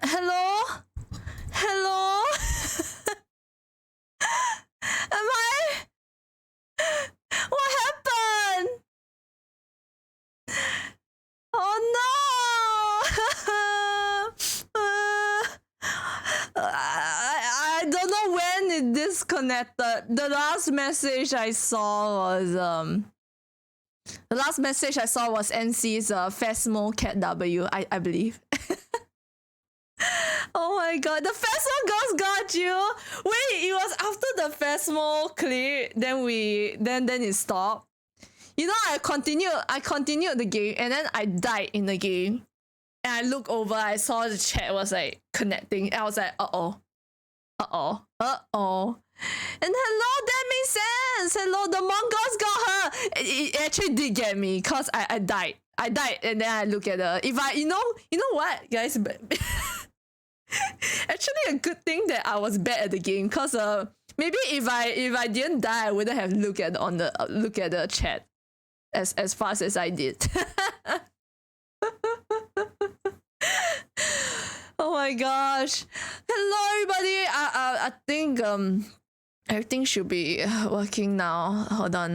Hello? Hello? Am I? What happened? Oh no! I don't know when it disconnected. The last message I saw was NC's Phasmo Cat W, I believe. Oh my god, the Phasmo girls got you! Wait, it was after the Phasmo clip, then it stopped. You know, I continued the game and then I died in the game. And I looked over, I saw the chat was like connecting, and I was like, uh-oh. And hello, that makes sense. Hello, the Mongols got her. It actually did get me because I died. I died and then I look at her. If I you know what, guys? Actually a good thing that I was bad at the game, because maybe if I didn't die, I wouldn't have look at the chat as fast as I did. Oh my gosh. Hello everybody. I think everything should be working now. Hold on.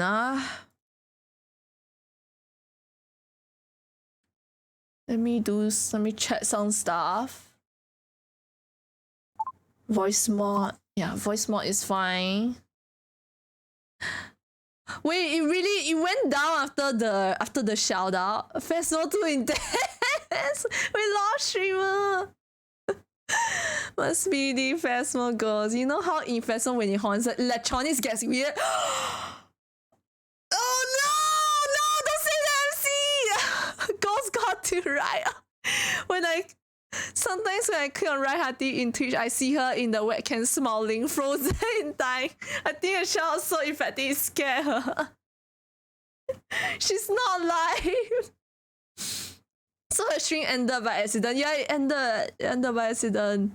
Let me check some stuff. Voice mod. Yeah, voice mod is fine. Wait, it went down after the shout out. Festival too intense. We lost streamer. Must be the Phasmo girls. You know how in Phasmo when it haunts, electronics gets weird. Oh no, don't say the MC. Ghost got to right. Sometimes when I click on Right Hearty in Twitch, I see her in the webcam smiling, frozen in time. I think a shout was so effective, it scared her. She's not live. So her stream ended by accident. Yeah, it ended by accident.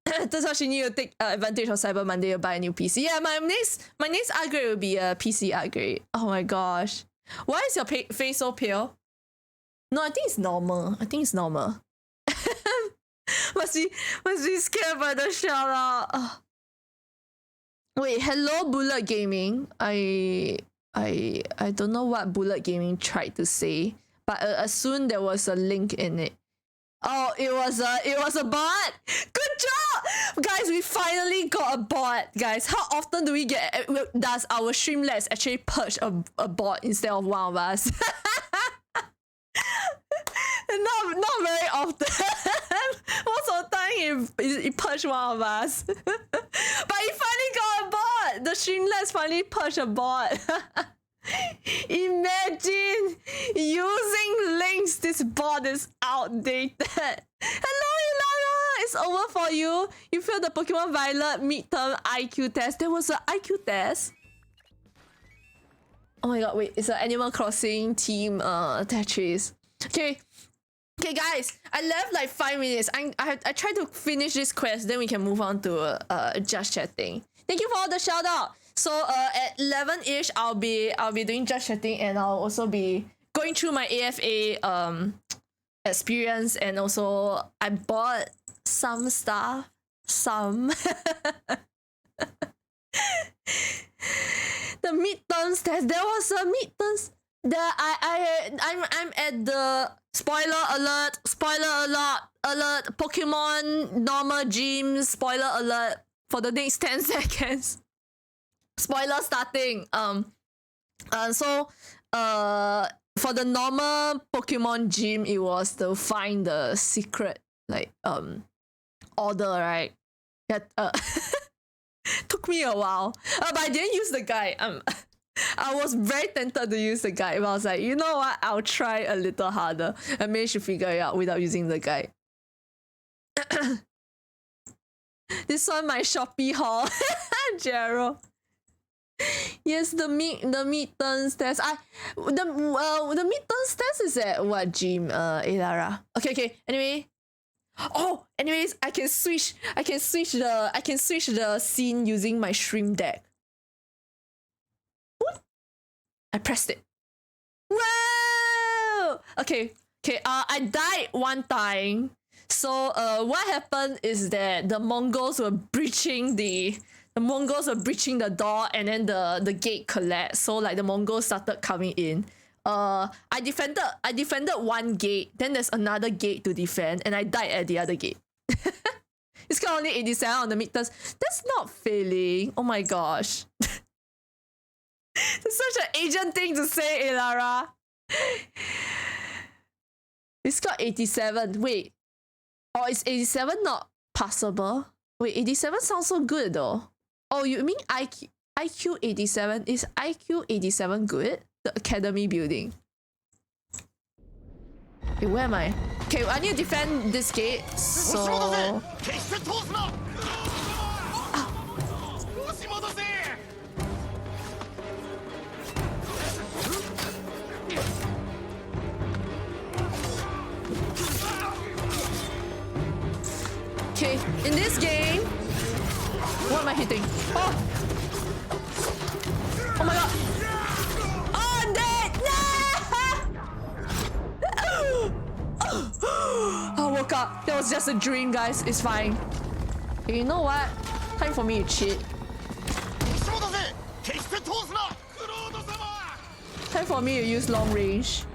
That's why she need to take advantage of Cyber Monday to buy a new PC. Yeah, my next upgrade will be a PC upgrade. Oh my gosh. Why is your face so pale? No, I think it's normal. must be scared by the shout out. Oh. Wait, hello Bullet Gaming. I don't know what Bullet Gaming tried to say, but soon there was a link in it. Oh, it was a bot. Good job, guys. We finally got a bot, guys. How often do we get? Does our Streamlabs actually purge a bot instead of one of us? not very often. Most of the time, it purged one of us. But it finally got a bot. The Streamlabs finally purged a bot. Imagine using links. This bot is outdated. Hello, Ilara. It's over for you. You failed the Pokemon Violet midterm IQ test. There was an IQ test. Oh my god, wait. It's an Animal Crossing team Tetris. Okay, guys. I left like 5 minutes. I try to finish this quest. Then we can move on to just chatting. Thank you for all the shout out. So at 11ish, I'll be doing just chatting, and I'll also be going through my AFA experience, and also I bought some stuff. The midterms test. There was a midterms. I'm at the spoiler alert, Pokemon normal gym, spoiler alert for the next 10 seconds. Spoiler starting. So for the normal Pokemon gym, it was to find the secret like order, right? That took me a while. But I didn't use the guide. I was very tempted to use the guide, but I was like, you know what? I'll try a little harder. I managed to figure it out without using the guide. This one, my Shopee haul. Gerald. Yes, the midterms test. The midterms test is at what gym, Ilara? Okay. Anyway. Oh, anyways, I can switch the scene using my Stream Deck. What? I pressed it. Whoa! Okay. I died one time. So what happened is that the Mongols were breaching the door, and then the gate collapsed. So like the Mongols started coming in. I defended one gate, then there's another gate to defend, and I died at the other gate. It's got only 87 on the midterms. That's not failing. Oh my gosh. It's such an Asian thing to say, Elara. It's got 87. Wait. Oh, is 87 not passable? Wait, 87 sounds so good though. Oh, you mean IQ 87? Is IQ 87 good? The academy building. Okay, where am I? Okay, I need to defend this gate. So... Okay, in this game, what am I hitting? Oh! Oh my god! Oh, I'm dead! No! I woke up. That was just a dream, guys. It's fine. Okay, you know what? Time for me to cheat. Time for me to use long range.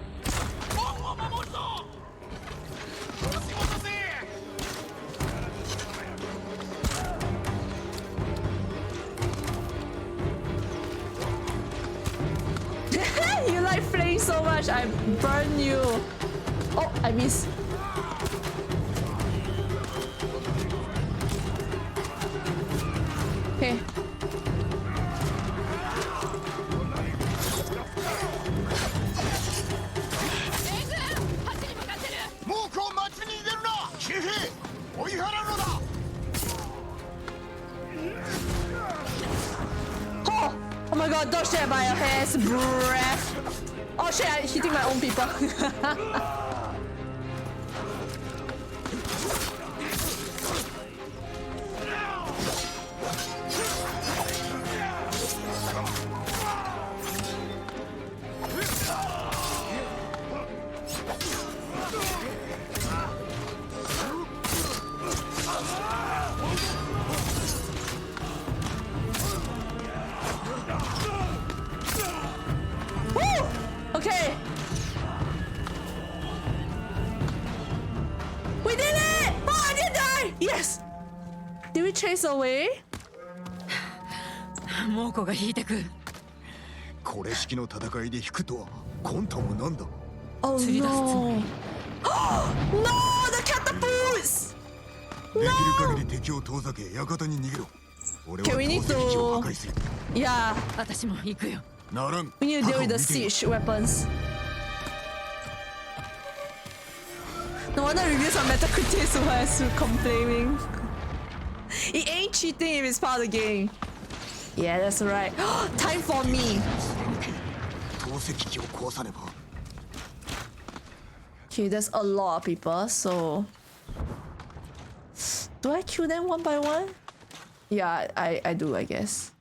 You like playing so much, I burn you. Oh, I missed. Okay. Oh my god, dodge that by your hair's breath. Oh shit, I'm hitting my own people. Woo! Okay. We did it! Oh, I didn't die! Yes! Did we chase away? 猛虎が引いてく。これ式の戦いで引くとは魂胆は何だ。 Oh no! No! The catapults! できる限り敵を遠ざけ館に逃げろ。俺は Okay, we need 投石機を to... 破壊する。 Yeah, 私も行くよ。ならん。 we need to deal with the 過去を見てみろ。 siege weapons. No wonder reviews on Metacritic was complaining. It ain't cheating if it's part of the game. Yeah, that's right. Time for me. 投石機を壊さねば。 Okay, there's a lot of people, so... Do I kill them one by one? Yeah, I do, I guess.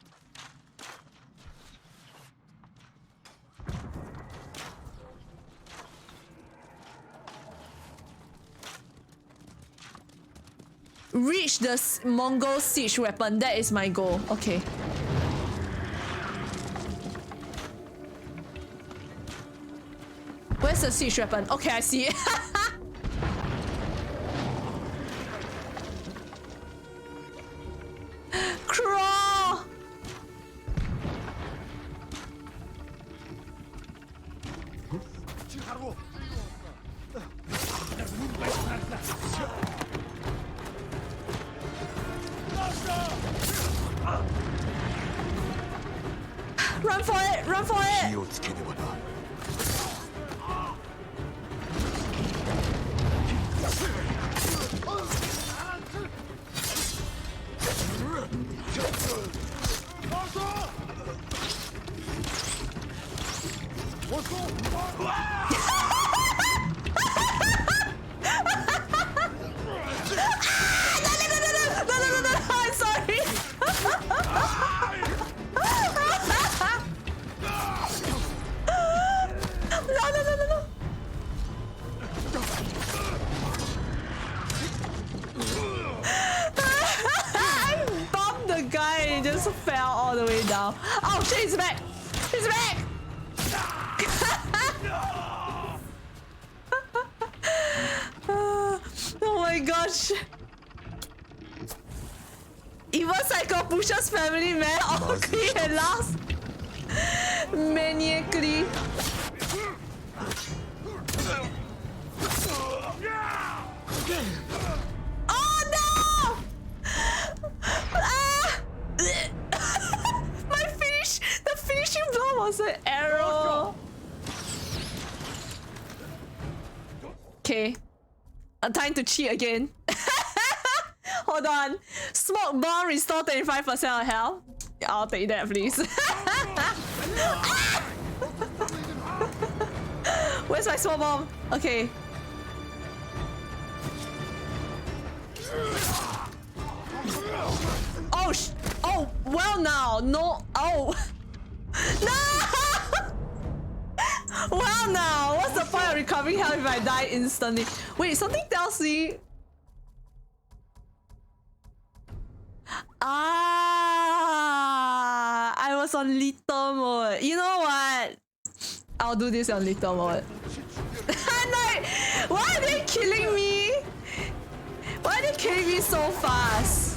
Reach the Mongol siege weapon. That is my goal. Okay. Where's the siege weapon? Okay, I see it. Crawl! Run for it! Run for it! 火をつけねばな。 No, I'm sorry. just fell all the way down. Oh shit, he's back! He's back! Oh my gosh. Evil Psycho pushes family man ugly and laughs maniacally. Oh no! Ah! The finishing blow was an arrow. Okay. Time to cheat again. Hold on. Smoke bomb restore 25% of health. I'll take that, please. Where's my smoke bomb? Okay. Oh, oh, well now. No. Oh. No! Well now. What's the point of recovering health if I die instantly? Wait, something tells me... Ah, I was on little mode. You know what? I'll do this on little mode. Like, why are they killing me? Why are they killing me so fast?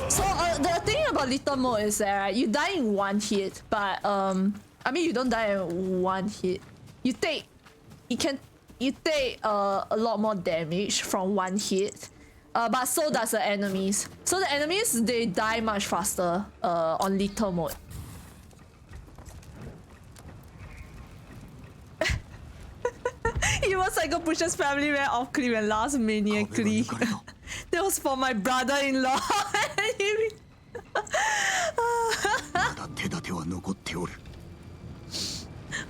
So the thing about little mode is that you die in one hit, but I mean you don't die in one hit. You take a lot more damage from one hit, but so does the enemies. So the enemies, they die much faster on little mode. Evil Psycho pushes family man off cliff and laughs maniacally. That was for my brother-in-law.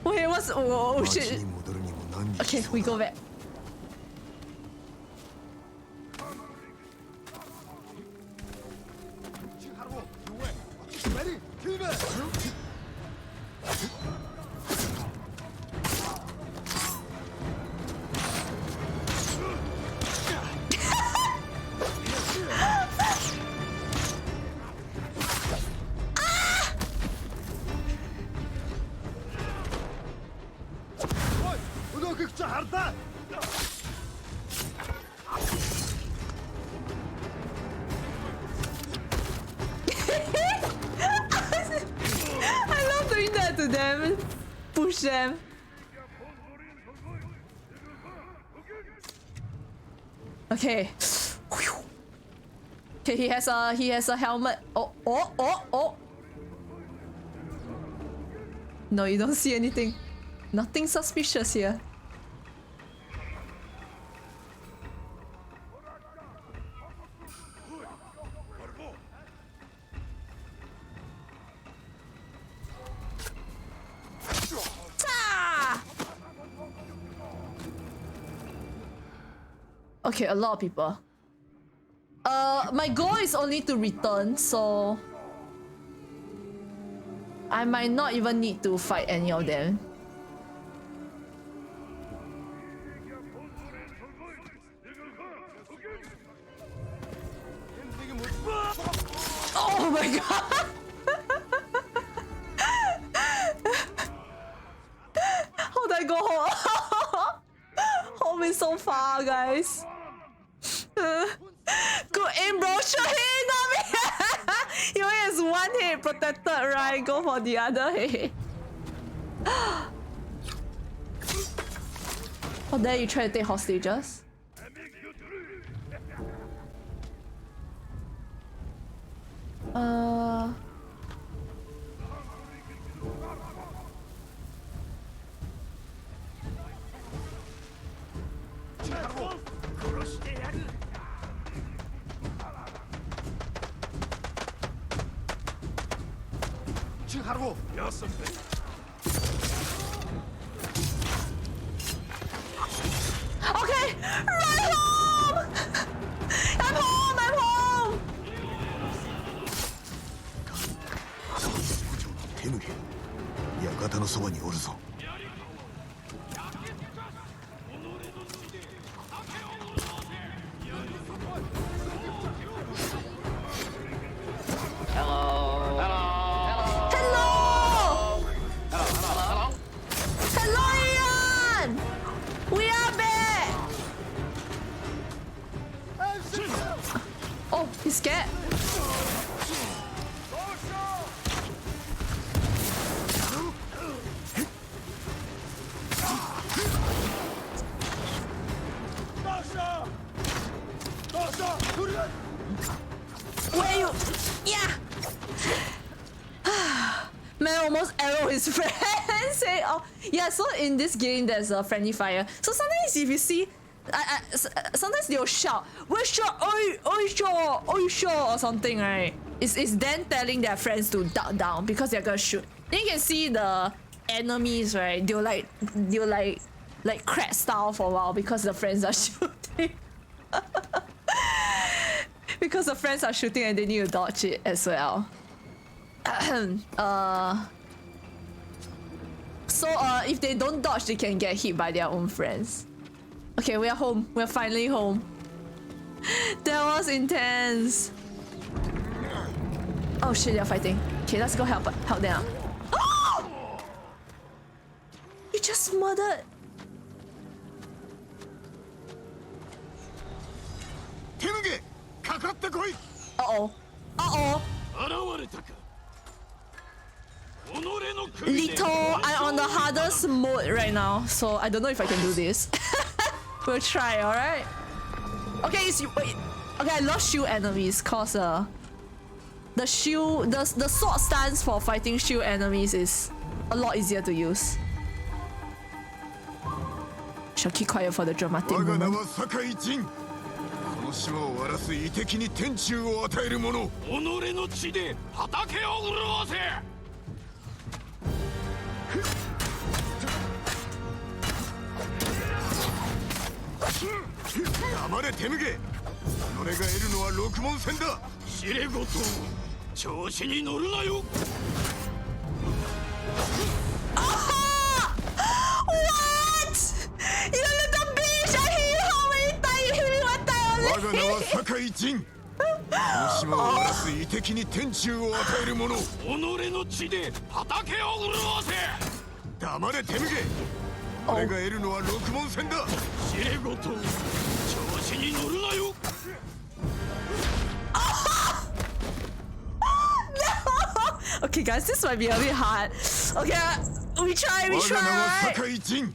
Wait, what's... Oh shit. Okay, we go back. I love doing that to them. Push them. Okay. Okay, he has a helmet. Oh. No, you don't see anything. Nothing suspicious here. Okay, a lot of people. My goal is only to return, so I might not even need to fight any of them. Oh my god! How do I go home? Home is so far, guys. Good aim, bro. Shoot him, not me. He only has one head protected, right? Go for the other head. Oh, there you try to take hostages. Okay, run home! I'm home! 場におるぞ。 Hello! Hello, Ian! We are back! Oh, he's scared. Where you? Yeah! Man almost arrow his friend. Say, oh yeah. So in this game, there's a friendly fire. So sometimes if you see, sometimes they'll shout, "We're sure, oi sure, oi sure," or something, right? It's then telling their friends to duck down because they're gonna shoot. Then you can see the enemies, right? They'll like crack style for a while because the friends are shooting. Because the friends are shooting and they need to dodge it as well. So if they don't dodge, they can get hit by their own friends. Okay, we are home. We're finally home. That was intense. Oh shit, they're fighting. Okay, let's go help them. Oh! You just murdered. 手抜け、かかってこい。 Uh-oh. Uh-oh. 現れたか。己の首で Little, I'm on the hardest mode right now, so I don't know if I can do this. We'll try, alright? Okay, wait. Okay, I love shield enemies, cause the shield, the sword stance for fighting shield enemies is a lot easier to use. Shall keep quiet for the dramatic 我が名 moment. は酒井仁。この島を荒らす遺敵に天誅を与える者。己の血で畑を潤せ。黙れ手抜け。己が得るのは六文銭だ。知れごと調子に乗るなよ。 What? You little bitch! I hit you how many times? You hit me one time 我が名 only. は酒井仁。この島を荒らす遺敵に天誅を与える者。己の血で畑を潤せ。黙れ手抜け。俺が得るのは六文銭だ。知れごと調子に乗るなよ。 Okay, guys, this might be a bit hard. Okay, we try. 我が名は酒井仁。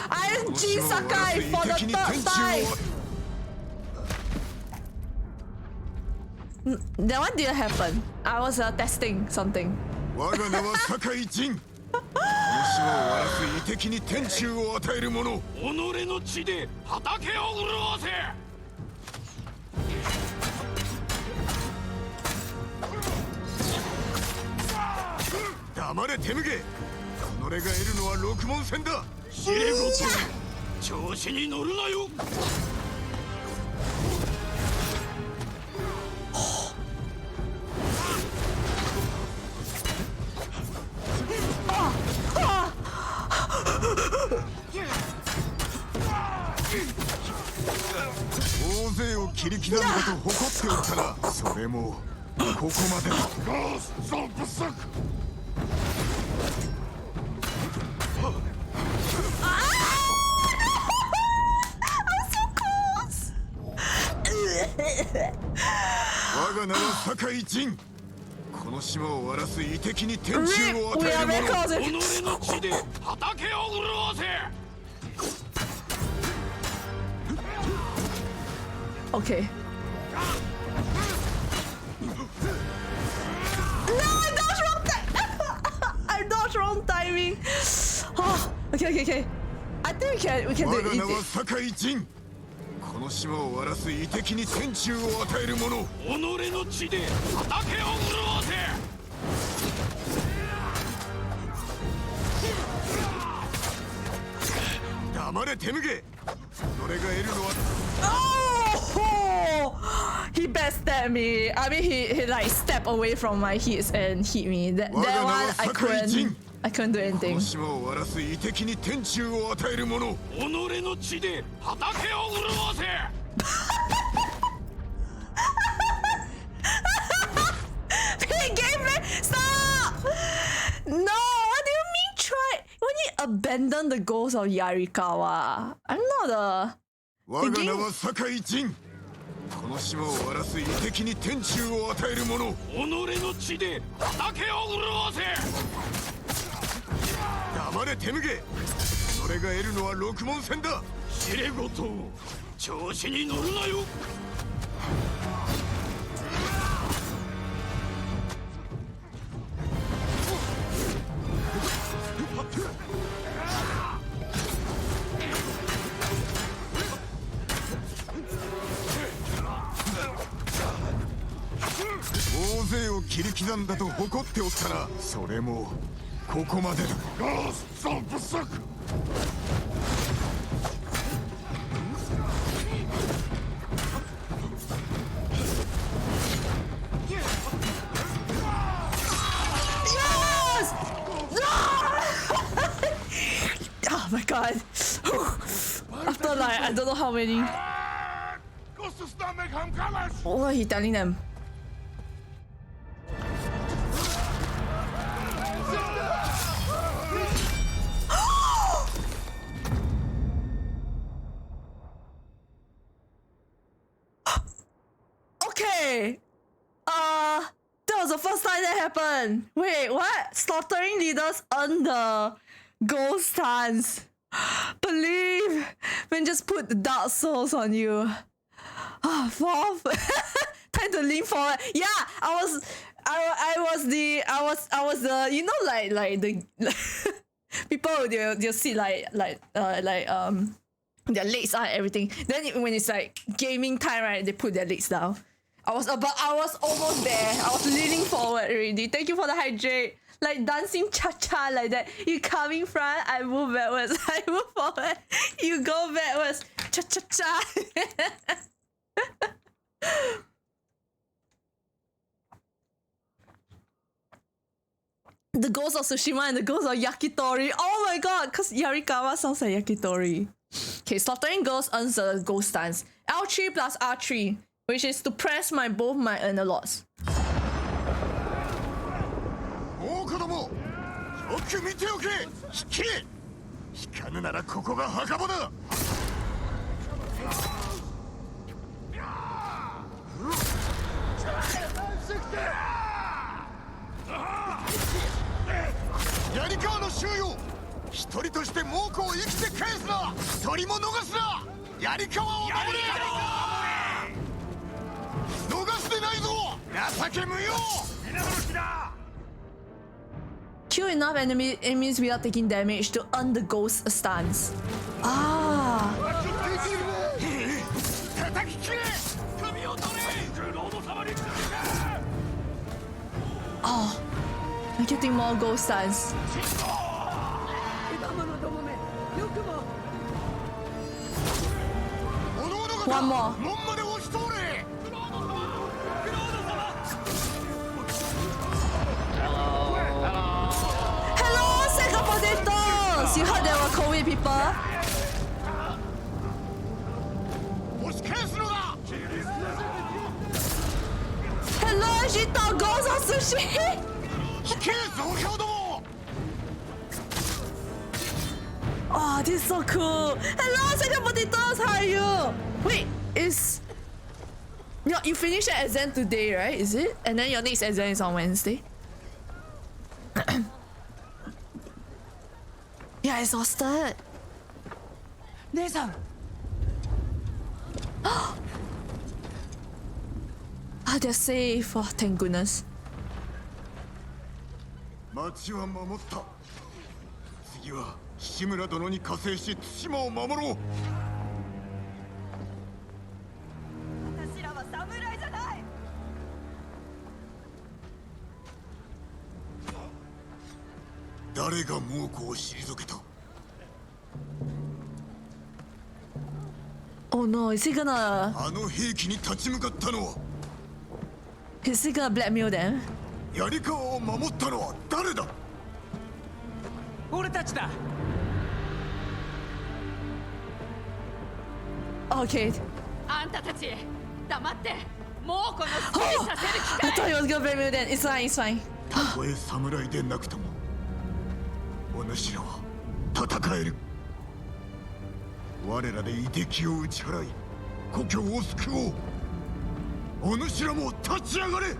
I'm G Sakai for the third time. That one didn't happen. I was testing something. 我が名は酒井仁。この島を荒らす遺敵に天誅を与える者。己の血で畑を潤せ。 黙れ手抜け。己が得るのは六文銭だ。知れごと調子に乗るなよ。 大勢を切り刻むこと誇っておったな。それもここまでだ。ゴースト不足。 我が名は酒井仁。この島を荒らす遺敵に天誅を与 We え are る very 者。 close. 己の血で畑を潤せ。 Okay. No, I dodged wrong time. I dodged wrong timing. Oh, okay. I think we can do 我が名は it. 酒井仁。この島を荒らす遺敵に天誅を与える者。己の血で畑を潤せ。 黙れ手抜け。俺が得るのは。 Oh, he backstabbed me. I mean, he like stepped away from my hits and hit me. That 我が名 one は I 酒井仁。 couldn't. I couldn't do こ anything. の島を荒らす遺敵に天誅を与える者。己の血で畑を潤わせ。Hey, gameplay! Stop! No, what do you mean try? When you abandon the goals of Yarikawa? I'm not a... 我が名は酒井仁。この島を荒らす遺敵に天誅を与える者。己の血で畑を潤わせ。黙れ手向け。それが得るのは六文戦だ。知れごと調子に乗るなよ。大勢を切り刻んだと誇っておったな。それもここまでだ。ガスザブサク。Yes! Oh my god. After like, I don't know how many. What are he telling them? Okay. That was the first time that happened. Wait, what? Slaughtering leaders on the gold stance. Believe. Then just put the dark souls on you. Fourth. Time to lean forward. Yeah, I was the you know like the people they'll sit like their legs are everything. Then when it's like gaming time, right, they put their legs down. I was almost there. I was leaning forward already. Thank you for the hydrate. Like dancing cha-cha like that. You come in front, I move backwards. I move forward, you go backwards. Cha-cha-cha. The ghost of Sushima and the ghost of Yakitori. Oh my god, because Yarikawa sounds like Yakitori. Okay, slaughtering ghosts earns the ghost stance. L3 plus R3, which is to press both my analogs. 大子供、よく見ておけ。引け。引かぬならここが墓場だ。槍川の衆よ、一人として猛虎を生きて返すな。一人も逃すな。槍川を守れ。逃してないぞ。情け無用。皆殺しだ。Kill enough enemies without taking damage to earn the ghost stance. Ah. Oh, I'm getting more ghost stance. One more. Hello, Sega Potatoes! You heard there were COVID people? Hello, she thought ghosts on sushi! Oh, this is so cool! Hello, Sega Potatoes! How are you? Wait, you finished your exam today, right? Is it? And then your next exam is on Wednesday? Yeah, exhausted. 姉さん Ah, they're safe. Oh, thank goodness. 町は守った。次は志村殿に加勢し対馬を守ろう。私らは侍じゃない。誰が猛虎を退けた。 Oh no, is he gonna あの兵器に立ち向かったのは。 blackmail them? 槍川を守ったのは誰だ。俺たちだ。 Okay. あんたたち黙って猛虎の好きにさせる気 I か thought い he was gonna blame me then. It's fine, it's fine. たとえ侍でなくともお主らは戦える。我らで夷敵を打ち払い故郷を救おう。お主らも立ち上がれ。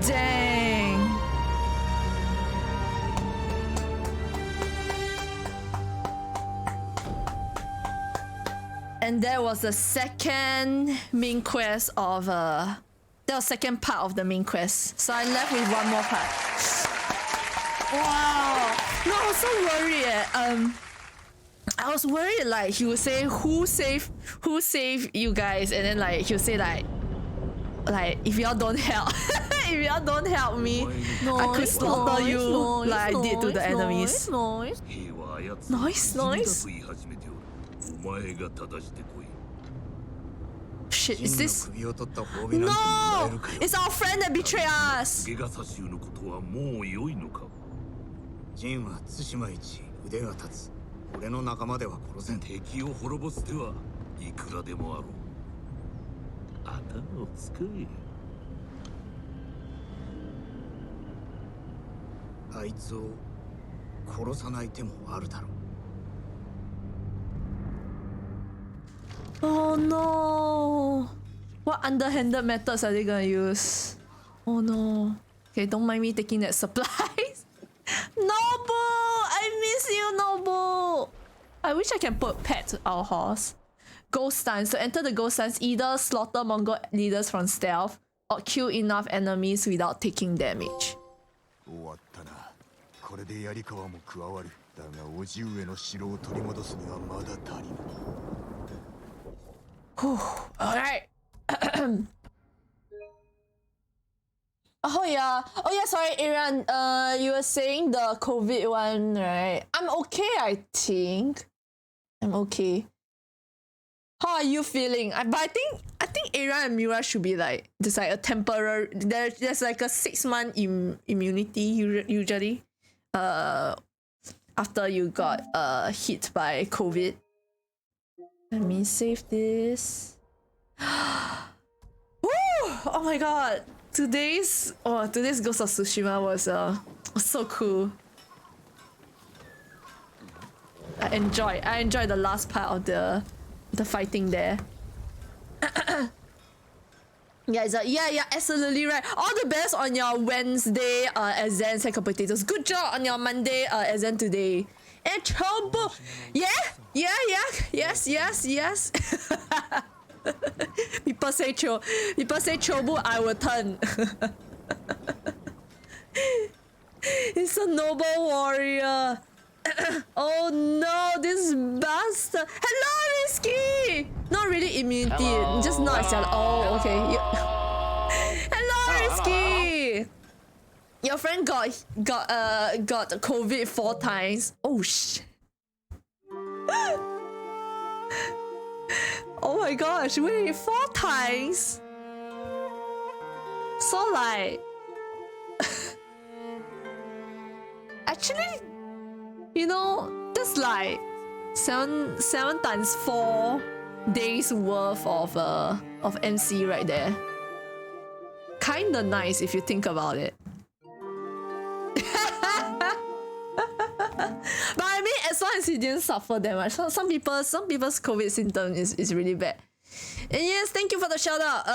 Dang. And that was the second main quest of that was second part of the main quest. So I left with one more part. Wow. No, I was so worried. I was worried like he would say who saved you guys, and then like he would say like if y'all don't help if y'all don't help me, I could slaughter you like I did to the enemies. Nice, nice. Shit, is this? No! It's our friend that betrayed us! ジンは対馬一腕が立つ。俺の仲間では殺せん。敵を滅ぼす手はいくらでもあろう。頭を使え。あいつを殺さない手もあるだろう。 Oh no! What underhanded methods are they gonna use? Oh no. Okay, don't mind me taking that supplies. Nobu! I miss you, Nobu! I wish I can put pet our horse. Ghost stance. To enter the ghost stance, either slaughter Mongol leaders from stealth or kill enough enemies without taking damage. 終わったな。これで槍川も加わる。だが叔父上の城を取り戻すにはまだ足りぬ。 Alright. Oh yeah, sorry Aaron, you were saying the COVID one, right? I'm okay, I think. I'm okay. How are you feeling? But I think Aaron and Mira should be like just like a temporary, there's like a 6-month immunity usually after you got hit by COVID. Let me save this. Woo! Oh my god. Today's Ghost of Tsushima was so cool. I enjoyed the last part of the fighting there. Yeah, absolutely right. All the best on your Wednesday exam, sack of potatoes. Good job on your Monday exam today. And Chobu! Yeah, yes. People say Chobu, I will turn. He's a noble warrior. Oh no, this bastard. Hello, Risky! Not really immunity, hello. Just not accept. Oh, okay. Hello, Risky! Your friend got COVID 4 times. Oh shit. Oh my gosh, wait, 4 times? So like actually, you know, that's like 7 times 4 days worth of MC right there. Kinda nice if you think about it. But I mean, as long as he didn't suffer that much. Some people's COVID symptom is really bad. And yes, thank you for the shout out.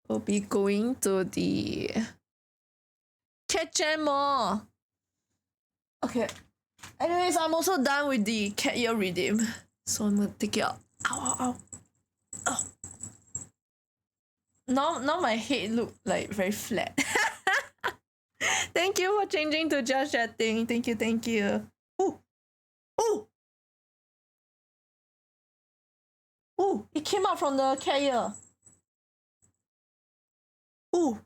We'll be going to the Ketchen Mall. Okay. Anyways, I'm also done with the cat ear redeem. So I'm gonna take it out. Ow. Now my head look like very flat. Thank you for changing to just chatting. Thank you. Ooh, it came out from the cat ear. Ooh,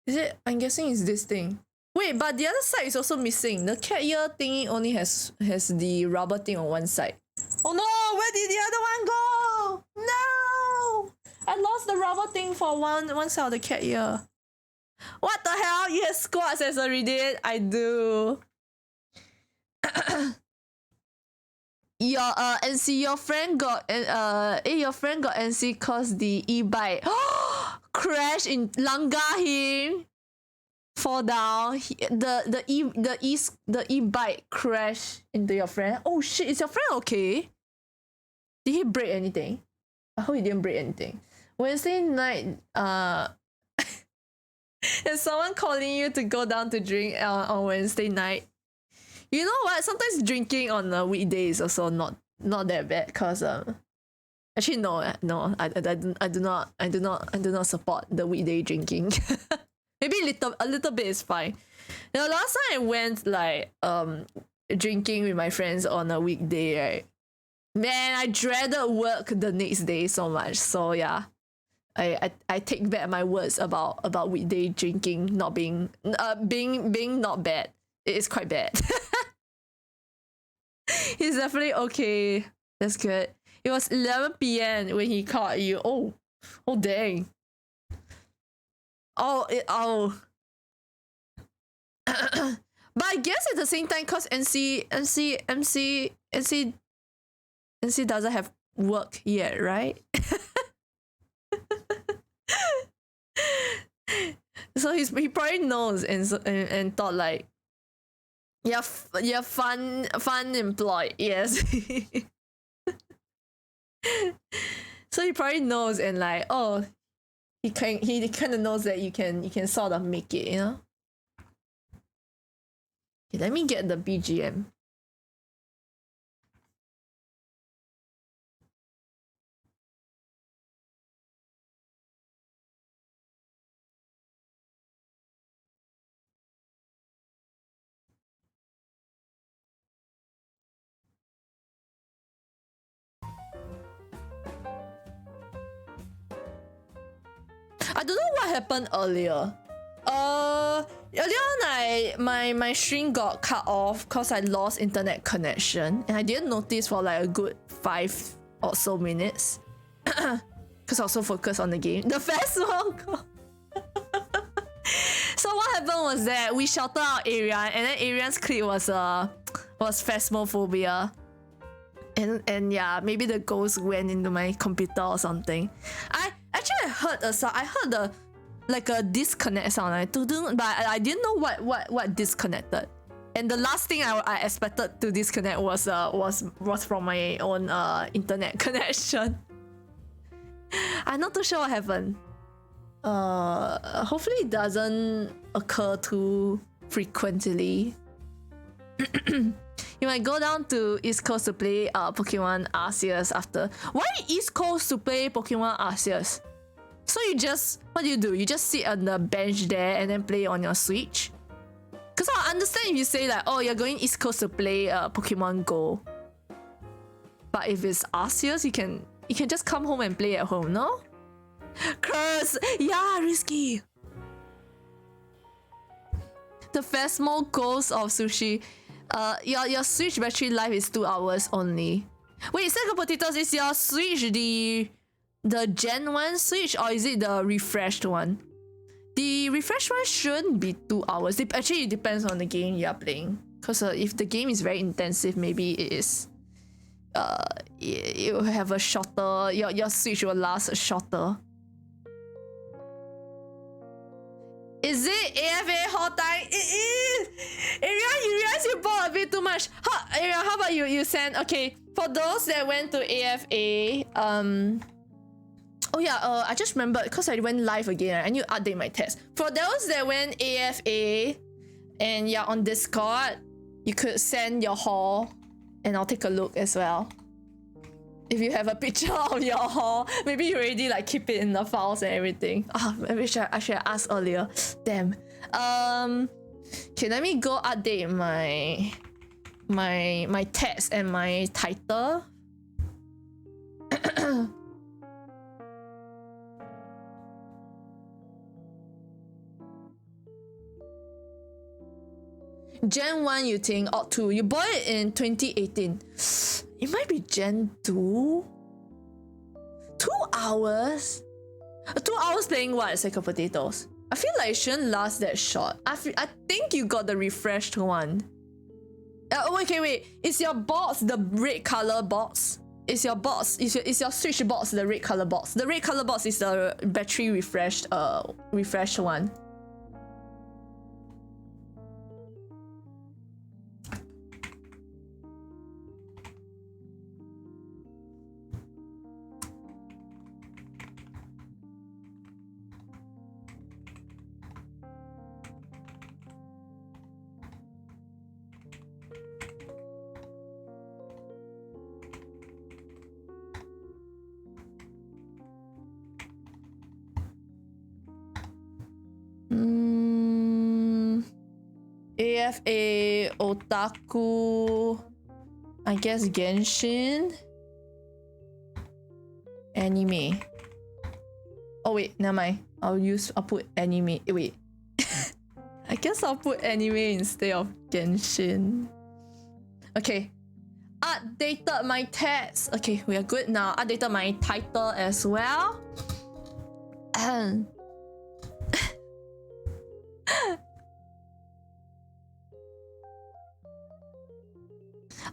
Is it? I'm guessing it's this thing. Wait, but the other side is also missing. The cat ear thingy only has the rubber thing on one side. Oh no! Where did the other one go? No! I lost the rubber thing for one side of the cat ear. What the hell? You have squad accessory, did? I do. Your NC, your friend got NC cause the e-bike crash in Langgar him, fall down. The e-bike crash into your friend. Oh shit! Is your friend okay? Did he break anything? I hope he didn't break anything. Wednesday night, is someone calling you to go down to drink on Wednesday night? You know what? Sometimes drinking on a weekday is also not that bad. Cause actually no, I do not support the weekday drinking. Maybe a little bit is fine. You know, last time I went like drinking with my friends on a weekday, right? Man, I dreaded work the next day so much. So yeah, I take back my words about weekday drinking not being not bad. It is quite bad. He's definitely okay. That's good. It was 11 p.m. when he caught you. Oh dang. Oh. But I guess at the same time, cause NC doesn't have work yet, right? So he probably knows and thought like, yeah, fun employed, yes. So he probably knows and like, oh, he kind of knows that you can sort of make it, you know. Okay, let me get the BGM. I don't know what happened earlier. Earlier on, my stream got cut off because I lost internet connection, and I didn't notice for like a good 5 or so minutes. Because I was so focused on the game. The festival. So what happened was that we shouted out Arian, and then Arian's clip was phasmophobia. And yeah, maybe the ghost went into my computer or something. I heard a sound. I heard a disconnect sound, like but I didn't know what disconnected. And the last thing I expected to disconnect was from my own internet connection. I'm not too sure what happened. Hopefully it doesn't occur too frequently. You might go down to East Coast to play Pokemon Arceus after. Why East Coast to play Pokemon Arceus? So what do? You just sit on the bench there and then play on your Switch? Because I understand if you say like, oh, you're going East Coast to play Pokemon Go. But if it's Arceus, you can just come home and play at home, no? Curse! Yeah, risky! The Phasmo Ghost of Sushi. Your Switch battery life is 2 hours only. Wait, Sega Potatoes, is your Switch the Gen 1 Switch or is it the refreshed one? The refreshed one shouldn't be 2 hours. Actually, it depends on the game you're playing. Because if the game is very intensive, maybe it is. It will have a shorter. Your Switch will last shorter. Is it AFA hall time? It is! Arian, you realize you bought a bit too much. Arian, how about you send... Okay, for those that went to AFA, oh yeah, I just remembered because I went live again. I need to update my test. For those that went AFA and yeah, on Discord, you could send your haul and I'll take a look as well. If you have a picture of your haul, maybe you already like keep it in the files and everything. Maybe I should have asked earlier. Damn. Okay, let me go update my text and my title. Gen 1 you think, or 2. You bought it in 2018. It might be Gen 2? 2 hours? 2 hours playing what? Sack of potatoes? I feel like it shouldn't last that short. I think you got the refreshed one. Okay, wait. Is your box the red color box? Is your box, is your Switch box the red color box? The red color box is the battery refreshed one. AFA, Otaku, I guess Genshin, anime. Oh wait, never mind. I'll put anime. Wait. I guess I'll put anime instead of Genshin. Okay. Updated my text. Okay, we are good now. Updated my title as well.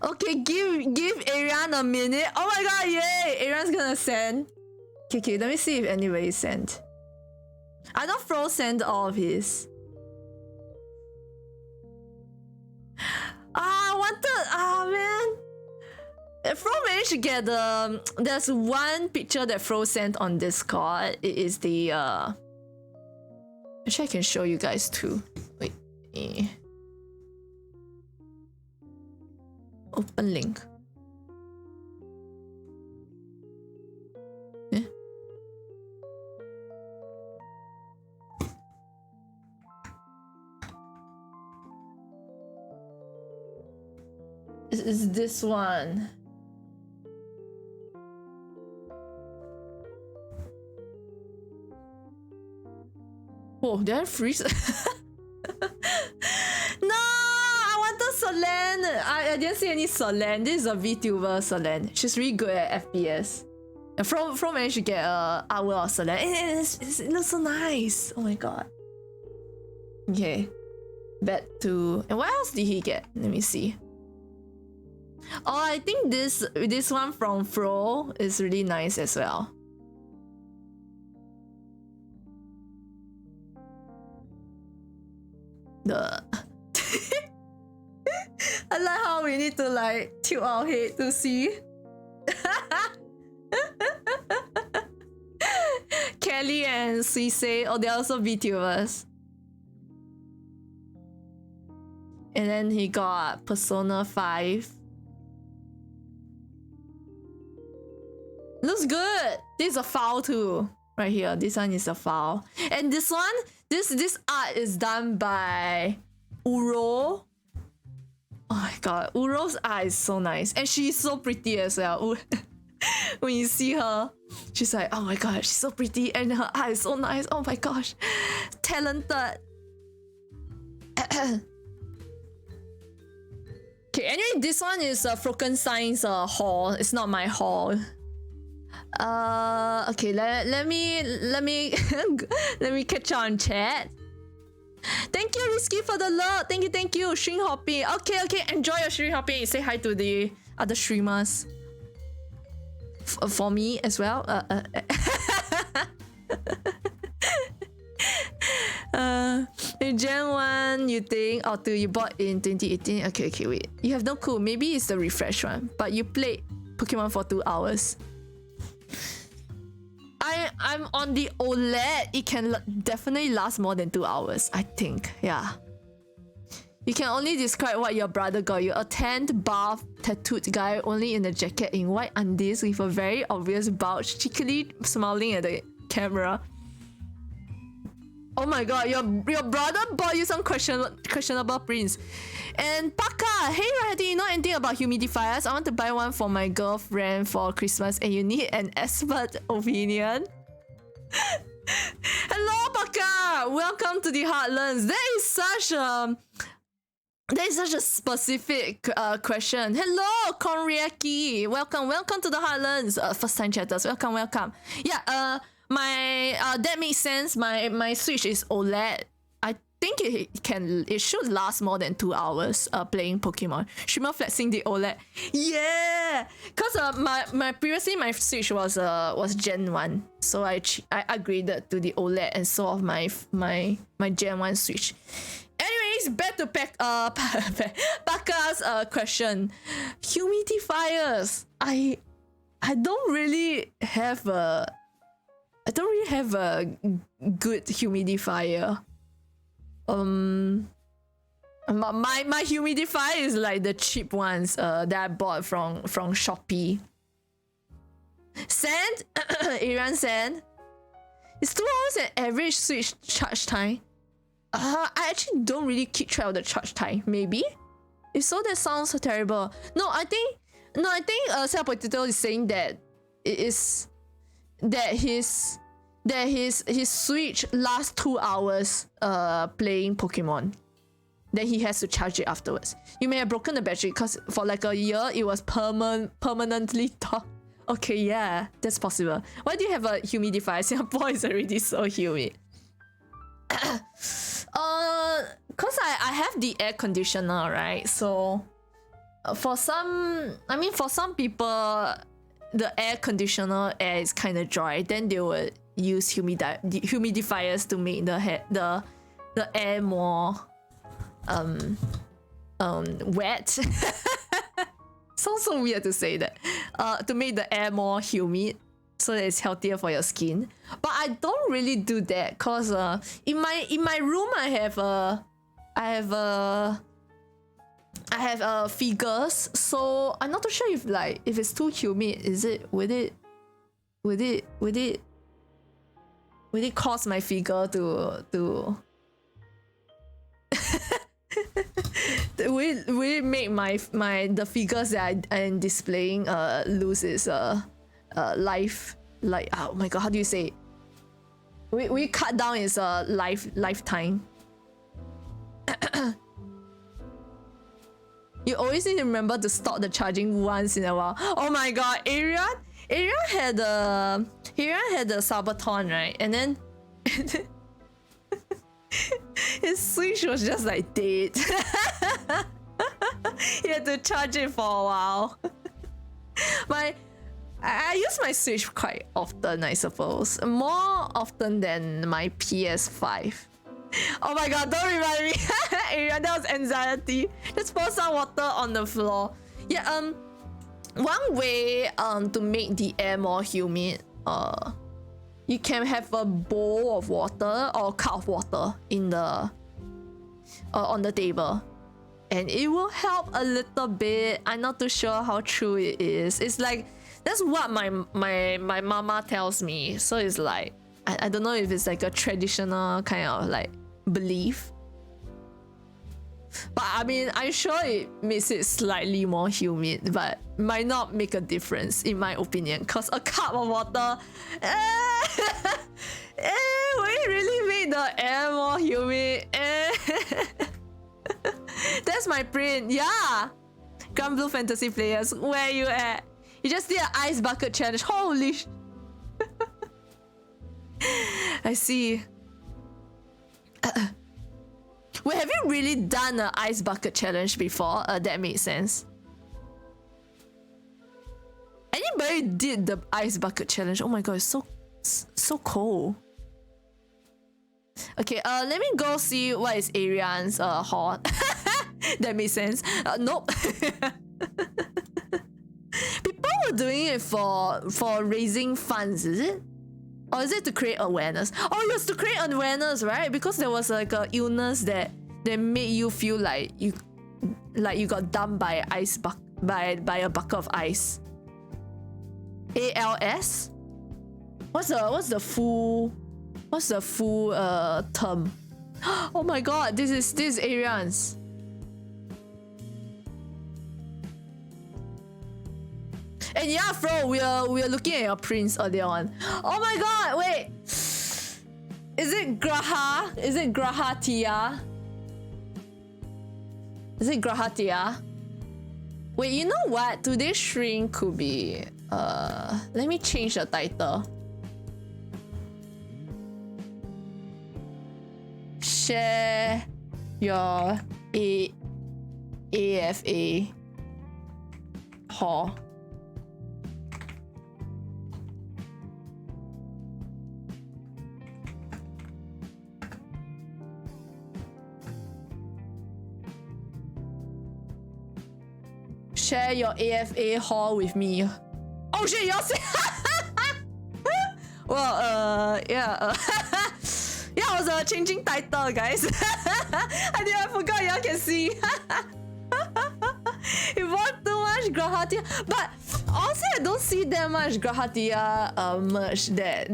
Okay, give Arian a minute. Oh my god, yay! Arian's gonna send. Okay, let me see if anybody sent. I know Fro sent all of his. Man. Fro managed to get the. There's one picture that Fro sent on Discord. It is the. Actually, I can show you guys too. Wait. Open link. Is this one? Oh, did I freeze? No, I wanted Solen. I didn't see any Solen. This is a VTuber Solen. She's really good at FPS. From managed to get a hour of Solen. It looks so nice. Oh my god. Okay. Back to, and what else did he get? Let me see. Oh, I think this one from Fro is really nice as well. I like how we need to like tilt our head to see. Kelly and Suise, oh, they're also VTubers. And then he got Persona 5. Looks good. This is a file too. Right here. This one is a file. And this one, this art is done by Uro. Oh my god. Uro's art is so nice. And she's so pretty as well. When you see her, she's like, oh my god, she's so pretty. And her art is so nice. Oh my gosh. Talented. Okay, anyway, this one is Frankenstein's haul. It's not my haul. Okay, let me let me catch on chat. Thank you, Risky, for the love. Thank you. Stream hopping. Okay, enjoy your stream hopping. Say hi to the other streamers. For me as well. Gen 1 you think, or 2 you bought in 2018. Okay, wait. You have no clue. Maybe it's the refresh one, but you played Pokemon for 2 hours. I'm on the OLED. It can definitely last more than 2 hours, I think. Yeah. You can only describe what your brother got you. A tanned, buff, tattooed guy only in a jacket in white undies with a very obvious bulge, cheekily smiling at the camera. Oh my god, your brother bought you some questionable prints. And Paka, hey Ryan, do you know anything about humidifiers? I want to buy one for my girlfriend for Christmas and you need an expert opinion. Hello Paka, welcome to the Heartlands. There is such That is such a specific question. Hello, Konriaki. Welcome to the Heartlands. First time chatters. Welcome. Yeah. That makes sense. My Switch is OLED. I think it should last more than 2 hours. Playing Pokemon. Shima flexing the OLED. Yeah. Cause my previously my Switch was Gen 1, so I upgraded to the OLED and sold off my Gen 1 Switch. Anyways, back to Paka's question. Humidifiers. I don't really have a good humidifier. My humidifier is like the cheap ones that I bought from Shopee. Sand, Iran Sand. It's 2 hours an average Switch charge time. I actually don't really keep track of the charge time. Maybe. If so, that sounds terrible. No, I think Sal Potato is saying that it is that his Switch lasts 2 hours playing Pokemon. Then he has to charge it afterwards. You may have broken the battery because for like a year it was permanently dark. Okay, yeah, that's possible. Why do you have a humidifier? Singapore is already so humid. Cause I have the air conditioner, right? So for some people the air conditioner air is kind of dry, then they would use humidifiers to make the air more wet. Sounds so weird to say that. To make the air more humid so that it's healthier for your skin. But I don't really do that cause in my room I have figures, so I'm not too sure if it's too humid, would it cause my figure to will it make the figures that I'm displaying lose its life, like, oh my god, how do you say it? We cut down its lifetime. You always need to remember to stop the charging once in a while. Oh my god, Arian had a Sabaton, right? And then his Switch was just like dead. He had to charge it for a while. I use my Switch quite often, I suppose. More often than my PS5. Oh my god, don't remind me. Arian, that was anxiety. Just pour some water on the floor. Yeah, one way to make the air more humid, you can have a bowl of water or a cup of water in the on the table, and it will help a little bit. I'm not too sure how true it is. It's like that's what my mama tells me. So it's like I don't know if it's like a traditional kind of like belief. But I mean, I'm sure it makes it slightly more humid, but might not make a difference in my opinion. Cause a cup of water, will it really make the air more humid? That's my print. Yeah, Grand Blue Fantasy players, where you at? You just did an ice bucket challenge. Holy sh! I see. Wait, have you really done an ice bucket challenge before? That makes sense. Anybody did the ice bucket challenge? Oh my god, it's so cold. Okay, let me go see what is Arian's haul. That makes sense. Nope. People were doing it for raising funds, is it? Or is it to create awareness? Oh, it was to create awareness, right? Because there was like a illness that made you feel like you got dumped by by a bucket of ice. ALS? What's the full term? Oh my god, this is Arian's. And yeah, Fro, we are looking at your prints earlier on. Oh my god, wait. Is it Graha? Is it Graha Tia? Is it Grahatia? Wait, you know what? Today's stream could be let me change the title. Share your AFA haul. Share your AFA haul with me. Oh shit, y'all see? Well, yeah. Yeah, I was changing title, guys. I forgot y'all can see. It bought too much Grahatia. But honestly, I don't see that much Grahatia merch that.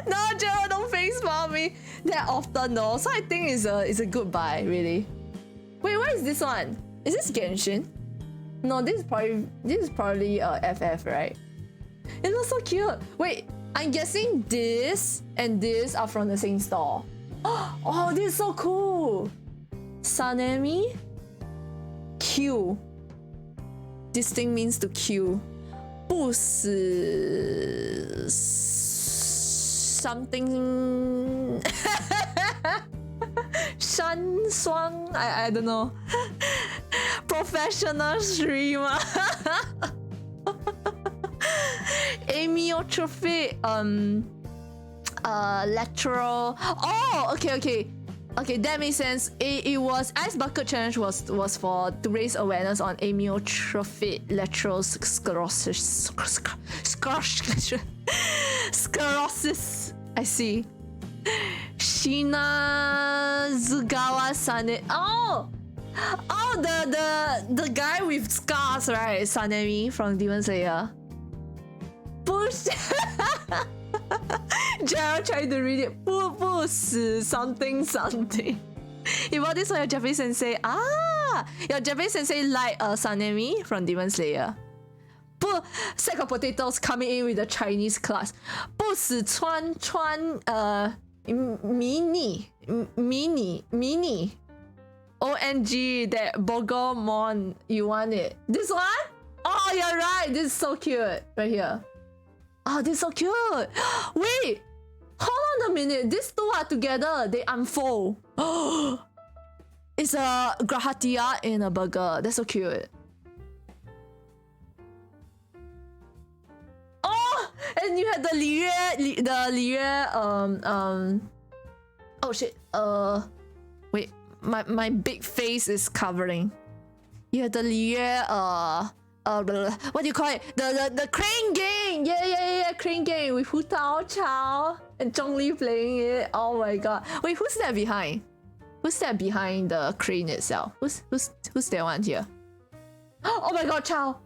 No, Joe, don't face palm me that often though. So I think it's a good buy, really. Wait, what is this one? Is this Genshin? No, this is probably FF, right? It looks so cute. Wait, I'm guessing this and this are from the same store. Oh, this is so cool. Sanemi Q. This thing means to kill. 不死 something 山双 I don't know. Professional streamer. Amyotrophic lateral. Oh, okay, that makes sense. It was Ice Bucket Challenge was for to raise awareness on amyotrophic lateral sclerosis. Sclerosis. I see. Shinazugawa Sane. Oh, the guy with scars, right? Sanemi from Demon Slayer. Push. Gerald trying to read it. 不死 something something. You bought this for your Japanese sensei. Ah, your Japanese sensei like Sanemi from Demon Slayer. Sack of potatoes coming in with the Chinese class. 不死川mini. OMG, that Bogomon, you want it? This one? Oh, you're right. This is so cute. Right here. Oh, this is so cute. Wait, hold on a minute. These two are together. They unfold. It's a Grahatia in a burger. That's so cute. Oh, and you had the Liyue, oh shit. Wait, my big face is covering. You had the Liyue, what do you call it? The crane game. Yeah, crane game with Hu Tao Chao and Zhong Li playing it. Oh my god. Wait, who's that behind? Who's that behind the crane itself? Who's that one here? Oh my god, Chao.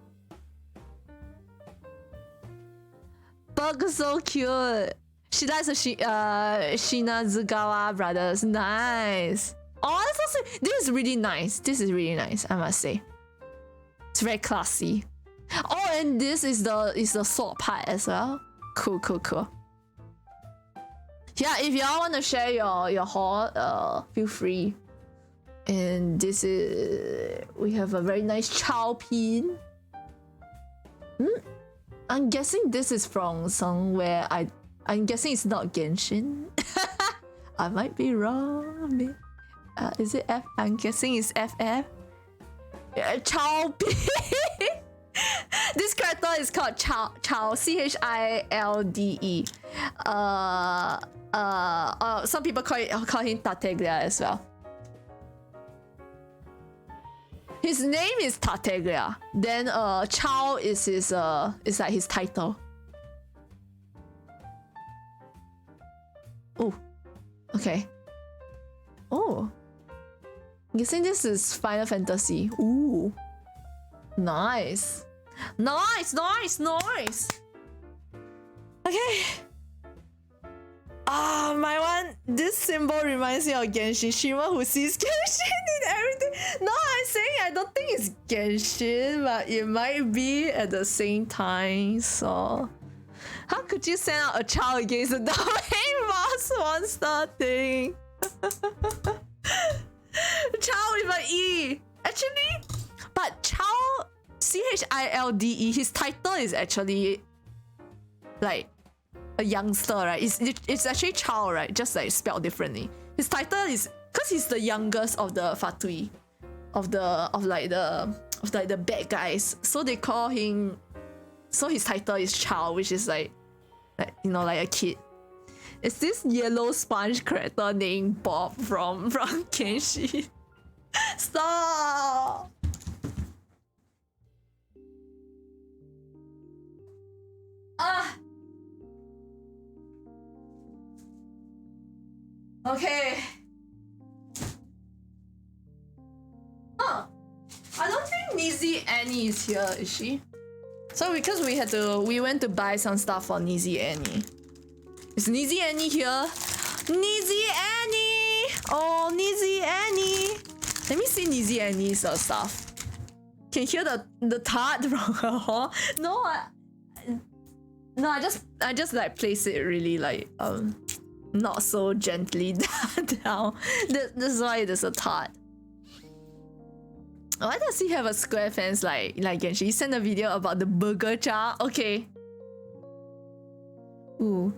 Bug so cute. She likes the Shinazugawa brothers. Nice. Oh, that's also, this is really nice. This is really nice, I must say. It's very classy. Oh, and this is the sword part as well. Cool. Yeah, if y'all want to share your haul, feel free. And this is, we have a very nice Chow pin. I'm guessing this is from somewhere. I'm guessing it's not Genshin. I might be wrong. Is it F? I'm guessing it's FF. Chow Pin. This character is called Chow. Childe. Some people call him Tartaglia as well. His name is Tartaglia. Then Chow is his is like his title. Oh, okay. Oh, I'm guessing this is Final Fantasy. Ooh, nice. Okay. My one. This symbol reminds me of Genshin. Shima who sees Genshin in everything. No, I'm saying I don't think it's Genshin, but it might be at the same time. So, how could you send out a child against the domain boss monster thing? Child with an E. Actually, but Child, Childe, his title is actually like a youngster, right? It's actually Child, right? Just like spelled differently. His title is because he's the youngest of the Fatui, of the bad guys. So they call him. So his title is Child, which is like you know, like a kid. It's this yellow sponge character named Bob from Kenshi. Stop. Okay. I don't think Nizzy Annie is here, is she? So because we went to buy some stuff for Nizzy Annie. Is Nizzy Annie here? Nizzy Annie! Oh, Nizzy Annie! Let me see Nizzy Annie's stuff. Can hear the tart from her hall. No, I just like place it really like not so gently down. That's why there's a tart. Why does he have a square fence like Genshin? He sent a video about the burger cha. Okay. Ooh.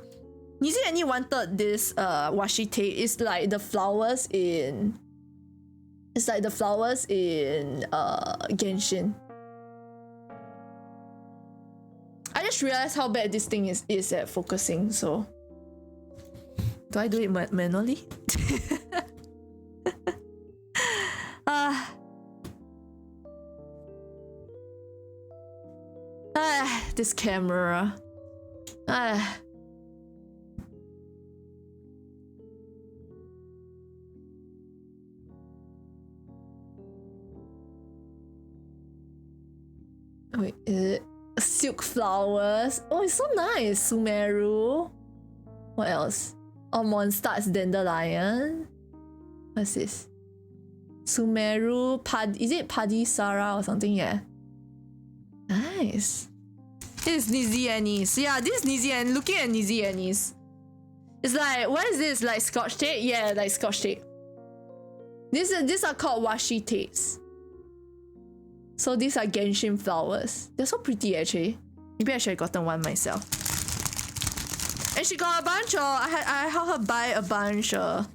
Nizzy Annie wanted this washi tape. It's like the flowers in Genshin. I just realized how bad this thing is at focusing, so do I do it manually? This camera. Wait, is it silk flowers? Oh, it's so nice. Sumeru. What else? Oh, Mondstadt's dandelion. What's this? Sumeru is it Padisara or something? Yeah. Nice. This is Nizzy Annie's. Yeah, this is Nizzy Annie. Looking at Nizzy Annie's. It's like, what is this? Like Scotch tape? Yeah, like Scotch tape. These are called washi tapes. So these are Genshin flowers. They're so pretty actually. Maybe I should have gotten one myself. And she got a bunch of I helped her buy a bunch of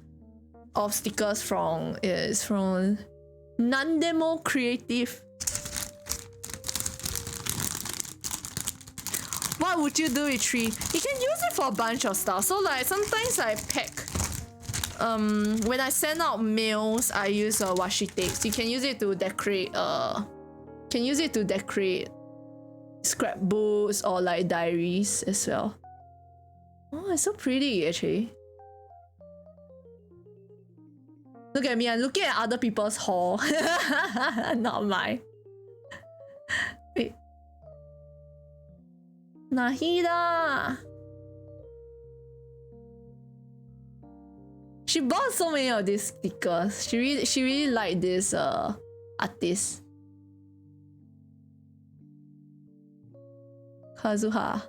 stickers from Nandemo Creative. What would you do with tree? You can use it for a bunch of stuff. So like sometimes I pack when I send out mails, I use washi tapes. You can use it to decorate scrapbooks or like diaries as well. Oh, it's so pretty actually. Look at me, I'm looking at other people's haul. Not mine. Wait. Nahida! She bought so many of these stickers. She really liked this artist. Kazuha.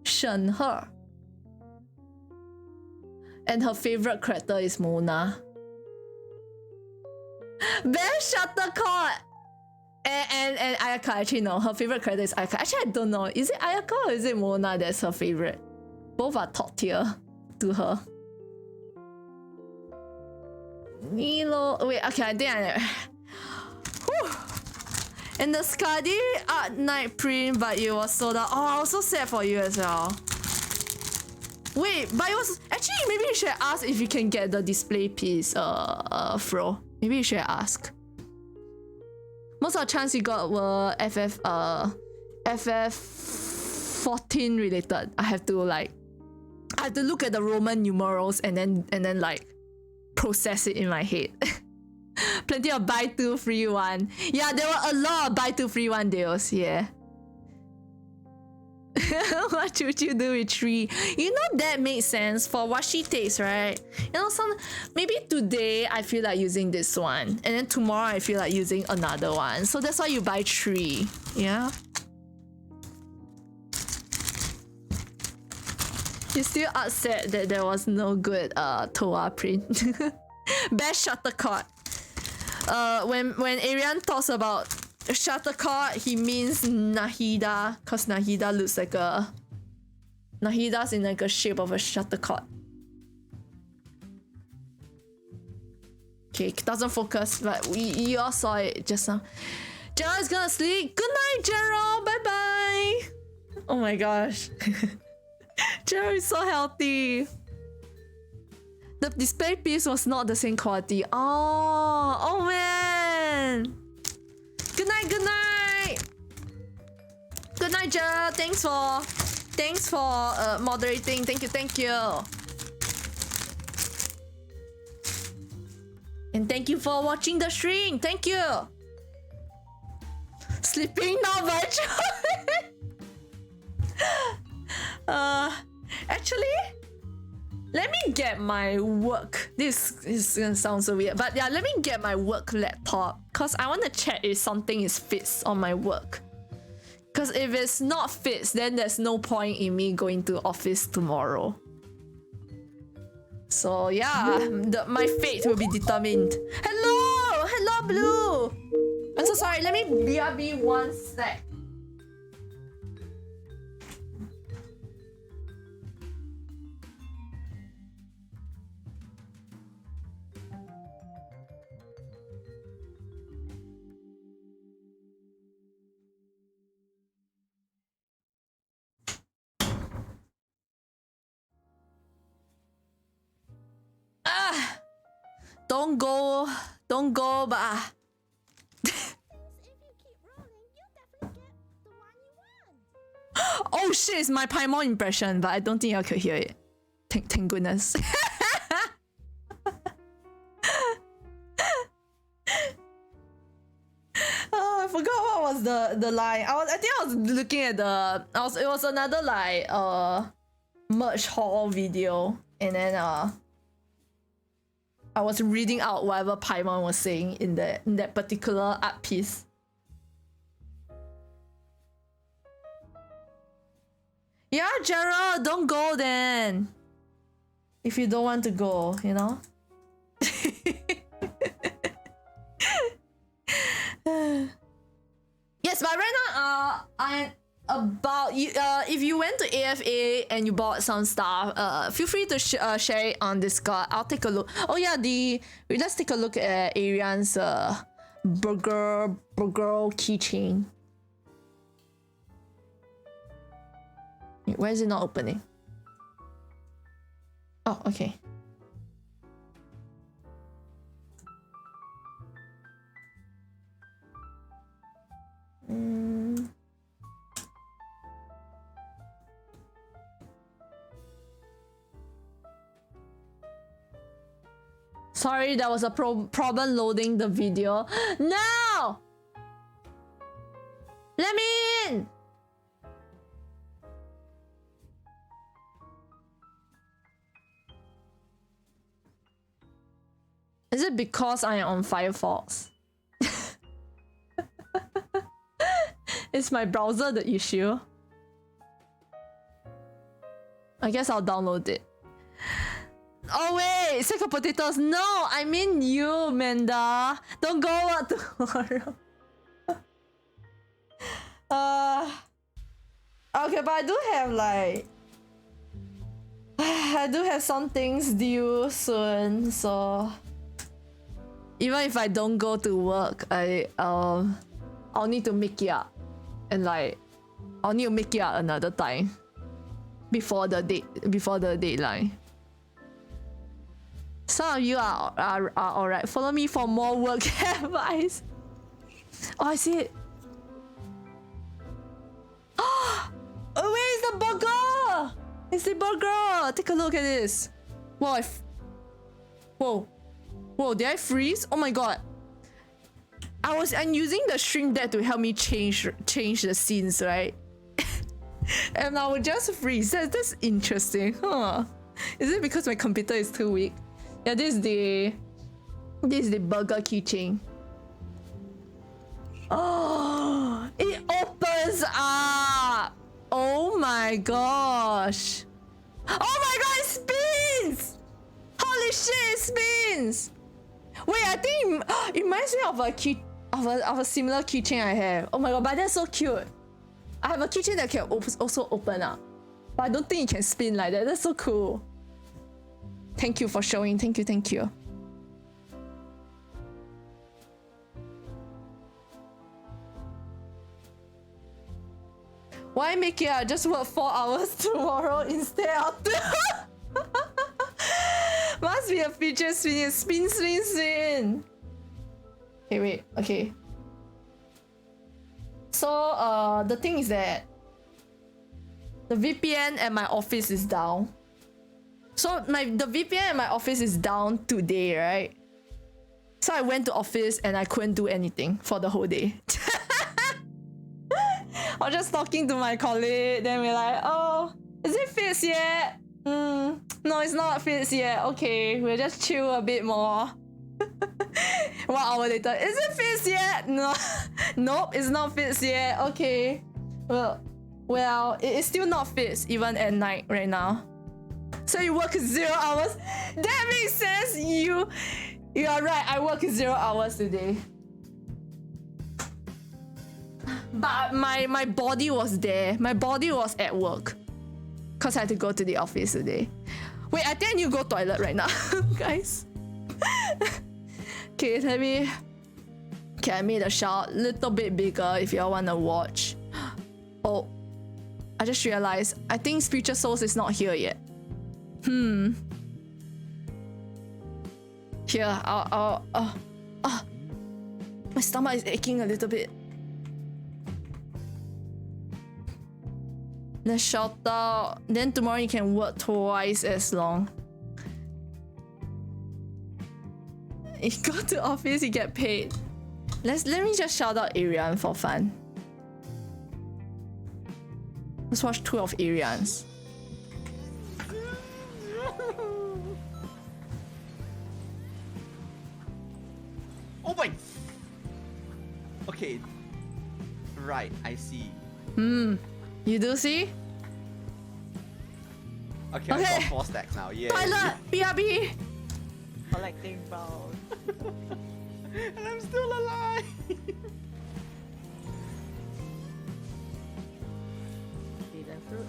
Shenhe. And her favorite character is Mona. Best shuttlecock! And Ayaka, actually no, her favorite character is Ayaka. Actually, I don't know. Is it Ayaka or is it Mona that's her favorite? Both are top tier to her. Nilo. Wait, okay, I think I. Whew. And the Skadi art night print, but it was sold out. Oh, I was so sad for you as well. Wait, but it was actually, maybe you should ask if you can get the display piece, Fro. Maybe you should ask. Most of the chance you got were FF14 related. I have to look at the Roman numerals and then like process it in my head. Plenty of buy 2 free 1. Yeah, there were a lot of buy 2 free 1 deals. Yeah. What would you do with 3? You know that makes sense for washi tapes, right? You know, maybe today I feel like using this one, and then tomorrow I feel like using another one. So that's why you buy 3. Yeah. He's still upset that there was no good Toa print. Best shuttlecock. When Arian talks about shuttlecock, he means Nahida, cause Nahida looks like a Nahida's in like a shape of a shuttlecock. Okay, doesn't focus, but you all saw it just now. Gerald's gonna sleep. Good night, Gerald. Bye bye. Oh my gosh. Gerald is so healthy. The display piece was not the same quality. Oh man. Good night, good night. Good night, Gerald. Thanks for moderating. Thank you. And thank you for watching the stream. Thank you. Sleeping now virtual. Actually, let me get my work. This is gonna sound so weird, but yeah, let me get my work laptop because I want to check if something is fixed on my work. Because if it's not fixed, then there's no point in me going to office tomorrow. So yeah, my fate will be determined. Hello, Blue. I'm so sorry. Let me BRB one sec. Don't go, but oh shit, it's my Paimon impression, but I don't think I could hear it. Thank goodness. Oh, I forgot what was the line. I think I was looking at it was another like merch haul video, and then I was reading out whatever Paimon was saying in that particular art piece. Yeah, Gerald, don't go then. If you don't want to go, you know? Yes, but right now, if you went to AFA and you bought some stuff, feel free to share it on Discord. I'll take a look. Oh yeah, let's take a look at Arian's burger keychain. Wait, why is it not opening? Oh, okay. Sorry, there was a problem loading the video. No! Let me in! Is it because I am on Firefox? Is my browser the issue? I guess I'll download it. Oh wait, sack of potatoes. No, I mean you, Manda. Don't go out tomorrow. Okay, but I do have like I do have some things due soon, so even if I don't go to work, I'll need to make it up, and like I'll need to make it up another time before the deadline. Some of you are alright. Follow me for more work advice. Oh, I see it. Oh, where is the burger? It's the burger. Take a look at this. Whoa, whoa, did I freeze? Oh my god. I'm using the Stream Deck to help me change the scenes, right? And I would just freeze. That's interesting, huh? Is it because my computer is too weak? Yeah, this is the burger keychain. Oh, it opens up. Oh my gosh. Oh reminds me of a key of a similar keychain I have. Oh my god, but that's so cute. I have a keychain that can also open up, but I don't think it can spin like that. That's so cool. Thank you for showing. Thank you. Why make it? I just work 4 hours tomorrow instead of 2. Must be a feature spin. Okay, wait. Okay. So the thing is that the VPN at my office is down. So the VPN at my office is down today, right? So I went to office and I couldn't do anything for the whole day. I was just talking to my colleague, then we're like, oh, is it fixed yet? No, it's not fixed yet. Okay, we'll just chill a bit more. 1 hour later, is it fixed yet? No, nope, it's not fixed yet. Okay, well, it is still not fixed even at night right now. So you work 0 hours? That makes sense. You are right. I work 0 hours today. But my body was there. My body was at work. Cause I had to go to the office today. Wait, I think you go toilet right now, guys. Okay, let me. Okay, I made a shot a little bit bigger if y'all wanna watch. Oh, I just realized. I think Spiritual Souls is not here yet. Here, my stomach is aching a little bit. Let's shout out. Then tomorrow you can work twice as long. If you go to office, you get paid. Let me just shout out Arian for fun. Let's watch 2 of Arians. Oh my! Okay. Right, I see. You do see? Okay, I got 4 stacks now. Yeah. Pilot! BRB! Collecting balls. And I'm still alive. Forbidden fruit.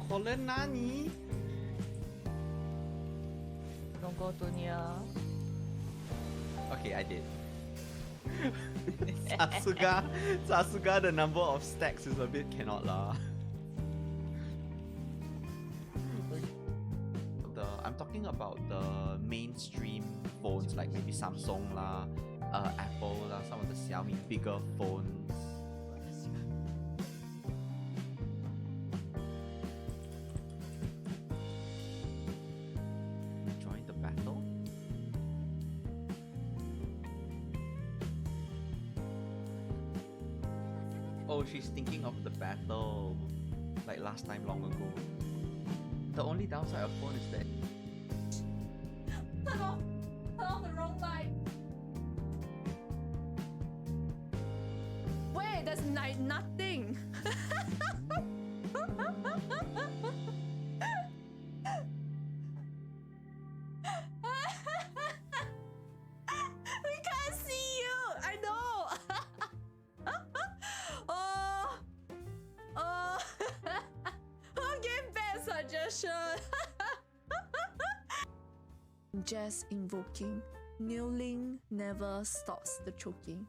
Colin Nani? Don't go too near. Okay, I did. Sasuga, the number of stacks is a bit cannot lah. I'm talking about the mainstream phones like maybe Samsung lah, Apple lah, some of the Xiaomi bigger phones. Join the battle? Oh, she's thinking of the battle like last time long ago. The only downside of phone is that Turn off the wrong light. Wait, there's nothing. We can't see you. I know. Oh. Who gave bad suggestion? Just invoking. Kneeling never stops the choking.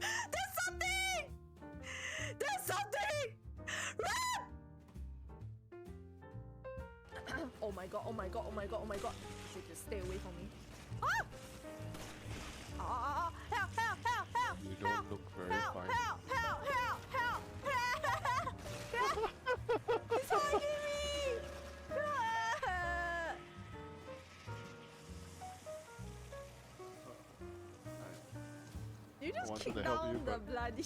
There's something! There's something! Run! Oh my god, oh my god, oh my god, oh my god. You just stay away from me. Ah! Help, help, help, help! You don't look very fine. Help, help, help, help! He's hugging me! You just wanted kicked to help down you, the but- bloody...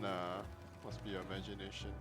Nah, must be your imagination.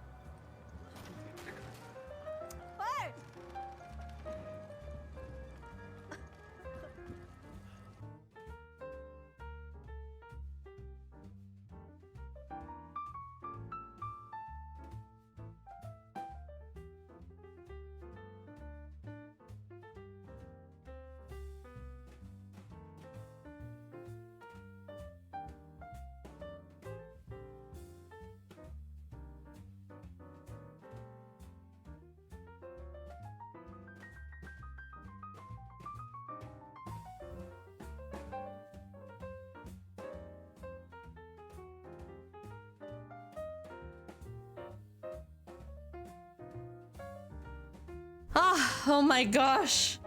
Oh my gosh.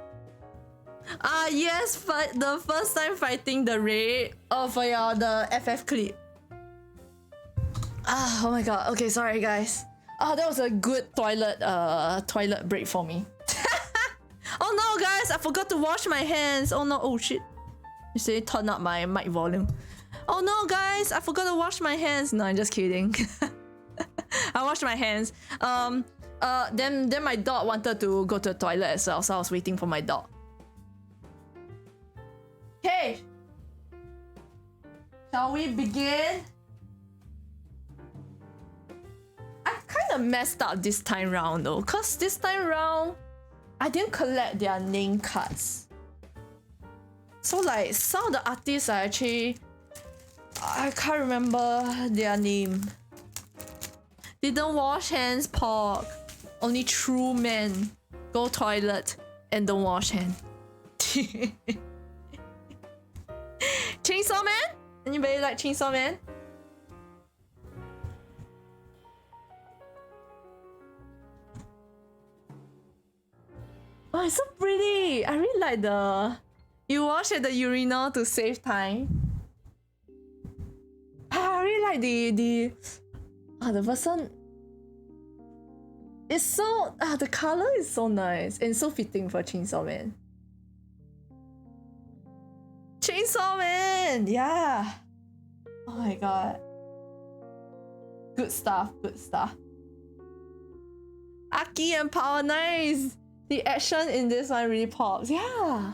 Yes, the first time fighting the raid. Oh, for your the FF clip. Oh my god. Okay, sorry guys. That was a good toilet break for me. Oh no, guys, I forgot to wash my hands. Oh no, oh shit. You say turn up my mic volume. Oh no, guys, I forgot to wash my hands. No, I'm just kidding. I washed my hands. Then my dog wanted to go to the toilet as well, so I was waiting for my dog. Okay. Shall we begin? I kind of messed up this time round though, cause this time round I didn't collect their name cards. So like some of the artists are actually I can't remember their name. Didn't wash hands, pork. Only true men go toilet and don't wash hand. Chainsaw Man? Anybody like Chainsaw Man? Oh, it's so pretty. I really like the you wash at the urinal to save time. I really like the person. It's so the color is so nice and so fitting for Chainsaw Man. Chainsaw Man, yeah. Oh my god. Good stuff, good stuff. Aki and Power, nice. The action in this one really pops. Yeah.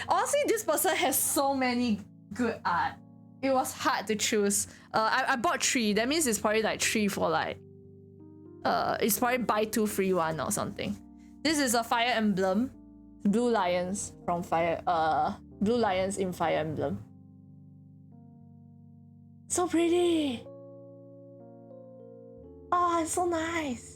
Honestly, this person has so many good art. It was hard to choose. I bought 3. That means it's probably like 3 for like it's probably buy 2 free 1 or something. This is a Fire Emblem. Blue Lions from Blue Lions in Fire Emblem. So pretty. Oh, it's so nice.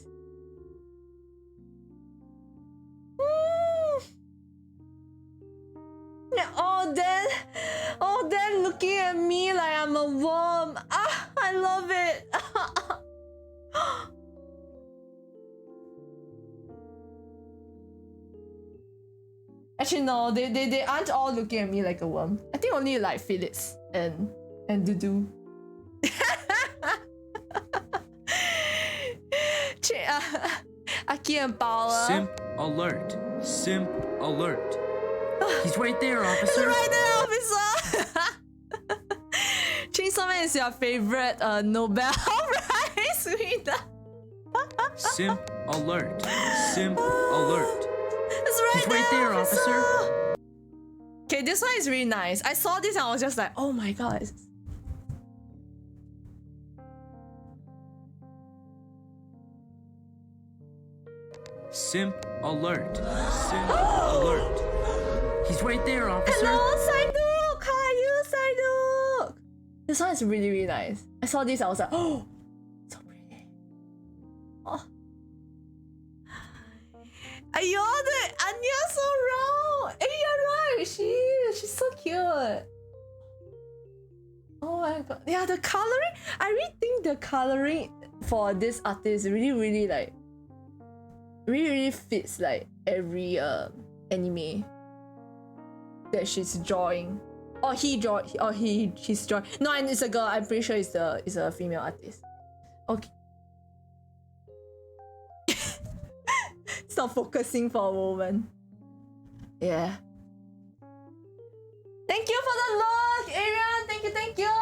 Then looking at me like I'm a worm. I love it. Actually, no, they aren't all looking at me like a worm. I think only like Felix and Dudu. Aki and Paula. Simp alert. Simp alert. He's right there, officer. He's right there, officer. Chainsaw Man is your favorite Nobel Prize winner. Simp alert. Simp alert. It's right He's right there, officer. Okay, this one is really nice. I saw this and I was just like, oh my god. Simp alert. Simp alert. He's right there, officer. Hello, Saiduk! How are you, Saiduk? This one is really, really nice. I saw this, I was like, oh, so pretty. Oh. Ayo, Anya's so round. Hey, you're right. She's so cute. Oh my god. Yeah, the coloring. I really think the coloring for this artist really, really like really fits like every anime that she's drawing. Or she's drawing. No, and it's a girl. I'm pretty sure it's a female artist. Okay. Stop focusing for a moment. Yeah. Thank you for the look, Arian. Thank you.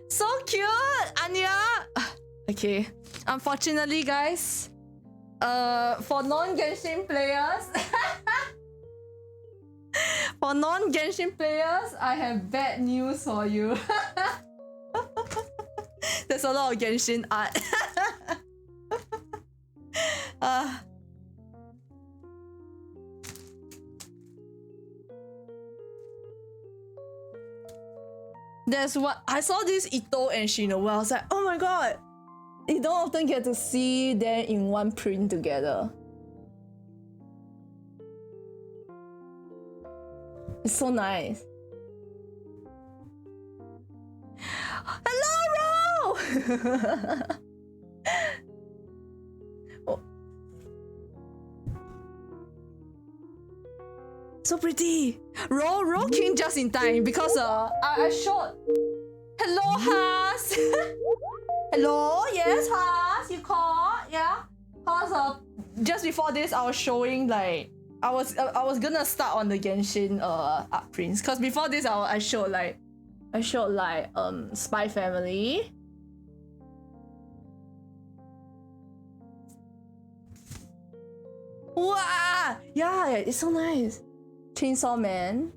So cute, Anya. Okay. Unfortunately, guys, for non-Genshin players, I have bad news for you. There's a lot of Genshin art. There's what I saw this Ito and Shinobu. I was like, oh my god, you don't often get to see them in one print together. It's so nice. Hello, Ro! Oh. So pretty. Roll King just in time because I showed. Hello, Has. Hello, yes, Has. You called, yeah. Cause just before this, I was showing like I was gonna start on the Genshin art prints. Cause before this, I showed like Spy Family. Wow! Yeah, it's so nice. Chainsaw Man.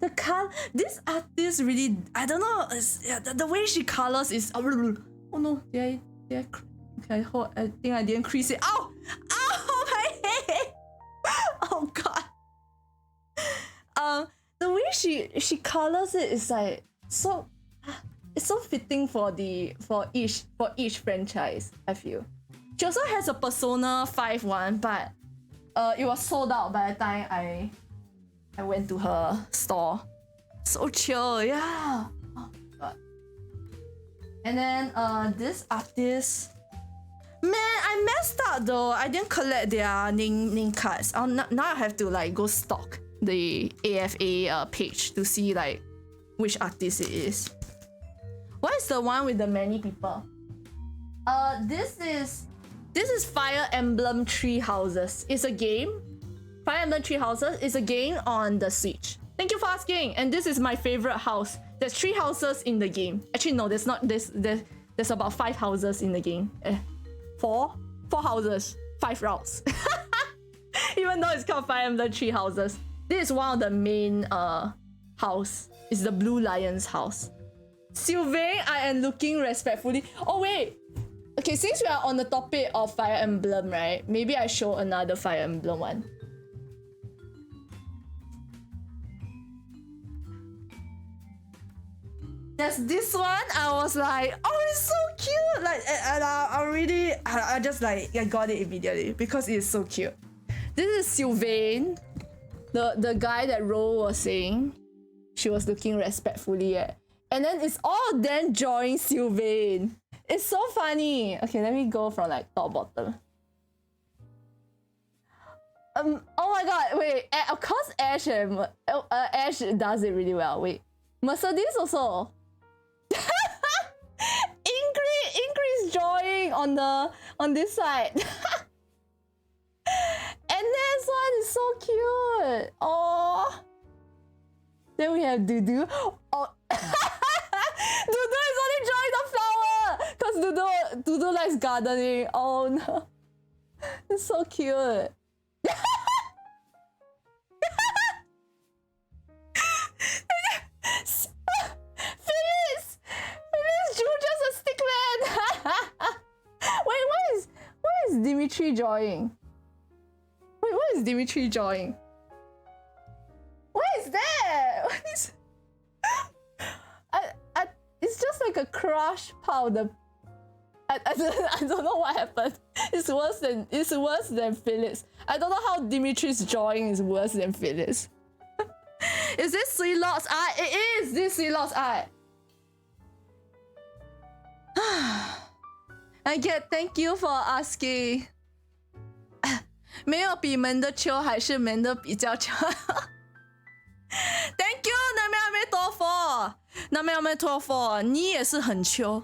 The color, this artist really, I don't know, the way she colors is. Oh no, did I okay, I think I didn't crease it. Ow! Ow, my head! Oh god. The way she colors it is like so. It's so fitting for each franchise. I feel. She also has a Persona 5 one, but it was sold out by the time I went to her store. So chill, yeah. Oh god. And then this artist, man, I messed up though. I didn't collect their name cards. Now I have to like go stalk the AFA page to see like which artist it is. What is the one with the many people? This is Fire Emblem Three Houses. It's a game. Fire Emblem Three Houses is a game on the Switch. Thank you for asking. And this is my favorite house. There's 3 houses in the game. Actually, no, there's not. There's about 5 houses in the game. 4 houses, 5 routes. Even though it's called Fire Emblem Three Houses, this is one of the main house. It's the Blue Lion's house. Sylvain, I am looking respectfully. Oh wait. Okay, since we are on the topic of Fire Emblem, right? Maybe I show another Fire Emblem one. There's this one. I was like, oh, it's so cute. Like, and I just like, I got it immediately because it's so cute. This is Sylvain, the guy that Ro was saying she was looking respectfully at. And then it's all them drawing Sylvain. It's so funny. Okay, let me go from like top bottom. Oh my god, wait. Of course Ash does it really well. Wait. Mercedes also. Ingrid's drawing on this side. And this one is so cute. Oh. Then we have Dudu. Oh. Dudu is only drawing the flower because Dudu likes gardening. Oh no. It's so cute. Phyllis drew just a stick man. Wait, what is Dimitri drawing? Wait, what is Dimitri drawing? What is that? What is? It's just like a crush powder. I don't know what happened. It's worse than Phyllis. I don't know how Dimitri's drawing is worse than Phyllis. Is this Sweet Lord's art? It is this Sweet Lord's art. Thank you for asking. 没有比门的秋还是门的比较秋。Thank you， 南无阿弥陀佛，南无阿弥陀佛，你也是很秋。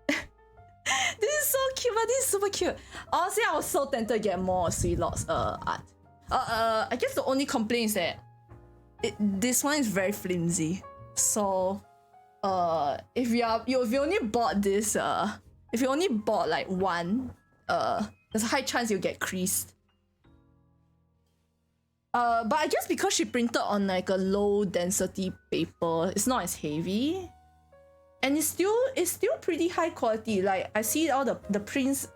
This is so cute, but this is super cute. Honestly, I was so tempted to get more Sweet Lord's art. I guess the only complaint is that this one is very flimsy. So, if you only bought this, if you only bought like one, there's a high chance you'll get creased. But I guess because she printed on like a low density paper, it's not as heavy. And it's still pretty high quality. Like I see all the prints,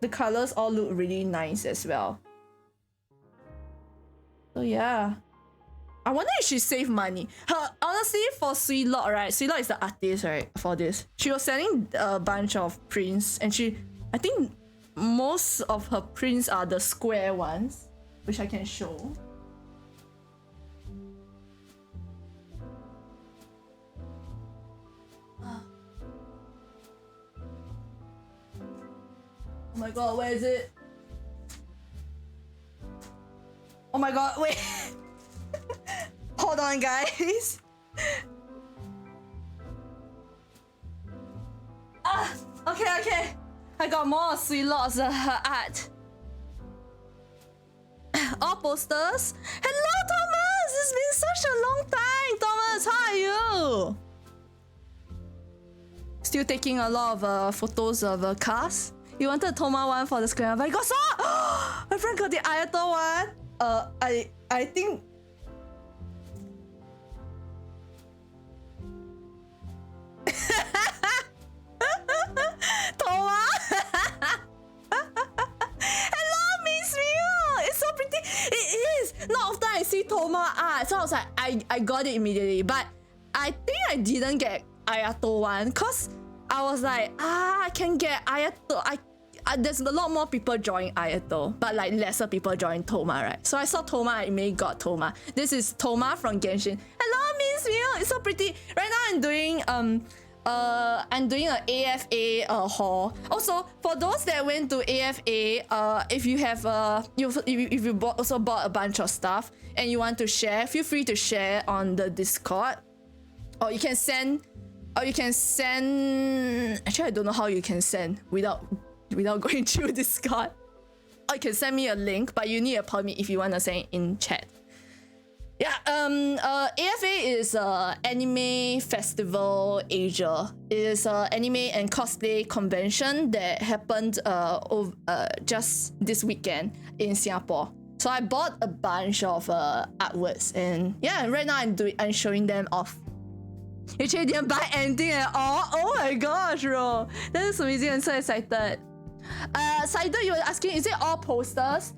the colors all look really nice as well. So yeah. I wonder if she saved money. Honestly, for Sweet Lord, right? Sweet Lord is the artist, right? For this. She was selling a bunch of prints and I think most of her prints are the square ones, which I can show. Oh my god, where is it? Oh my god, wait. Hold on, guys. Okay. I got more sweet lots of her art. All posters. Hello, Thomas. It's been such a long time. Thomas, how are you? Still taking a lot of photos of cars. You wanted Toma one for the screen, but I got so. My friend got the Ayato one. I think. Toma. Hello, Miss Mew. It's so pretty. It is. Not often I see Toma art, so I was like, I got it immediately. But I think I didn't get Ayato one, cause I was like, I can get Ayato. There's a lot more people join Ayato, but like lesser people join Toma, right? So I saw Toma, I immediately got Toma. This is Toma from Genshin. Hello, Miss Mew. It's so pretty. Right now I'm doing an AFA haul. Also, for those that went to AFA, if you have if you also bought a bunch of stuff and you want to share, feel free to share on the Discord, or you can send. Actually, I don't know how you can send without going through Discord. Or you can send me a link, but you need a permit if you want to send it in chat. Yeah, AFA is Anime Festival Asia. It is an anime and cosplay convention that happened just this weekend in Singapore. So I bought a bunch of artworks, and yeah, right now I'm showing them off. You actually didn't buy anything at all? Oh my gosh, bro. That is amazing. I'm so excited. Saido, you were asking, is it all posters?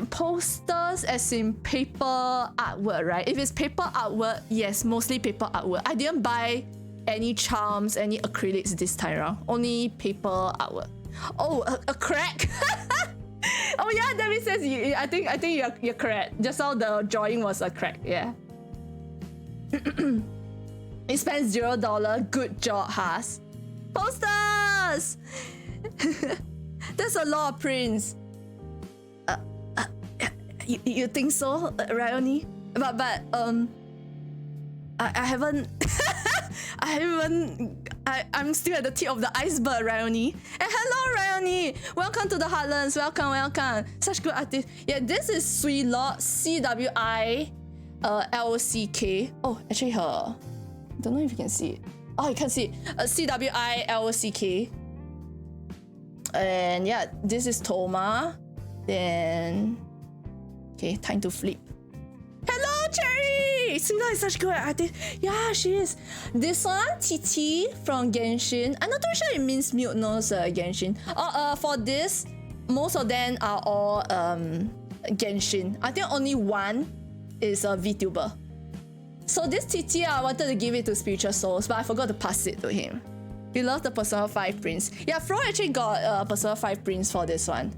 Posters as in paper artwork, right? If it's paper artwork, yes, mostly paper artwork. I didn't buy any charms, any acrylics this time around. Only paper artwork. Oh, a crack? Oh yeah, Debbie says I think you're correct. Just now the drawing was a crack, yeah. It spends $0. Good job, Haas. Posters! That's a lot of prints. You think so, Ryoni? But I haven't. I'm still at the tip of the iceberg, Ryoni. And hello, Ryoni. Welcome to the Heartlands. Welcome. Such good artists. Yeah, this is Sweet Lot CWI. LOCK. Oh, actually, I don't know if you can see it. Oh, you can see it. CWI LOCK. And yeah, this is Toma. Then, okay, time to flip. Hello, Cherry! Sina is such good artist. Yeah, she is. This one, TT from Genshin. I'm not too sure it means Mute knows Genshin. For this, most of them are all Genshin. I think only one is a VTuber. So this TT, I wanted to give it to Spiritual Souls, but I forgot to pass it to him. He loves the Persona 5 prints. Yeah, Fro actually got Persona 5 prints for this one.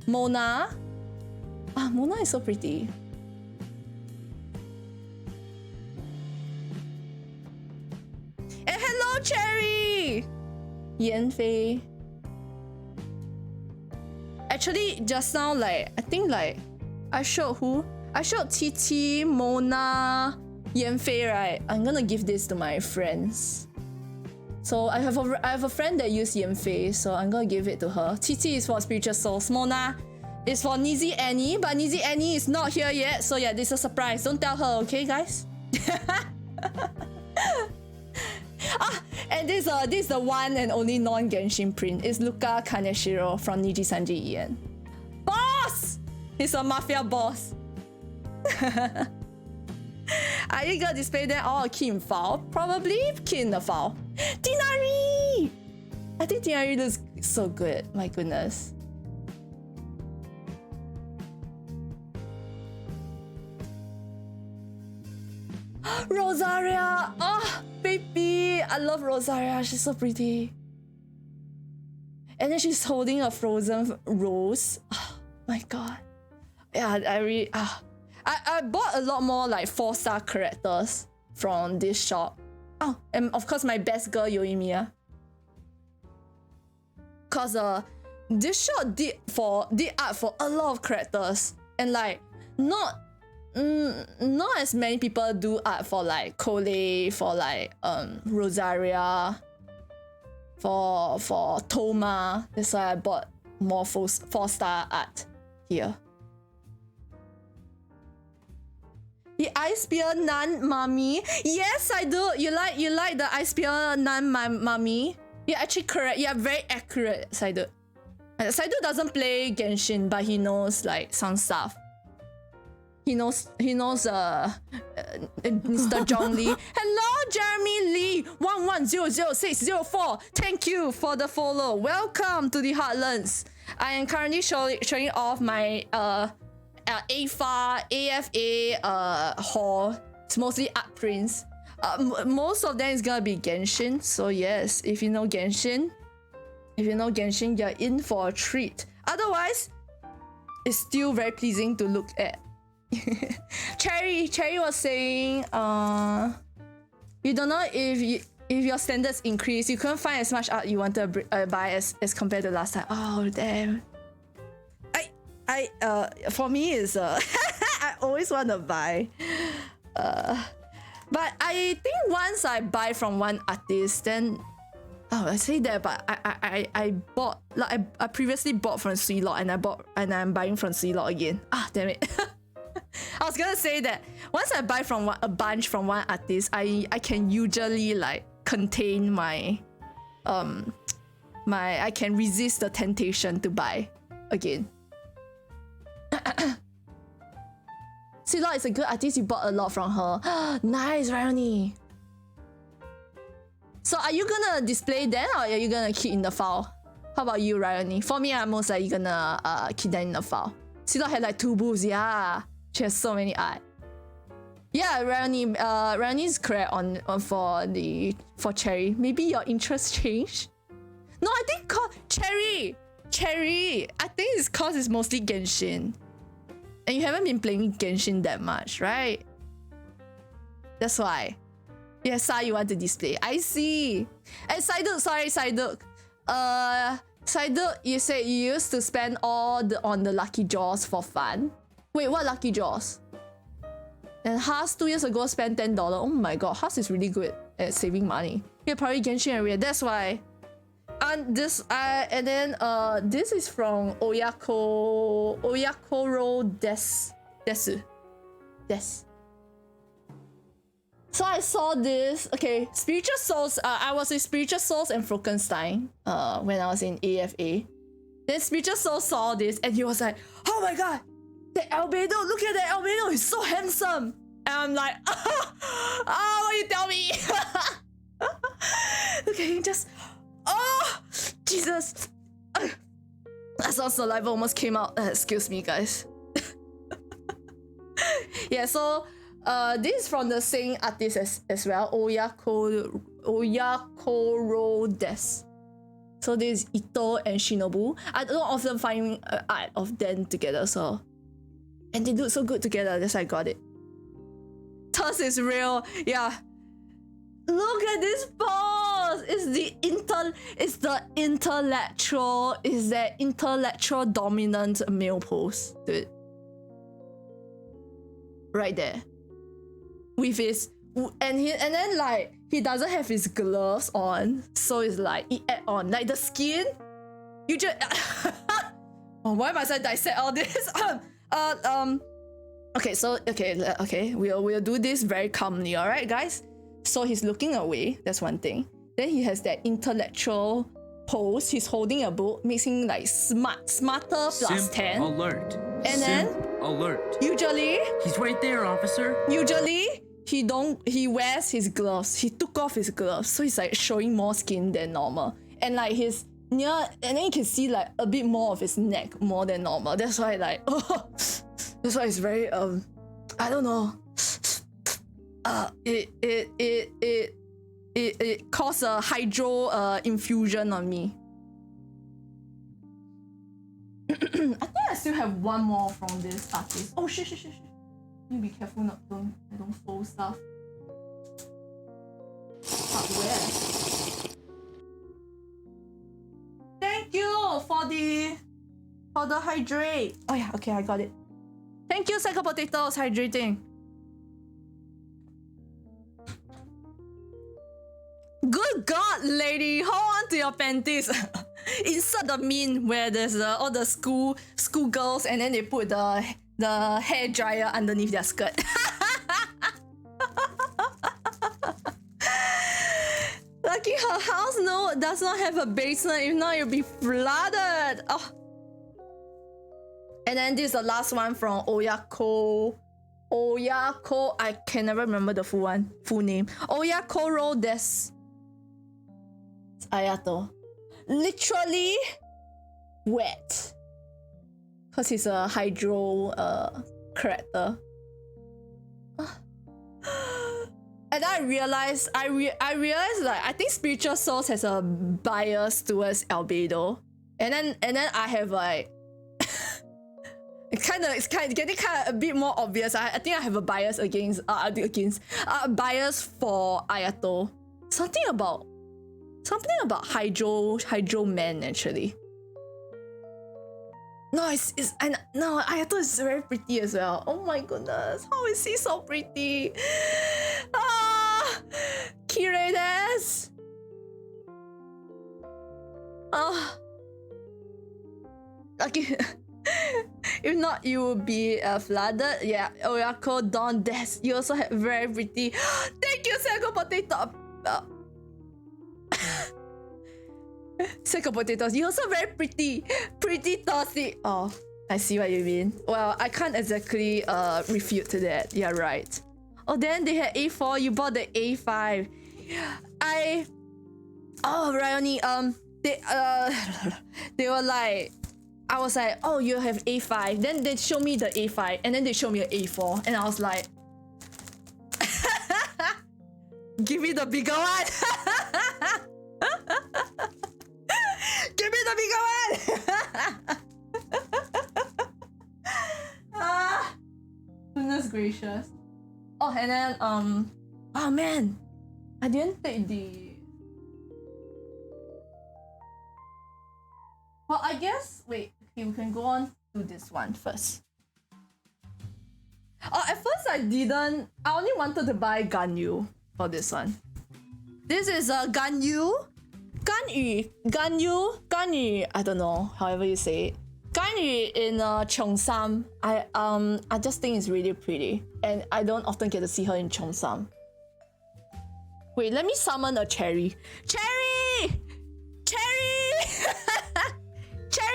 Mona. Mona is so pretty. And hello, Cherry! Yanfei. Actually, just now, I think I showed who? I showed TT, Mona, Yanfei, right? I'm gonna give this to my friends. So I have a friend that uses Yanfei, so I'm gonna give it to her. TT is for Spiritual Souls. Mona is for Nizi Annie, but Nizi Annie is not here yet. So yeah, this is a surprise. Don't tell her, okay, guys? And this is the one and only non-Genshin print. It's Luca Kaneshiro from Niji Sanji Ian. Boss! He's a mafia boss. Are you gonna display that all key in file? Probably key in the file. Tinari! I think Tinari looks so good. My goodness. Rosaria! Oh, baby! I love Rosaria. She's so pretty. And then she's holding a frozen rose. Oh my god. Yeah, I bought a lot more 4-star characters from this shop. Oh, and of course my best girl Yoimiya. Cause this shop did art for a lot of characters and like not as many people do art for like Cole, for like Rosaria, for Toma. That's why I bought more 4-star art here. The Ice Spear Nun Mummy. Yes, I do. You like the Ice Spear Nun Mummy? You're actually correct. You're very accurate, Saidu. Saidu doesn't play Genshin, but he knows like some stuff. He knows Mr. Zhong Li. Hello, Jeremy Lee 11000604. Thank you for the follow. Welcome to the Heartlands. I am currently showing off my AFA haul. It's mostly art prints. Most of them is gonna be Genshin. So yes, if you know Genshin, you're in for a treat. Otherwise, it's still very pleasing to look at. Cherry was saying, you don't know if your standards increase, you couldn't find as much art you want to buy as compared to last time. Oh damn. For me is I always want to buy. But I think once I buy from one artist, then I say that, but I bought, like I previously bought from Suilot and I'm buying from Suilot again. Ah damn it. I was gonna say that once I buy from a bunch from one artist, I can usually like contain my I can resist the temptation to buy again. Suilot is a good artist, you bought a lot from her. Nice, Ryoni. So are you gonna display them or are you gonna keep in the file? How about you, Ryoni? For me, I'm most likely gonna keep them in the file. Suilot had like 2 booths, yeah. She has so many art. Yeah, Ryoni is correct on for Cherry. Maybe your interest changed? No, I think Cherry. I think it's cause it's mostly Genshin. And you haven't been playing Genshin that much, right? That's why. Yes, you want to display. I see. And Saiduk, sorry, Saiduk. Saiduk, you said you used to spend on the lucky draws for fun. Wait, what lucky draws? And Haas 2 years ago spent $10. Oh my god, Haas is really good at saving money. Yeah, probably Genshin area. That's why. And this this is from Oyakoro Desu. So I saw this. Okay, Spiritual Souls. I was in Spiritual Souls and Frankenstein when I was in AFA. Then Spiritual Souls saw this and he was like, "Oh my god, the albedo! Look at the albedo! He's so handsome!" And I'm like, what you tell me? Look at him just. Oh, Jesus. I saw saliva almost came out. Excuse me, guys. Yeah, so this is from the same artist as well, Oyakoro Des. So this is Ito and Shinobu. I don't often find art of them together, so. And they look so good together, that's why I got it. Tuss is real, yeah. Look at this pose! It's the intellectual dominant male pose, dude. Right there. With his and then like he doesn't have his gloves on, so it's like it add on like the skin. You just oh, why must I dissect all this? Okay, so okay, we'll do this very calmly, alright, guys? So he's looking away, that's one thing. Then he has that intellectual pose. He's holding a book, makes him like smarter plus Simp 10. alert. And Simp then alert. usually He's right there, officer. he wears his gloves. He took off his gloves, so he's like showing more skin than normal. And like his and then you can see like a bit more of his neck more than normal. That's why like that's why it's very I don't know. It caused a hydro infusion on me. I think I still have one more from this artist. Oh shit. You be careful I don't fold stuff. But where? Thank you for the hydrate. Oh yeah, okay, I got it. Thank you, Psycho Potatoes, hydrating. Good God, lady, hold on to your panties. Insert the meme where there's all the school girls and then they put the hair dryer underneath their skirt. Lucky her house does not have a basement. If not, it'll be flooded. Oh. And then this is the last one from Oyako. I can never remember the full name. Oyakoro desu. It's Ayato. Literally wet. Because he's a hydro character. And I realized like I think Spiritual Souls has a bias towards albedo. And then I have like it's getting a bit more obvious. I think I have a bias against bias for Ayato. Something about hydro men actually. No, Ayato is very pretty as well. Oh my goodness, how is he so pretty? Kirei desu. Lucky. If not, you will be flooded. Yeah, Oyako Don Des. You also have very pretty. Thank you, Psycho Potato. Psycho Potatoes. You also very pretty. Pretty tossy. Oh, I see what you mean. Well, I can't exactly refute to that. You're right. Oh, then they had A4. You bought the A5. Ryoni. They were like. I was like, oh, you have A5. Then they show me the A5, and then they show me an A4, and I was like, give me the bigger one. Give me the bigger one. Goodness gracious. Oh, and then oh man, I didn't take the. Well, I guess, wait, okay, we can go on to this one first. Oh, at first I only wanted to buy Ganyu for this one. This is a Ganyu, I don't know, however you say it. Ganyu in Cheongsam. I just think it's really pretty, and I don't often get to see her in Cheongsam. Wait, let me summon a cherry. Cherry! Cherry! Cherry!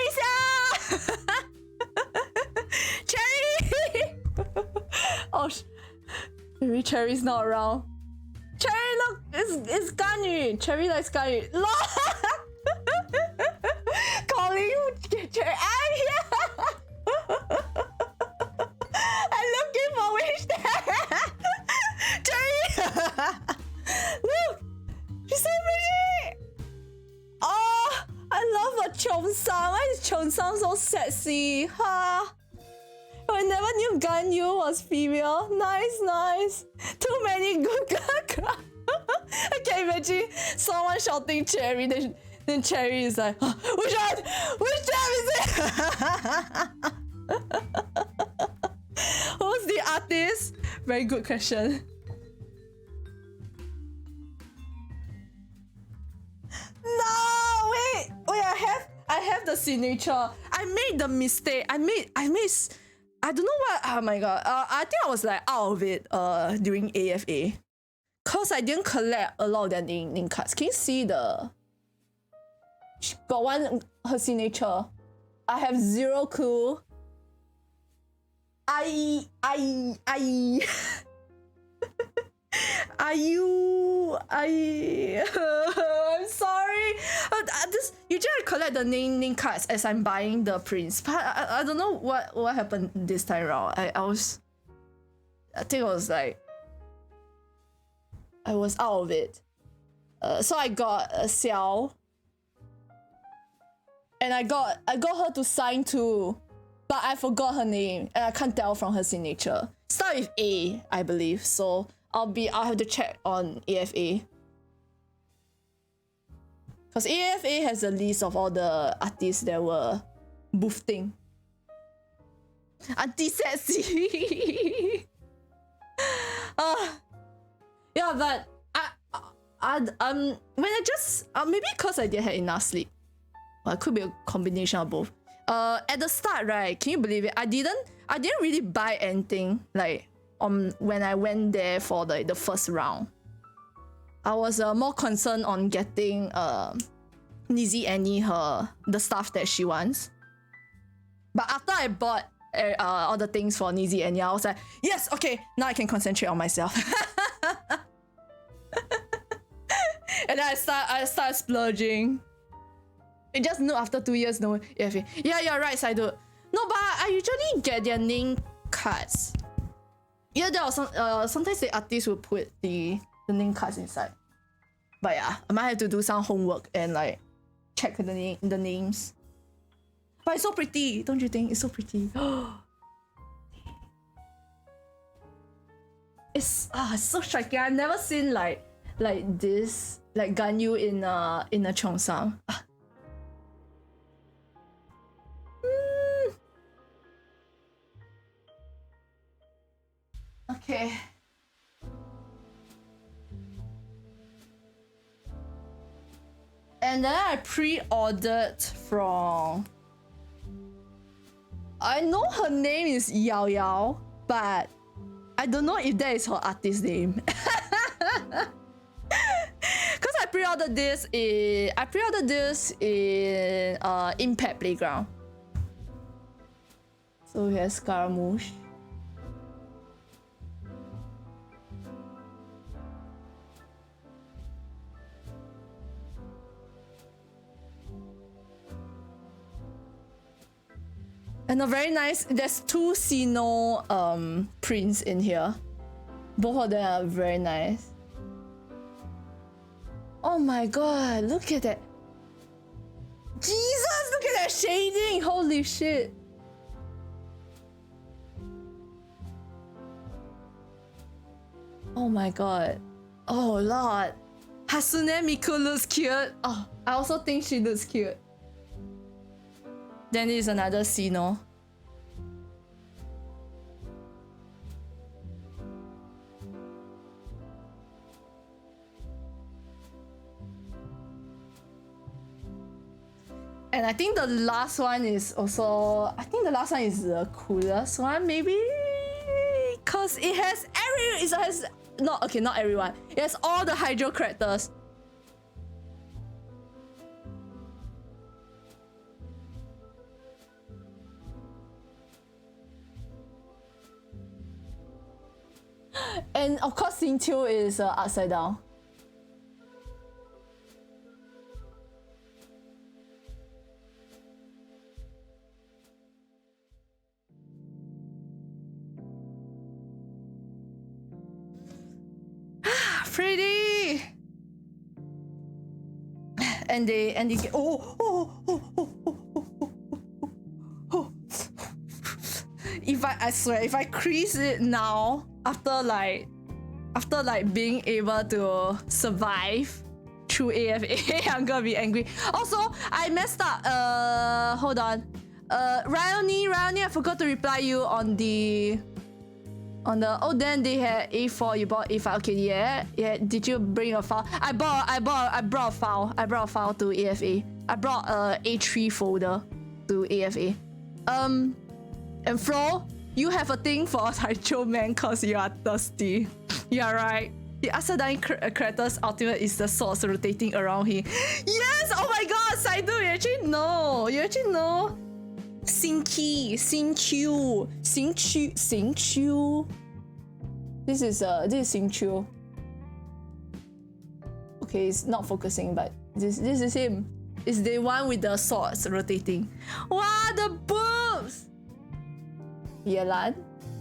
Oh, maybe Cherry's not around. Cherry, look, it's Ganyu. Cherry likes Ganyu. Look! Calling Cherry. I'm looking for wish there. Cherry! Look! She's so pretty! Oh! I love a Cheongsam. Why is Cheongsam so sexy? Huh? I never knew Ganyu was female. Nice. Too many good girl. I can imagine someone shouting Cherry, then Cherry is like, oh, which one? Which one is it? Who's the artist? Very good question. No, wait, I have the signature. I made the mistake. I don't know what. Oh my god. I think I was like out of it. During AFA, cause I didn't collect a lot of their name cards. Can you see the? She got one her signature. I have zero clue. I'm sorry. Usually I collect the name cards as I'm buying the prints, but I don't know what happened this time around. I think I was like, I was out of it. So I got a Xiao, and I got her to sign too, but I forgot her name and I can't tell from her signature. Start with A, I believe. So I'll have to check on AFA. Because AFA has a list of all the artists that were boosting. Auntie Sassy. Yeah, but when I just maybe because I didn't have enough sleep. Well, it could be a combination of both. At the start, right? Can you believe it? I didn't really buy anything like when I went there for the first round. I was more concerned on getting Nizzy Annie the stuff that she wants. But after I bought all the things for Nizzy Annie, I was like, yes, okay, now I can concentrate on myself. And then I start splurging. I just know after 2 years, no AFA. Yeah, you're right, Saido. No, but I usually get their name cards. Yeah, there are sometimes the artists will put the name cards inside. But yeah, I might have to do some homework and like check the names. But it's so pretty, don't you think? It's so pretty. It's so striking. I've never seen like this, like Ganyu in a Cheongsam. Okay. And then I pre-ordered from... I know her name is Yao Yao, but I don't know if that is her artist name. Cause I pre-ordered this in Impact Playground. So here's Scaramouche. And a very nice, there's 2 Sino prints in here. Both of them are very nice. Oh my god, look at that. Jesus, look at that shading! Holy shit. Oh my god. Oh lord. Hasune Miku looks cute. Oh, I also think she looks cute. Then there's another Sino. And I think the last one is also... I think the last one is the coolest one, maybe? Because it has not everyone. It has all the Hydro characters. And of course, Xingqiu is upside down. Pretty. And they get I swear, if I crease it now after being able to survive through AFA, I'm gonna be angry. Also, I messed up. Hold on. Ryoni, I forgot to reply you on the then they had A4, you bought A5. Okay, yeah. Did you bring a file? I brought a file. I brought a file to AFA. I brought a A3 folder to AFA. And Flo, you have a thing for Taicho Man cause you are thirsty. You're right. The Asadine character's ultimate is the swords rotating around him. Yes! Oh my god, Saidu, you actually know. Xingqiu. This is Xingqiu. Okay, it's not focusing, but this is him. It's the one with the swords rotating. Wow, the boobs! Yelan?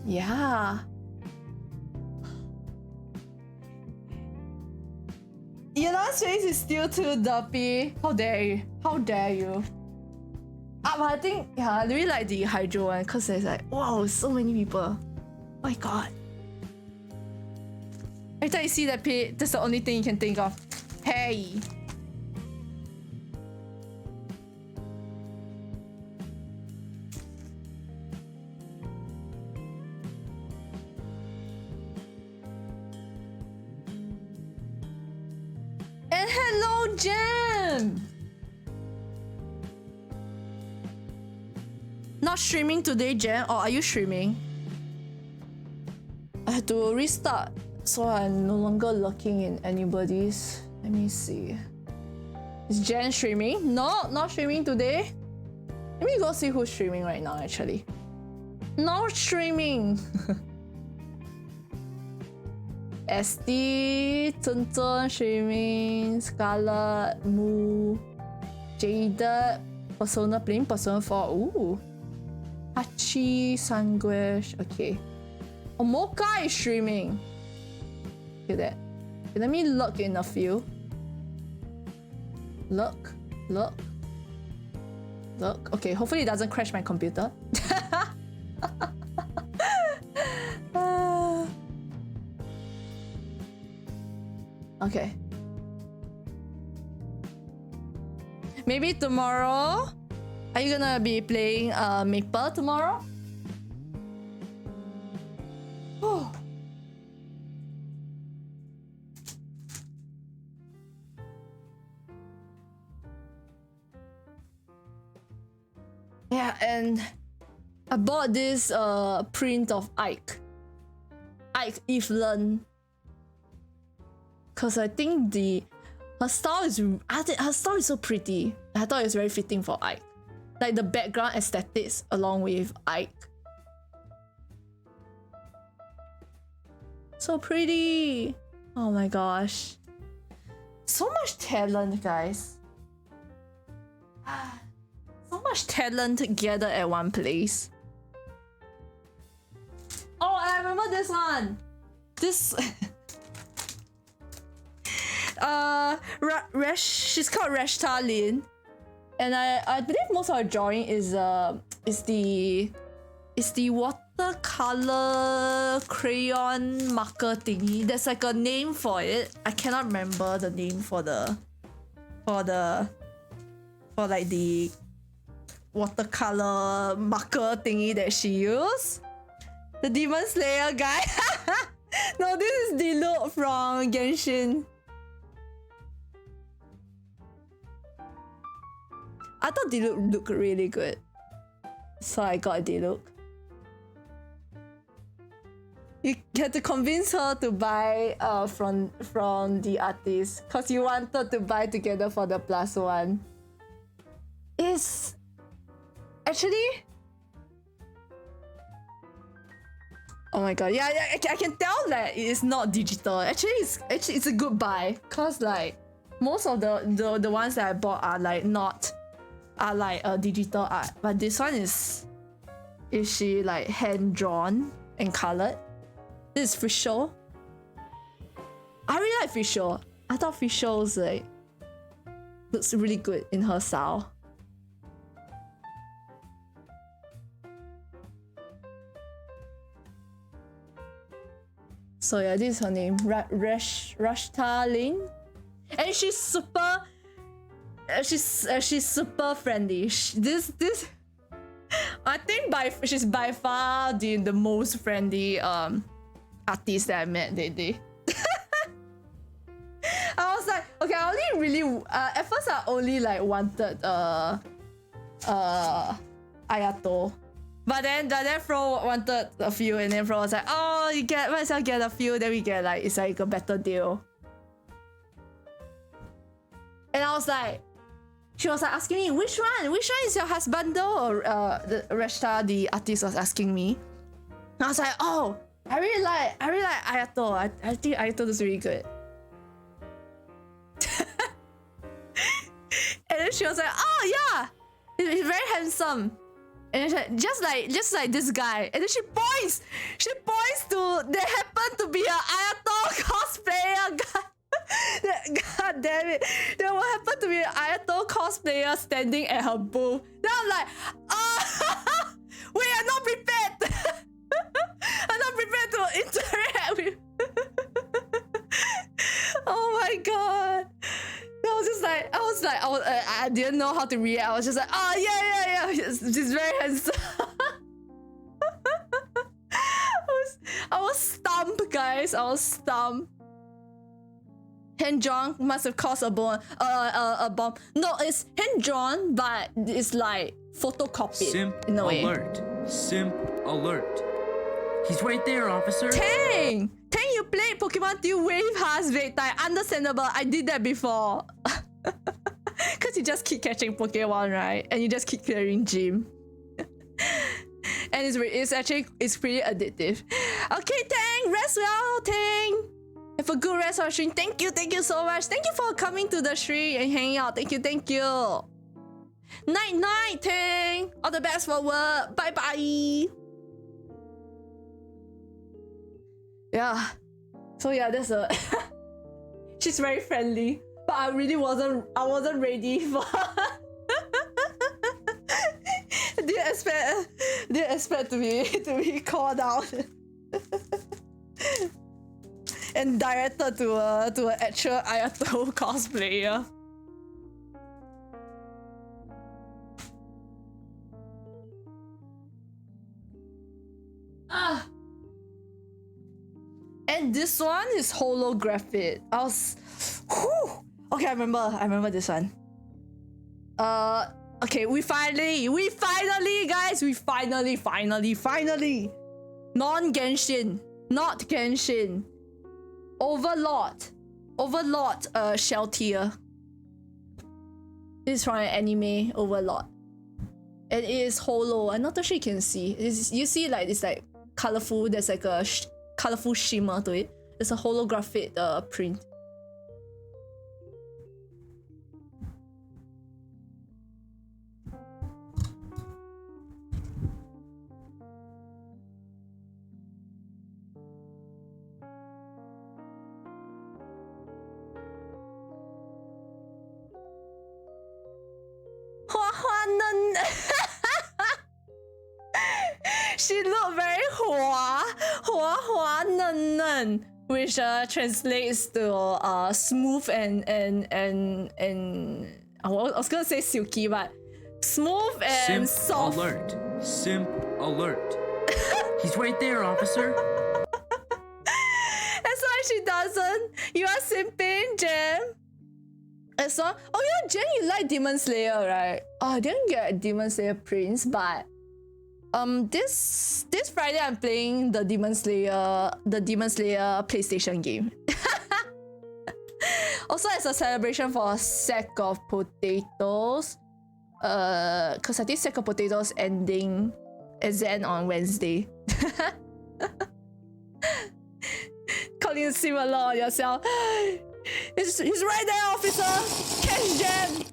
Yeah. Yelan's face is still too derpy. How dare you? But I think, yeah, I really like the Hydro one because there's like, wow, so many people. Oh my god. Every time you see that pit, that's the only thing you can think of. Hey. And hello, Jam! Not streaming today, Jam? Or are you streaming? I had to restart, so I'm no longer looking in anybody's. Let me see. Is Jen streaming? No, not streaming today. Let me go see who's streaming right now, actually. No streaming. SD, Tuntun streaming, Scarlet, Moo, Jaded, Persona playing Persona 4. Ooh. Hachi, Sanguish. Okay. Omoka is streaming. Look at that. Okay, let me look in a few. Look. Okay, hopefully it doesn't crash my computer. Okay. Maybe tomorrow? Are you gonna be playing Maple tomorrow? Oh. Yeah, and I bought this print of Ike Evelyn, cause I think her style is so pretty. I thought it was very fitting for Ike, like the background aesthetics along with Ike. So pretty. Oh my gosh, so much talent, guys. So much talent gathered at one place. Oh, I remember this one. This she's called Reshta Lin, and I believe most of her drawing is the watercolor crayon marker thingy. There's like a name for it. I cannot remember the name for like the watercolor marker thingy that she used. The Demon Slayer guy. No, this is Diluc from Genshin. I thought Diluc looked really good, so I got Diluc. You had to convince her to buy from the artist, cause you wanted to buy together for the +1. It's actually, oh my god, yeah, I can tell that it's not digital. Actually, it's a good buy, cause like most of the ones that I bought are like digital art, but this one is she like hand drawn and colored. This is Fisho. I really like Fisho. I thought Fisho's like looks really good in her style. So yeah, this is her name, Rashta Lin, and she's super. She's super friendly. I think she's by far the most friendly artist that I met lately. I was like, okay, I only really at first I only like wanted Ayato. But then Fro wanted a few, and then Fro was like, oh, might as well get a few, then we get like, it's like a better deal. And I was like, she was like asking me, which one is your husband though? Or the Reshta, the artist, was asking me. And I was like, oh, I really like Ayato. I think Ayato is really good. And then she was like, oh yeah, he's very handsome. And then just like this guy. And then she points to, there happened to be an Ayato cosplayer guy. God damn it. There will happen to be an Ayato cosplayer standing at her booth. Then I'm like, we are not prepared. I'm not prepared to interact with. Oh my god. I didn't know how to react. I was just like, oh yeah. She's very handsome. I was stumped, guys. I was stumped. Hand drawn must have caused a bomb. No, it's hand drawn, but it's like photocopied Simp in a way. alert. Simp alert. He's right there, officer. Tang, you played Pokemon till Wave has big time. Understandable. I did that before. Cause you just keep catching Pokemon, right? And you just keep clearing gym. And it's pretty addictive. Okay, Tang, rest well, Tang. Have a good rest of the stream. Thank you so much. Thank you for coming to the stream and hanging out. Thank you. Night, Tang. All the best for work. Bye. Yeah. So yeah, that's a. She's very friendly, but I really wasn't ready for. Didn't expect to be called out and directed to an actual Ayato cosplayer. And this one is holographic. Okay, I remember this one. Okay, we finally, guys, finally. Non-Genshin, not Genshin. Overlord, Shell tier. This is from an anime, Overlord. And it is holo. I'm not sure you can see. You see like it's like colorful. There's like a colorful shimmer to it. It's a holographic print. She looked very hua nen nen, which translates to smooth and I was gonna say silky, but smooth and Simp soft. alert. Simp alert. He's right there, officer. That's why she doesn't. You are simping, Jem. That's why. Oh yeah, Jem, you like Demon Slayer, right? Oh, I didn't get Demon Slayer Prince, but this Friday I'm playing the Demon Slayer PlayStation game. Also, it's a celebration for a sack of potatoes. Cause I think sack of potatoes ending exam on Wednesday. Calling the sim a lot on yourself. He's right there, officer. Catch Jem.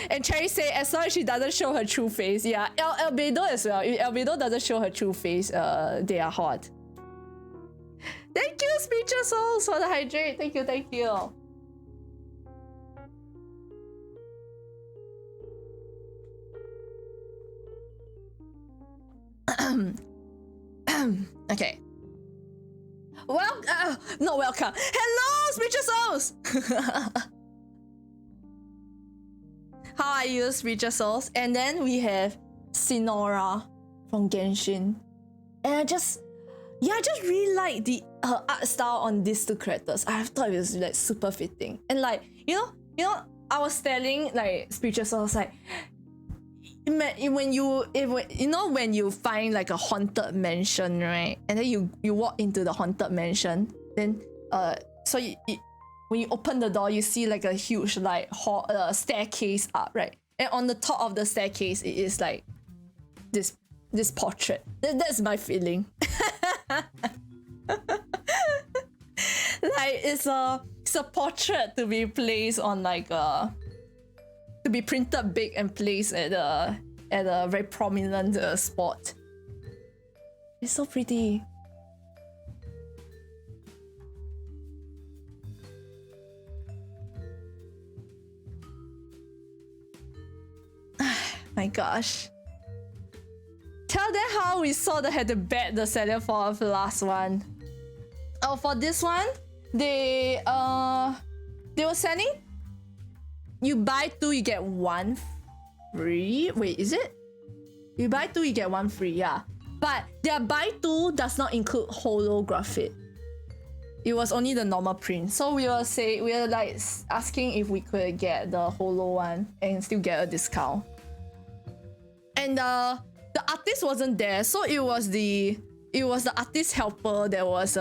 And Cherry say as long as she doesn't show her true face, yeah. Albedo as well. If Albedo doesn't show her true face, they are hot. Thank you, Speecher Souls, for the hydrate. Thank you. Okay. Well, not welcome. Hello, Speecher Souls. How are you, Speecher Souls? And then we have Sinora from Genshin. And I just really like the art style on these two characters. I thought it was like super fitting. And like, you know, I was telling like Speecher Souls like when you find like a haunted mansion, right? And then you walk into the haunted mansion, then when you open the door, you see like a huge like staircase up, right? And on the top of the staircase, it is like this portrait. That's my feeling. Like it's a portrait to be placed on like to be printed big and placed at a very prominent spot. It's so pretty. My gosh. Tell them how we sort of had to bet the seller for the last one. Oh, for this one, they were selling. You buy 2, you get 1 free. Wait, is it? You buy 2, you get 1 free, yeah. But their buy 2 does not include holographic. it was only the normal print. So we were like asking if we could get the holo one and still get a discount. And the artist wasn't there, so it was the artist helper that was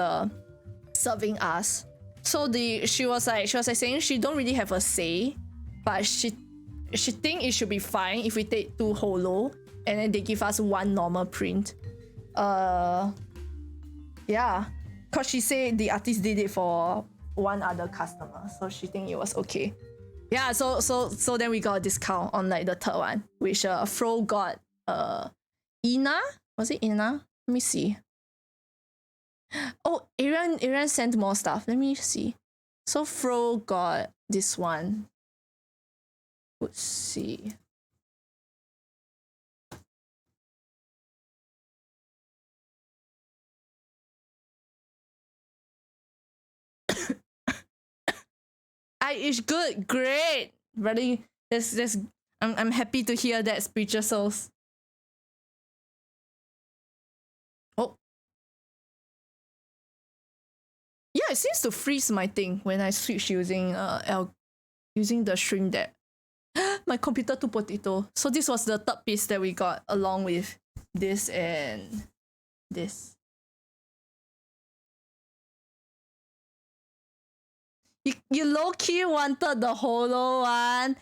serving us. So she was like saying she don't really have a say, but she think it should be fine if we take 2 holo and then they give us 1 normal print. Yeah, cause she said the artist did it for 1 other customer, so she think it was okay. Yeah, so then we got a discount on like the 3rd one, which Fro got Ina? Was it Ina? Let me see. Oh, Aaron sent more stuff. Let me see. So Fro got this one. Let's see. It's good, great. Really, I'm happy to hear that, spiritual souls. Oh. Yeah, it seems to freeze my thing when I switch using the stream deck. My computer to potato. So this was the 3rd piece that we got along with this and this. You low-key wanted the holo one.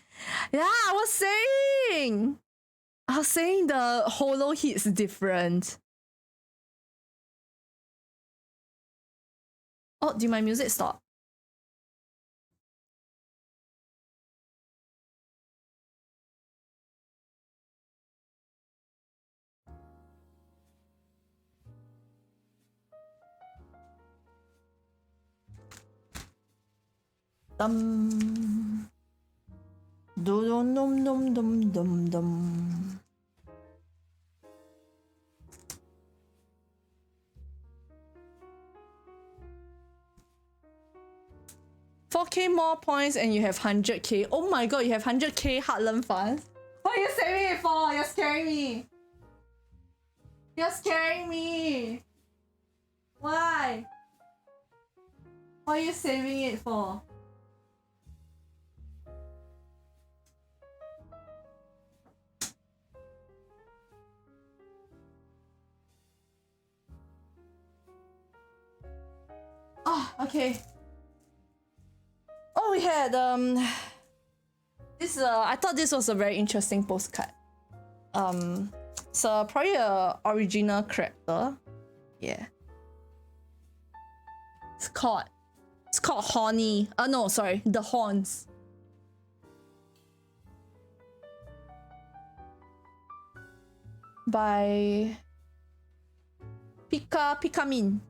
Yeah, I was saying the holo hits different. Oh, did my music stop? Dum dum dum dum dum dum dum. $4K more points and you have 100K. Oh my god, you have 100K Heartland funds. What are you saving it for? You're scaring me. You're scaring me. Why? What are you saving it for? Oh, okay. Oh, we had this I thought this was a very interesting postcard. So probably a original character. Yeah. It's called Horny. No, sorry, The Horns. By Pikamin.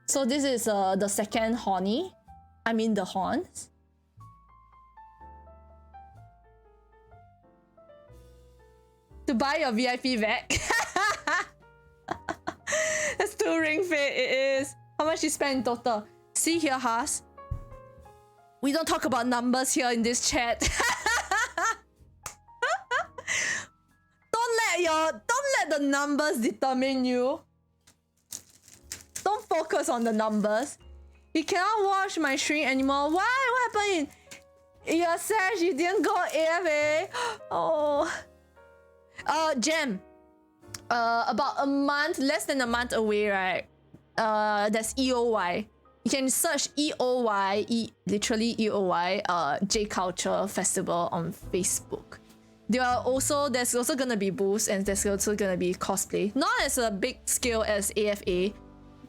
So this is the 2nd Horny. I mean the Horns. To buy your VIP back. That's 2 ring fit, it is. How much you spend in total? See here, Haas. We don't talk about numbers here in this chat. Don't let the numbers determine you. Don't focus on the numbers. You cannot watch my stream anymore. Why? What happened? You said you didn't go AFA. Oh. Gem. About a month, less than a month away, right? That's EOY. You can search EOY, literally EOY, J Culture Festival on Facebook. There's also gonna be booths and there's also gonna be cosplay. Not as a big scale as AFA,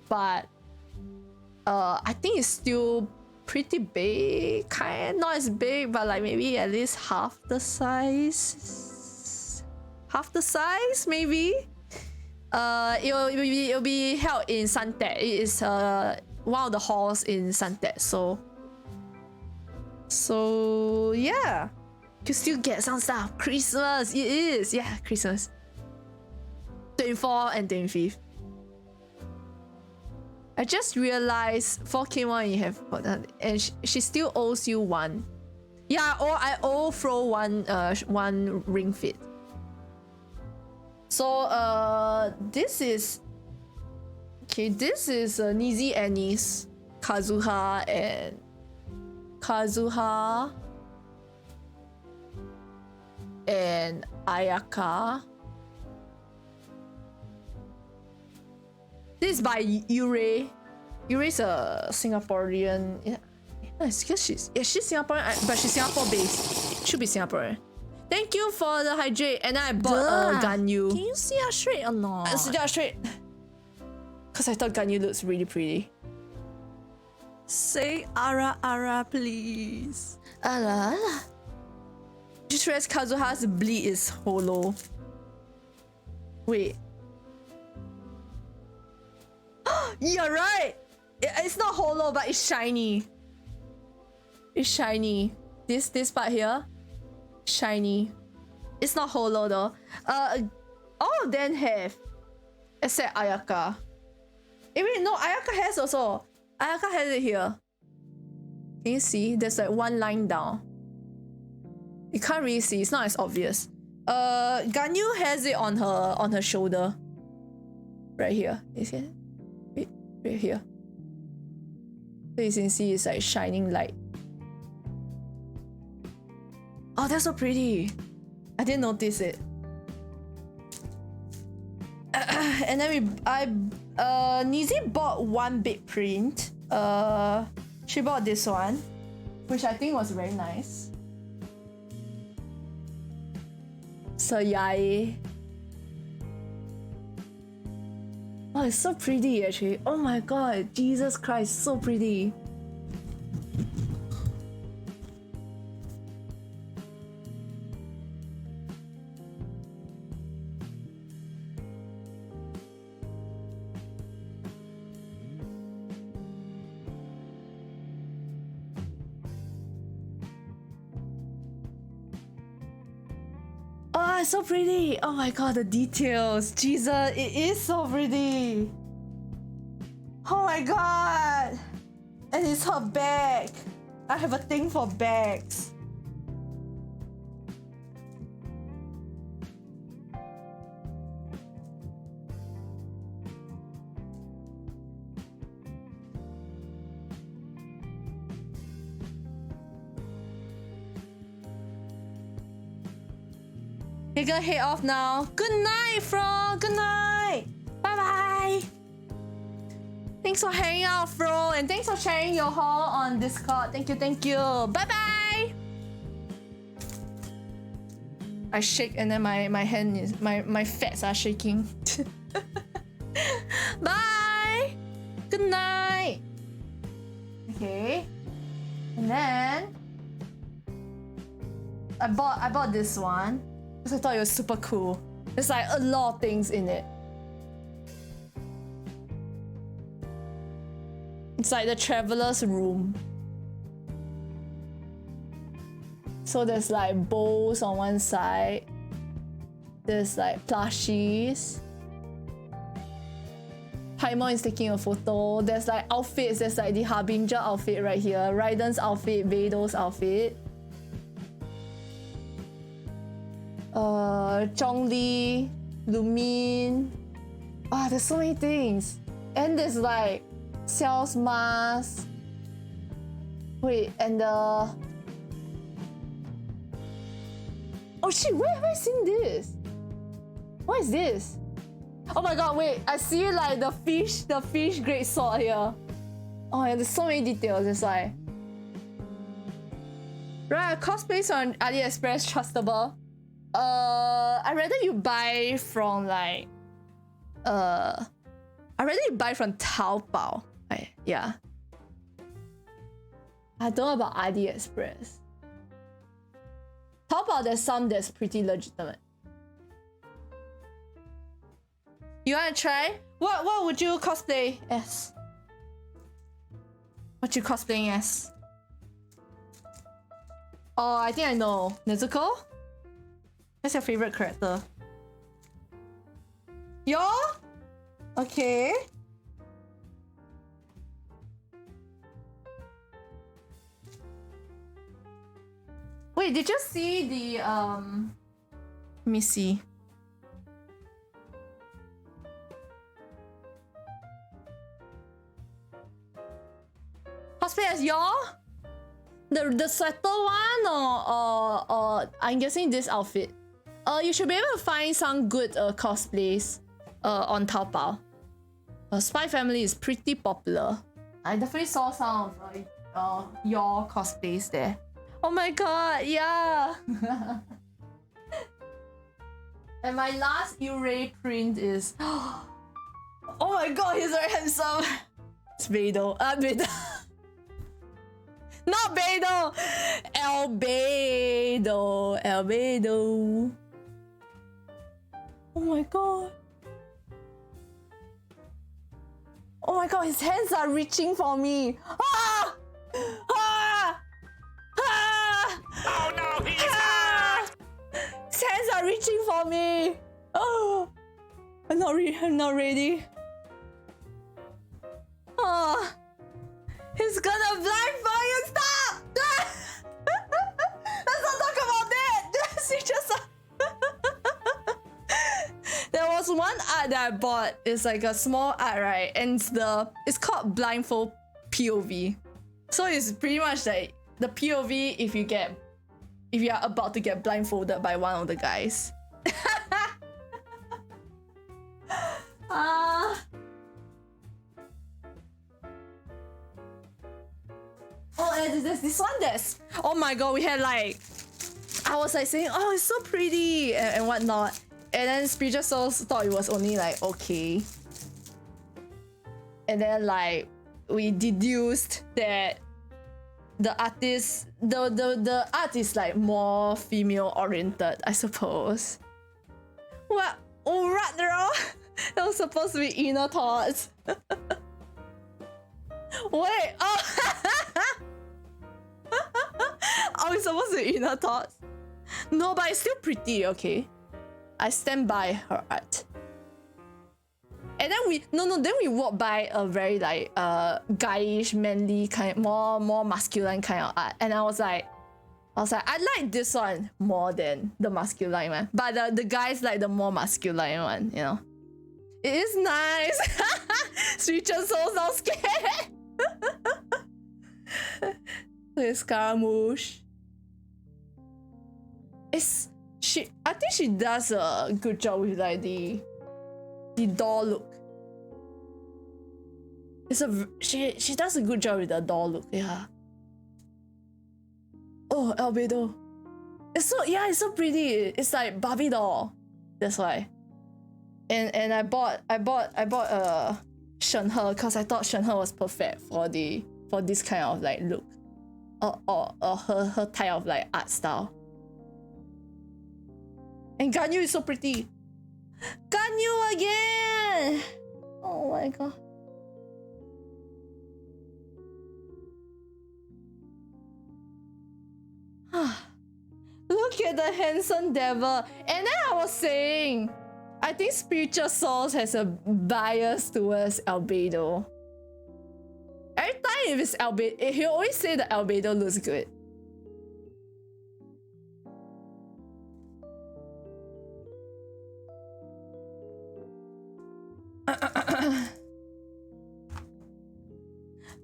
but I think it's still pretty big. Not as big, but like maybe at least half the size. Maybe. It'll be held in Suntec. It is one of the halls in Suntec. So yeah. You still get some stuff. Christmas, it is. Yeah, Christmas. 24th and 25th. I just realized 4K one you have, and she still owes you 1. Yeah, or I owe Fro one ring fit. So this is Okay, this is Nizi Anis, Kazuha and Ayaka. This is by Yurei. Yurei's a Singaporean. Yeah, I guess she's Singaporean, but she's Singapore based. Should be Singaporean. Thank you for the hydrate, and I bought Ganyu. Can you see her straight or not? Sit down straight. Cause I thought Ganyu looks really pretty. Say Ara, please. Ala. Just realized Kazuha's bleed is hollow. Wait. You're right. It's not hollow, but it's shiny. It's shiny. This part here, shiny. It's not hollow though. All of them have, except Ayaka. Wait, no, Ayaka has also. Ayaka has it here. Can you see? There's like one line down. You can't really see. It's not as obvious. Ganyu has it on her shoulder. Right here. You see it? Right here. So you can see it's like shining light. Oh, that's so pretty. I didn't notice it. And then Nizi bought one big print. She bought this one, which I think was very nice. So yay. Oh, it's so pretty actually. Oh my god, Jesus Christ, so pretty. Oh, it's so pretty. Oh my god, the details. Jesus, it is so pretty. Oh my god. And it's her bag. I have a thing for bags. You're gonna head off now. Good night, Fro. Good night. Bye bye. Thanks for hanging out, Fro, and thanks for sharing your haul on Discord. Thank you, thank you. Bye bye. I shake and then my hand is my fats are shaking. Bye. Good night. Okay. And then I bought this one. I thought it was super cool. There's like a lot of things in it. It's like the traveler's room. So there's like bowls on one side. There's like plushies. Paimon is taking a photo. There's like outfits. There's like the Harbinger outfit right here. Raiden's outfit. Veido's outfit. Zhongli, Lumin. Ah, there's so many things. And there's like Xiao's mask. Wait, and oh shit, where have I seen this? What is this? Oh my god, wait, I see like the fish great sword here. Oh yeah, there's so many details. It's like right, cosplays on AliExpress trustable. I'd rather you buy from like I'd rather you buy from Taobao. Yeah. I don't know about AliExpress. Taobao, there's some that's pretty legitimate. You wanna try? What would you cosplay as? What you cosplaying as? Oh, I think I know. Nezuko? What's your favorite character? Yo? Okay. Wait, did you see the let me see. cosplay as y'all? The sweater one or I'm guessing this outfit. You should be able to find some good cosplays on Taobao. Spy Family is pretty popular. I definitely saw some of your cosplays there. Oh my god, yeah. And my last Uray print is oh my god, he's very handsome. It's Beidou. Beidou. Not Beidou. Albedo. Albedo. Oh my god. Oh my god, his hands are reaching for me. Ah! Ah! Ah! Oh no, he's ah! His hands are reaching for me. Oh, I'm not ready. Oh, he's gonna blindfold you. Stop! Let's not talk about that. There was one art that I bought. It's like a small art, right? And it's called blindfold POV. So it's pretty much like the POV if you are about to get blindfolded by one of the guys. Oh, and there's this one that's oh my god, we had like I was like saying, oh, it's so pretty and whatnot. And then Spiritual Souls thought it was only like okay. And then like we deduced that the artist the art is like more female oriented, I suppose. What? Oh, right, girl. That was supposed to be inner thoughts. Wait, oh. Oh, it's supposed to be inner thoughts. No, but it's still pretty, okay? I stand by her art. And then then we walk by a very like guyish, manly kind, more masculine kind of art. And I was like, I like this one more than the masculine one. But the guys like the more masculine one, you know. It is nice. Spiritual Souls so scared. It's Scaramouche. I think she does a good job with like the doll look. She does a good job with the doll look, yeah. Oh, Albedo. It's so pretty. It's like Barbie doll. That's why. And I bought Shenhe because I thought Shenhe was perfect for this kind of like look. Or her type of like art style. And Ganyu is so pretty. Ganyu again! Oh my god. Look at the handsome devil. And then I was saying, I think Spiritual Souls has a bias towards Albedo. Every time if it's Albedo, he always say that Albedo looks good.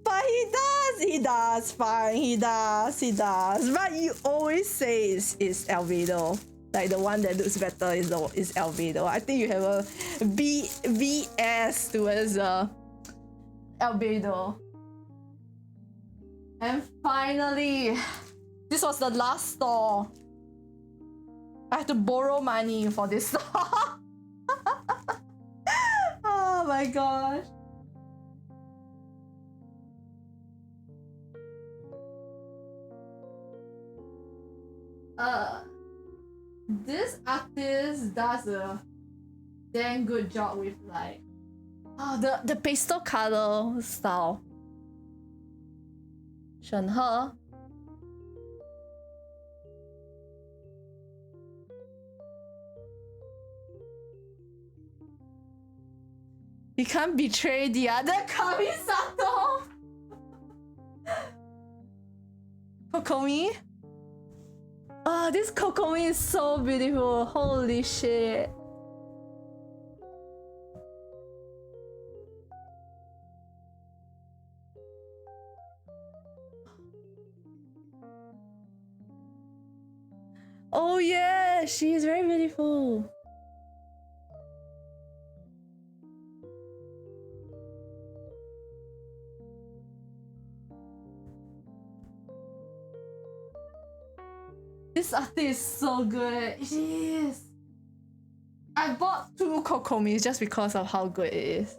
But he does fine, he does. But you always say it's Albedo. Like the one that looks better is Albedo. I think you have a VS towards Albedo. And finally, this was the last store. I have to borrow money for this store. Oh my gosh. This artist does a damn good job with like the pastel color style. Shenhe. You can't betray the other Kamisato. Kokomi. Oh, this Kokomi is so beautiful. Holy shit. Oh yeah, she is very beautiful. This artist is so good. It is. I bought 2 Kokomis just because of how good it is.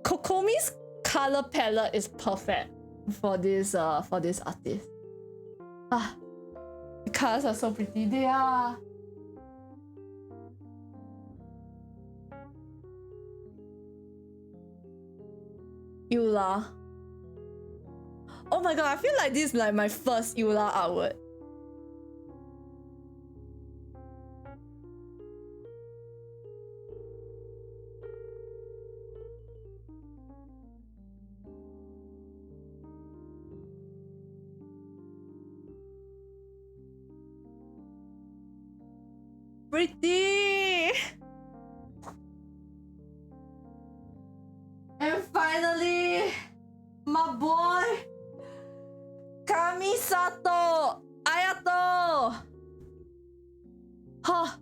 Kokomi's color palette is perfect for this artist. Ah, the colors are so pretty. They are. Eula. Oh my god, I feel like this is like my first Eula artwork. Pretty! And finally, my boy, Kamisato Ayato! Huh.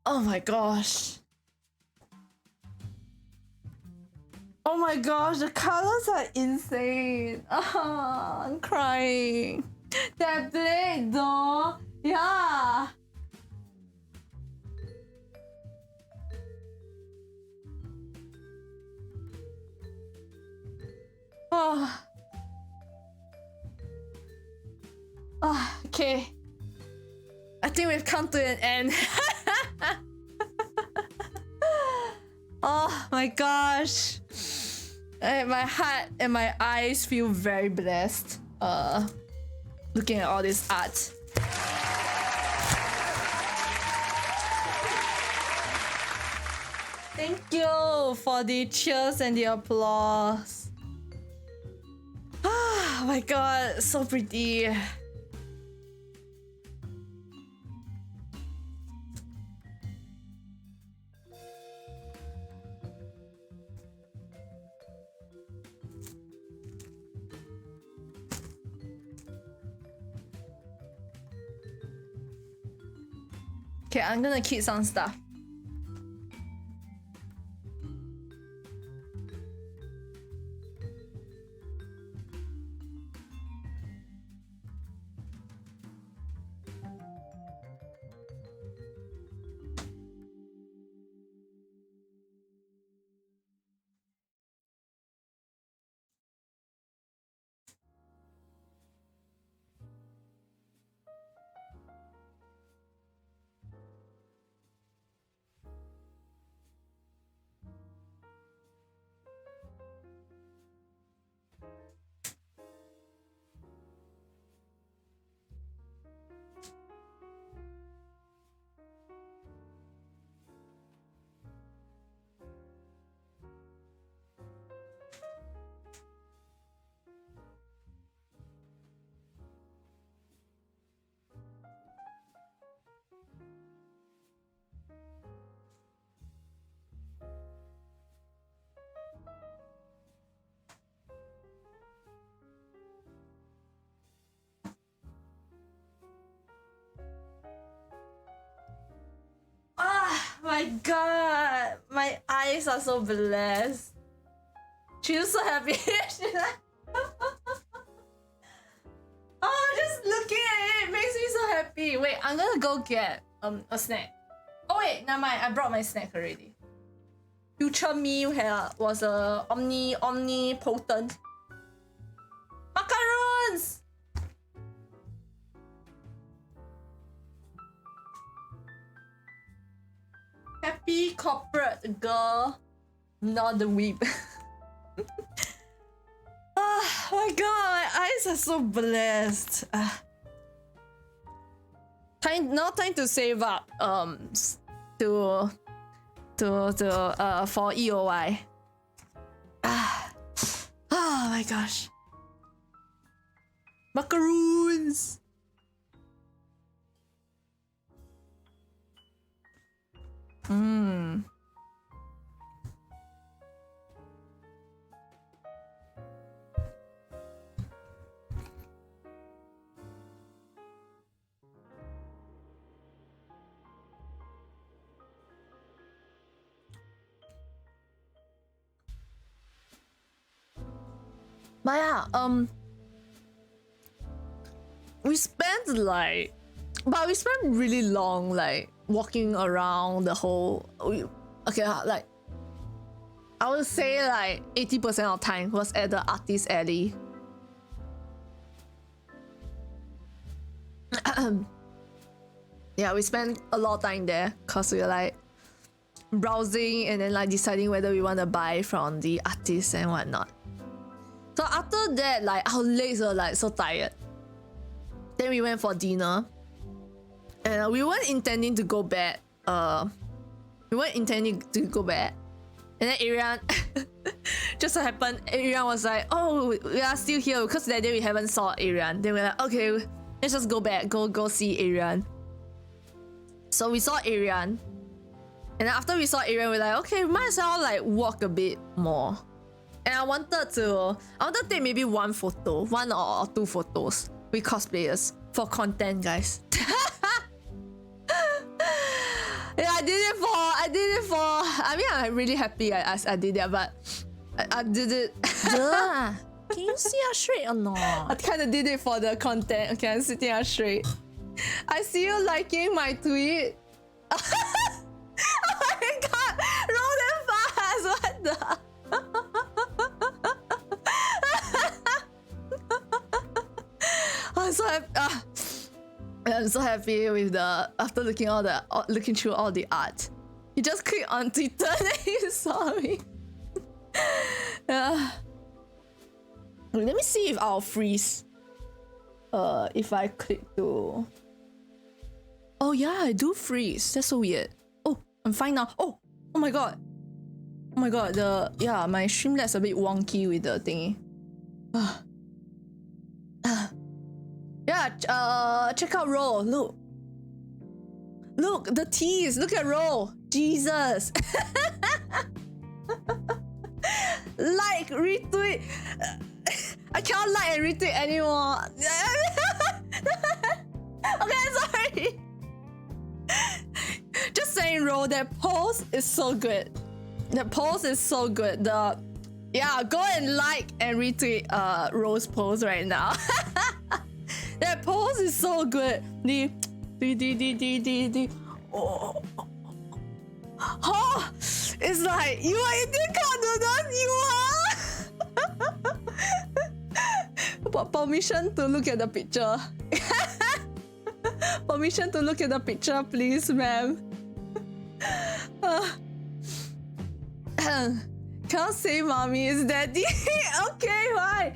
Oh my gosh. Oh my gosh, the colors are insane. I'm crying. That blade though. Yeah. Oh. Oh, okay. I think we've come to an end. Oh my gosh. My heart and my eyes feel very blessed looking at all this art. Thank you for the cheers and the applause. Oh my god, so pretty. Okay, I'm gonna keep some stuff. My god, my eyes are so blessed. She's so happy. She's like, oh, just looking at it makes me so happy. Wait, I'm gonna go get a snack. Oh wait, never mind. I brought my snack already. Future me was a omnipotent macarons. Happy corporate girl, not the weep. Oh my god, my eyes are so blessed. time to save up to for EOI. Oh my gosh. Macaroons. But yeah, we spent really long like walking around the whole. Like I would say like 80% of time was at the artist alley. Yeah, we spent a lot of time there because we were like browsing and then like deciding whether we want to buy from the artists and whatnot. So after that, like our legs were like so tired. Then we went for dinner, and we weren't intending to go back. We weren't intending to go back, and then Arian, just so happened, Arian was like, "Oh, we are still here because that day we haven't saw Arian." Then we're like, "Okay, let's just go back, go see Arian." So we saw Arian, and after we saw Arian, we're like, "Okay, we might as well like walk a bit more." And I wanted to take maybe one or two photos with cosplayers for content, guys. Yeah, I did it for. I mean, I'm really happy I did that, but I did it. Duh. Can you see her straight or I not? kind of did it for the content. Okay, I'm sitting up straight. I see you liking my tweet. Oh my god, roll that fast. What the? I'm so happy with after looking through all the art. You just click on Twitter and you saw me. Let me see if I'll freeze. If I click to. Oh yeah, I do freeze. That's so weird. Oh, I'm fine now. Oh my god. Oh my god. My Streamlabs a bit wonky with the thingy. Yeah, check out Roll. Look, the tease. Look at Roll. Jesus. Like, retweet. I can't like and retweet anymore. Okay, sorry. Just saying, Roll, that pose is so good. That pose is so good. Go and like and retweet Roll's pose right now. That pose is so good. Oh, it's like you are eating cup noodles. You are. Permission to look at the picture. Permission to look at the picture, please, ma'am. Can't say mommy is daddy. Okay, why?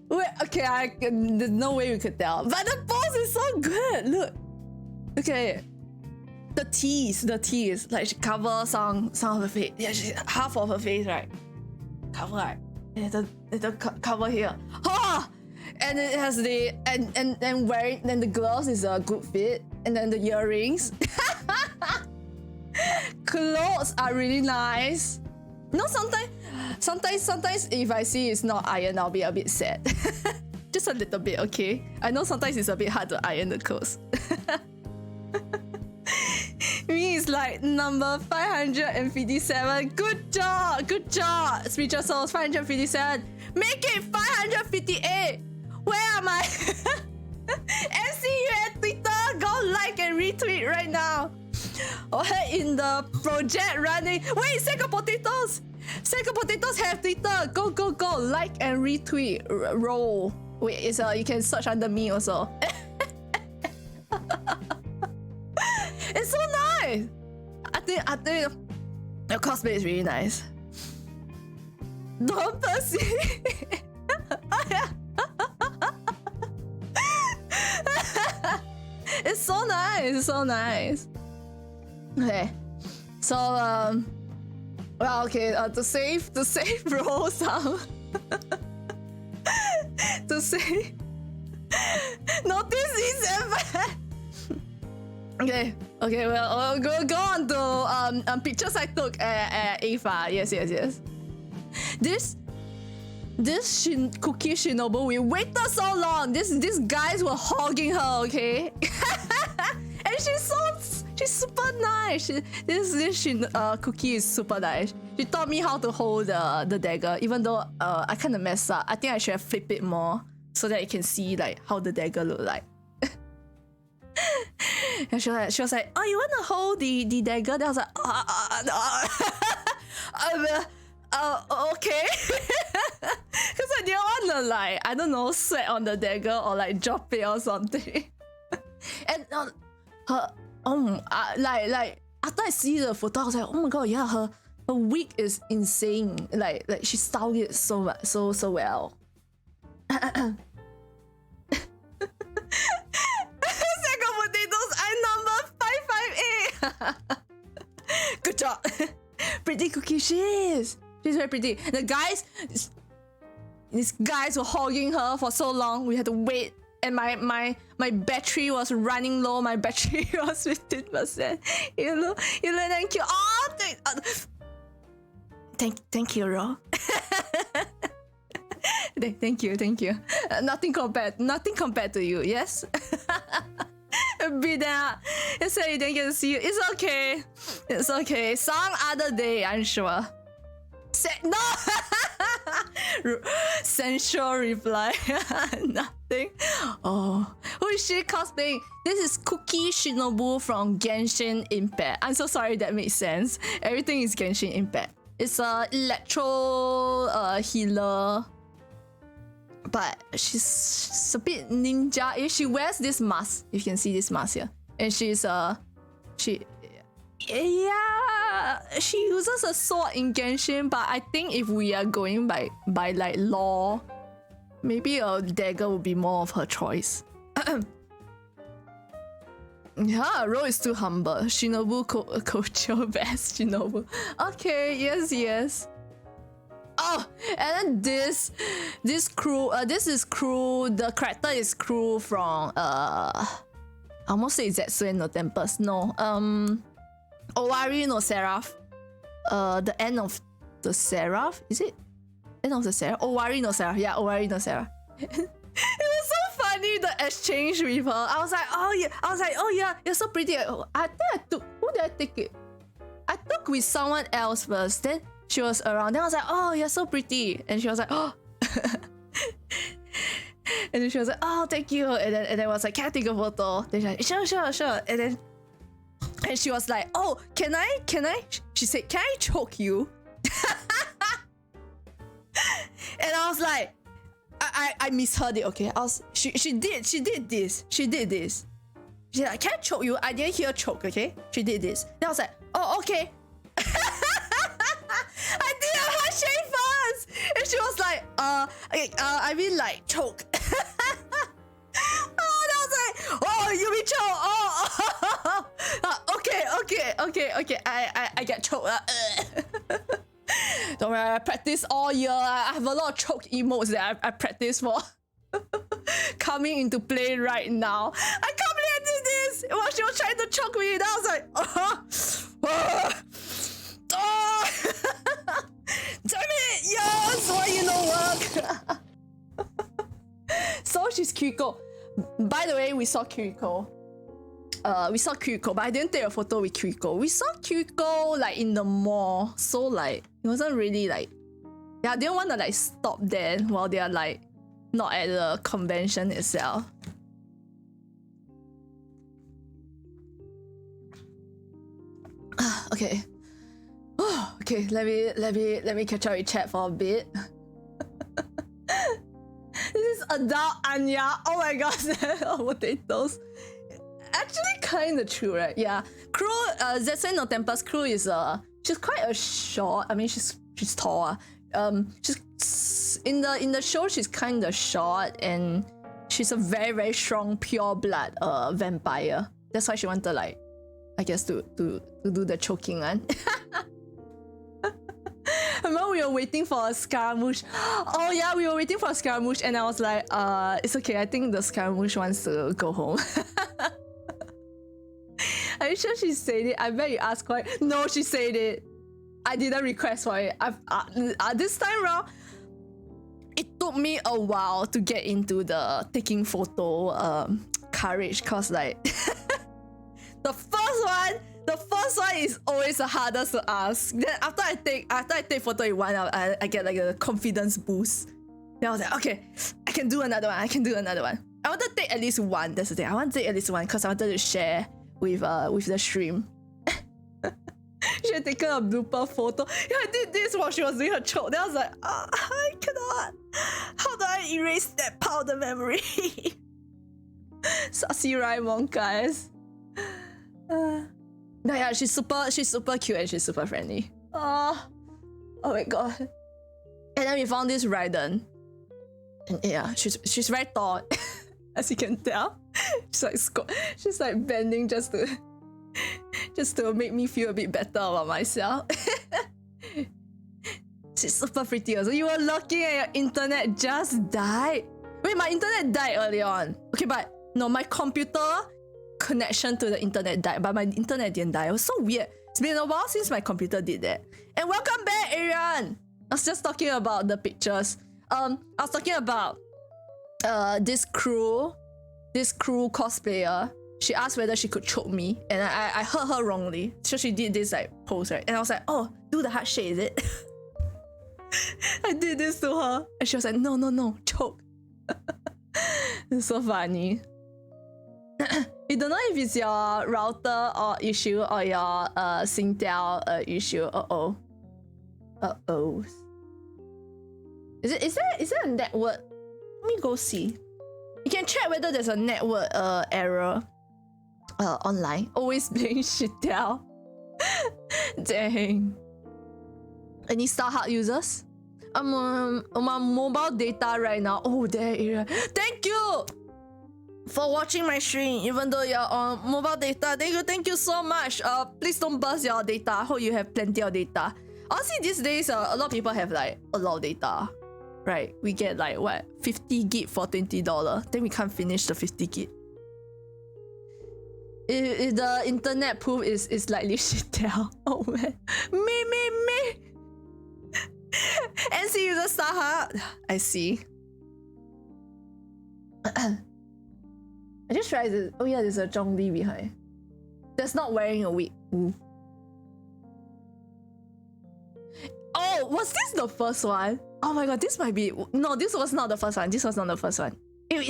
Wait, okay, there's no way we could tell. But the pose is so good. Look at it. The tease. Like she covers some of her face. Yeah, half of her face, right? Cover, right? And the cover here. Oh! And it has the and wearing, then the gloves is a good fit, and then the earrings. Clothes are really nice. No, sometimes if I see it's not iron, I'll be a bit sad. Just a little bit, okay? I know sometimes it's a bit hard to iron the clothes. Me is like number 557. Good job. Spiritual Souls 557. Make it 558. Where am I? MC you at Twitter. Go like and retweet right now. Okay, in the project running. Wait, Sega Potatoes have Twitter. Go. Like and retweet. Roll. Wait, you can search under me also. It's so nice. I think your cosplay is really nice. Don't pursue. It's so nice, so nice. Okay, so well, okay, to save Rose, to save. Notice is Okay, well, I'll go on to pictures I took at AFA. Yes. This Cookie Shinobu, we waited so long. These guys were hogging her, okay? And she's super nice. This Cookie is super nice. She taught me how to hold the dagger, even though I kind of messed up. I think I should have flipped it more so that you can see like how the dagger look like. And she was like, oh, you wanna hold the dagger? Then I was like, okay. Because I didn't wanna like, I don't know, sweat on the dagger or like drop it or something. And like after I see the photo, I was like, oh my god, yeah, her wig is insane. Like she styled it so well. Sack of potatoes, I'm number 558. Good job. Pretty cookie she is. She's very pretty. These guys were hogging her for so long. We had to wait, and my battery was running low. My battery was 15%. You look thank you. Oh, thank you, Ro. Thank you. Nothing compared to you. Yes. Be there. Yes, I didn't get to see you. It's okay. Some other day, I'm sure. No. Sensual reply. Nothing. Oh, who is she cosplaying? This is Cookie Shinobu from Genshin Impact. I'm so sorry that makes sense. Everything is Genshin Impact. It's a electro healer. But she's a bit ninja-ish. She wears this mask. You can see this mask here. And she uses a sword in Genshin, but I think if we are going by like law, maybe a dagger would be more of her choice. Yeah, Ro is too humble. Shinobu Kocho best Shinobu. Okay, yes. Oh, and then this crew, this is crew. The character is crew from I almost say Zetsuen no Tempest. No, Owari no Seraph. The end of the Seraph, is it? End of the Seraph? Owari no Seraph. Yeah, Owari no Seraph. It was so funny, the exchange with her. I was like, oh yeah, you're so pretty. I think who did I take it? I took with someone else first. Then she was around. Then I was like, oh, you're so pretty. And she was like, oh. And then she was like, oh, thank you. And then I was like, can I take a photo? Then she's like, sure. And she was like, oh, can I? She said, can I choke you? And I was like, I misheard it, okay? She did this. She's like, can I choke you? I didn't hear choke, okay? She did this. Then I was like, oh, okay. I did a handshake first, and she was like, I mean like choke. Oh, and I was like, oh, you mean choke? Okay. I get choked. Don't worry, I practice all year. I have a lot of choke emotes that I practice for. Coming into play right now. I can't believe I did this. While she was trying to choke me, and I was like, oh. Damn it! Yes, why you no work? So she's Kiriko. By the way, we saw Kiriko, but I didn't take a photo with Kiriko. We saw Kiriko like in the mall, so like it wasn't really like, yeah, I didn't want to like stop there while they are like not at the convention itself. Okay. Okay, let me catch up with chat for a bit. This is adult Anya. Oh my god, potatoes. Actually, kind of true, right? Yeah. Crew, Zetsuen no Tempest crew is she's quite a short. I mean, she's tall. She's in the show. She's kind of short, and she's a very very strong pure blood vampire. That's why she wanted like, I guess to do the choking one. Remember we were waiting for a Scaramouche. Oh yeah, we were waiting for a Scaramouche and I was like, it's okay, I think the Scaramouche wants to go home. Are you sure she said it? I bet you asked her. No, she said it. I didn't request for it. This time round, it took me a while to get into the taking photo courage, cause like the first one is always the hardest to ask. Then after I take photo in one, I get like a confidence boost. Then I was like, okay, I can do another one. I wanted to take at least one. That's the thing. I want to take at least one because I wanted to share with the stream. She had taken a blooper photo. Yeah, I did this while she was doing her choke. Then I was like, I cannot. How do I erase that part of the memory? Sassy Raimon, guys. No, yeah, she's super cute and she's super friendly. Oh my god. And then we found this Raiden. And yeah, she's very tall, as you can tell. She's like bending just to make me feel a bit better about myself. She's super pretty also. You were lucky and your internet just died. Wait, my internet died early on. Okay, but no, my computer connection to the internet died, but my internet didn't die. It was so weird. It's been a while since my computer did that. And welcome back, Arian. I was just talking about the pictures. I was talking about this crew cosplayer. She asked whether she could choke me, and I heard her wrongly. So she did this like pose, right? And I was like, oh, do the heart shape, is it? I did this to her, and she was like, no, choke. It's so funny. We don't know if it's your router or issue or your Singtel issue. Uh-oh. Is there a network? Let me go see. You can check whether there's a network error online. Always playing Shitel. Dang. Any StarHub users? I'm on my mobile data right now. Oh, there. Thank you for watching my stream, even though you're on mobile data. Thank you so much. Please don't burst your data. I hope you have plenty of data. Honestly, these days, a lot of people have like a lot of data. Right? We get like what? 50 gig for $20. Then we can't finish the 50 gig. If the internet proof is likely Shitel. Oh man. Me. NC user StarHub. I see. I just realized it. Oh yeah, there's a Zhongli behind. That's not wearing a wig. Ooh. Oh, was this the first one? Oh my god, this might be. No, this was not the first one. It's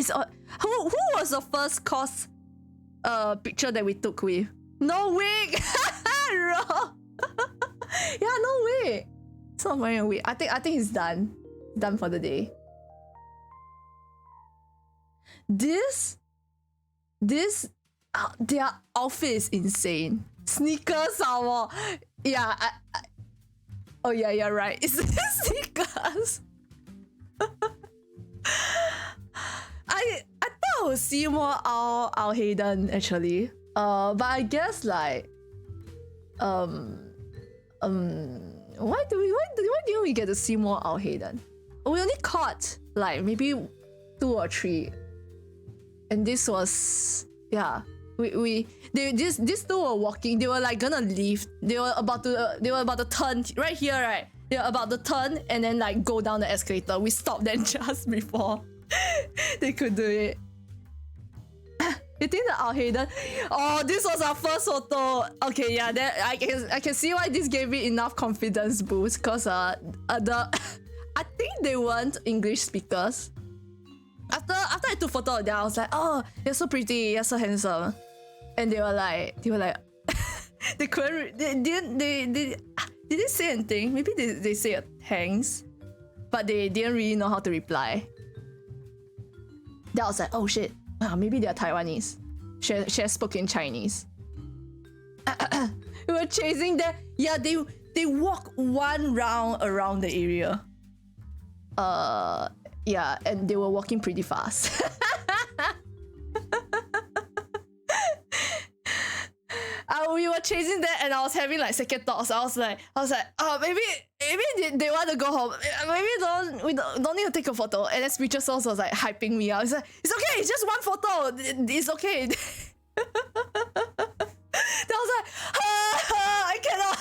who was the first cos picture that we took with? No wig. Yeah, no wig. It's not wearing a wig. I think it's done. Done for the day. Their outfit is insane. Sneakers are yeah. Oh yeah, you're right. It's sneakers. I thought I would see more Al Hayden actually. But I guess like why didn't we get to see more Al Hayden? We only caught like maybe 2 or 3, and this was these two were walking. They were like gonna leave. They were about to turn right here, right? They were about to turn and then like go down the escalator. We stopped them just before they could do it. You think the Al Hayden? Oh, this was our first photo. Okay, yeah, then I can see why this gave me enough confidence boost, cause I think they weren't English speakers. After I took photo of them, I was like, oh, you're so pretty, you're so handsome. And they were like they couldn't, did they say anything? Maybe they said thanks, but they didn't really know how to reply. Then I was like, oh shit, maybe they're Taiwanese. She has spoken Chinese. We were chasing them. Yeah, they walk 1 round around the area. Yeah, and they were walking pretty fast. we were chasing that, and I was having like second thoughts. I was like, oh, maybe they want to go home. Maybe we don't need to take a photo. And then Spiritual Souls was like hyping me out. It's like, it's okay, it's just one photo. It's okay. Then I was like, I cannot.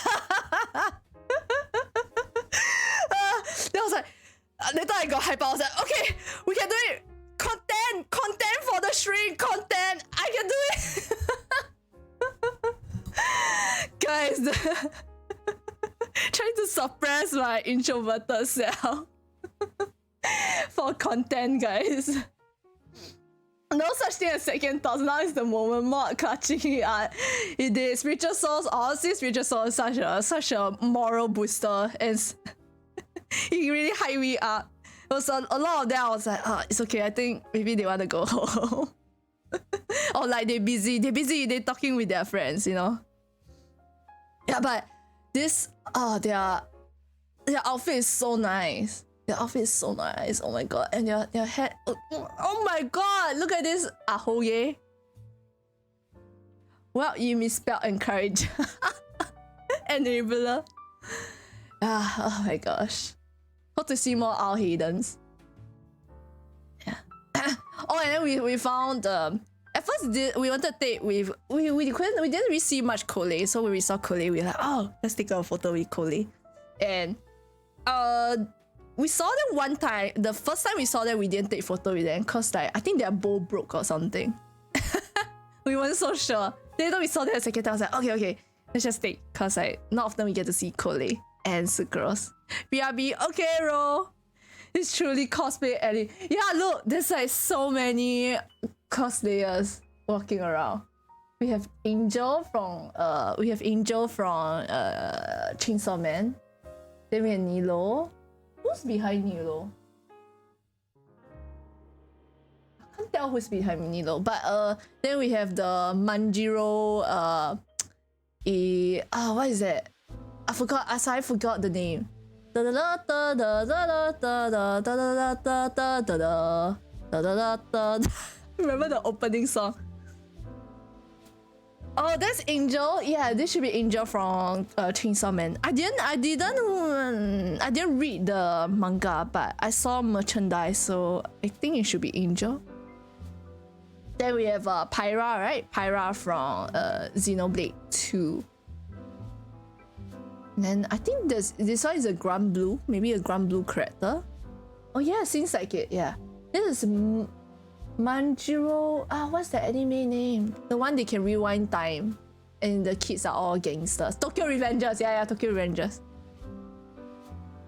Then I was like, later I got hyped. I was like, okay, we can do it. Content for the stream. Content. I can do it. Guys, trying to suppress my introverted self for content, guys. No such thing as second thoughts. Now is the moment. Mod clutching it is. Spiritual Souls, honestly, Spiritual Souls is such a moral booster, and he really hyped me up. It was a lot of that. I was like, it's okay. I think maybe they want to go home. Or like they're busy. They're talking with their friends, you know. Yeah, but this their outfit is so nice. Their outfit is so nice. Oh my god. And their head. Oh my god. Look at this ahoye. Well, you misspelled encourage. Enabler. Oh my gosh. Hope to see more owl hiddens. Yeah. Oh, and then we found at first we wanted to take with we didn't really see much Cole, so when we saw Cole, we were like, oh, let's take a photo with Cole. And we saw them one time. The first time we saw them, we didn't take photo with them because like I think their bowl broke or something. We weren't so sure. Then we saw them the second time, I was like, okay, let's just take, cause like not often we get to see Cole and Sucrose. BRB, okay, bro. It's truly cosplay alley. Yeah, look, there's like so many cosplayers walking around. We have Angel from Chainsaw Man. Then we have Nilo. Who's behind Nilo? I can't tell who's behind Nilo. But then we have the Manjiro what is that? I forgot the name. Remember the opening song? Oh, that's Angel. Yeah, this should be Angel from Chainsaw Man. I didn't read the manga, but I saw merchandise, so I think it should be Angel. Then we have Pyra, right? Pyra from Xenoblade 2. And then I think this one is a Grand Blue, maybe a Grand Blue character. Oh yeah, seems like it. Yeah, this is Manjiro. What's the anime name? The one they can rewind time, and the kids are all gangsters. Tokyo Revengers. Yeah, Tokyo Revengers.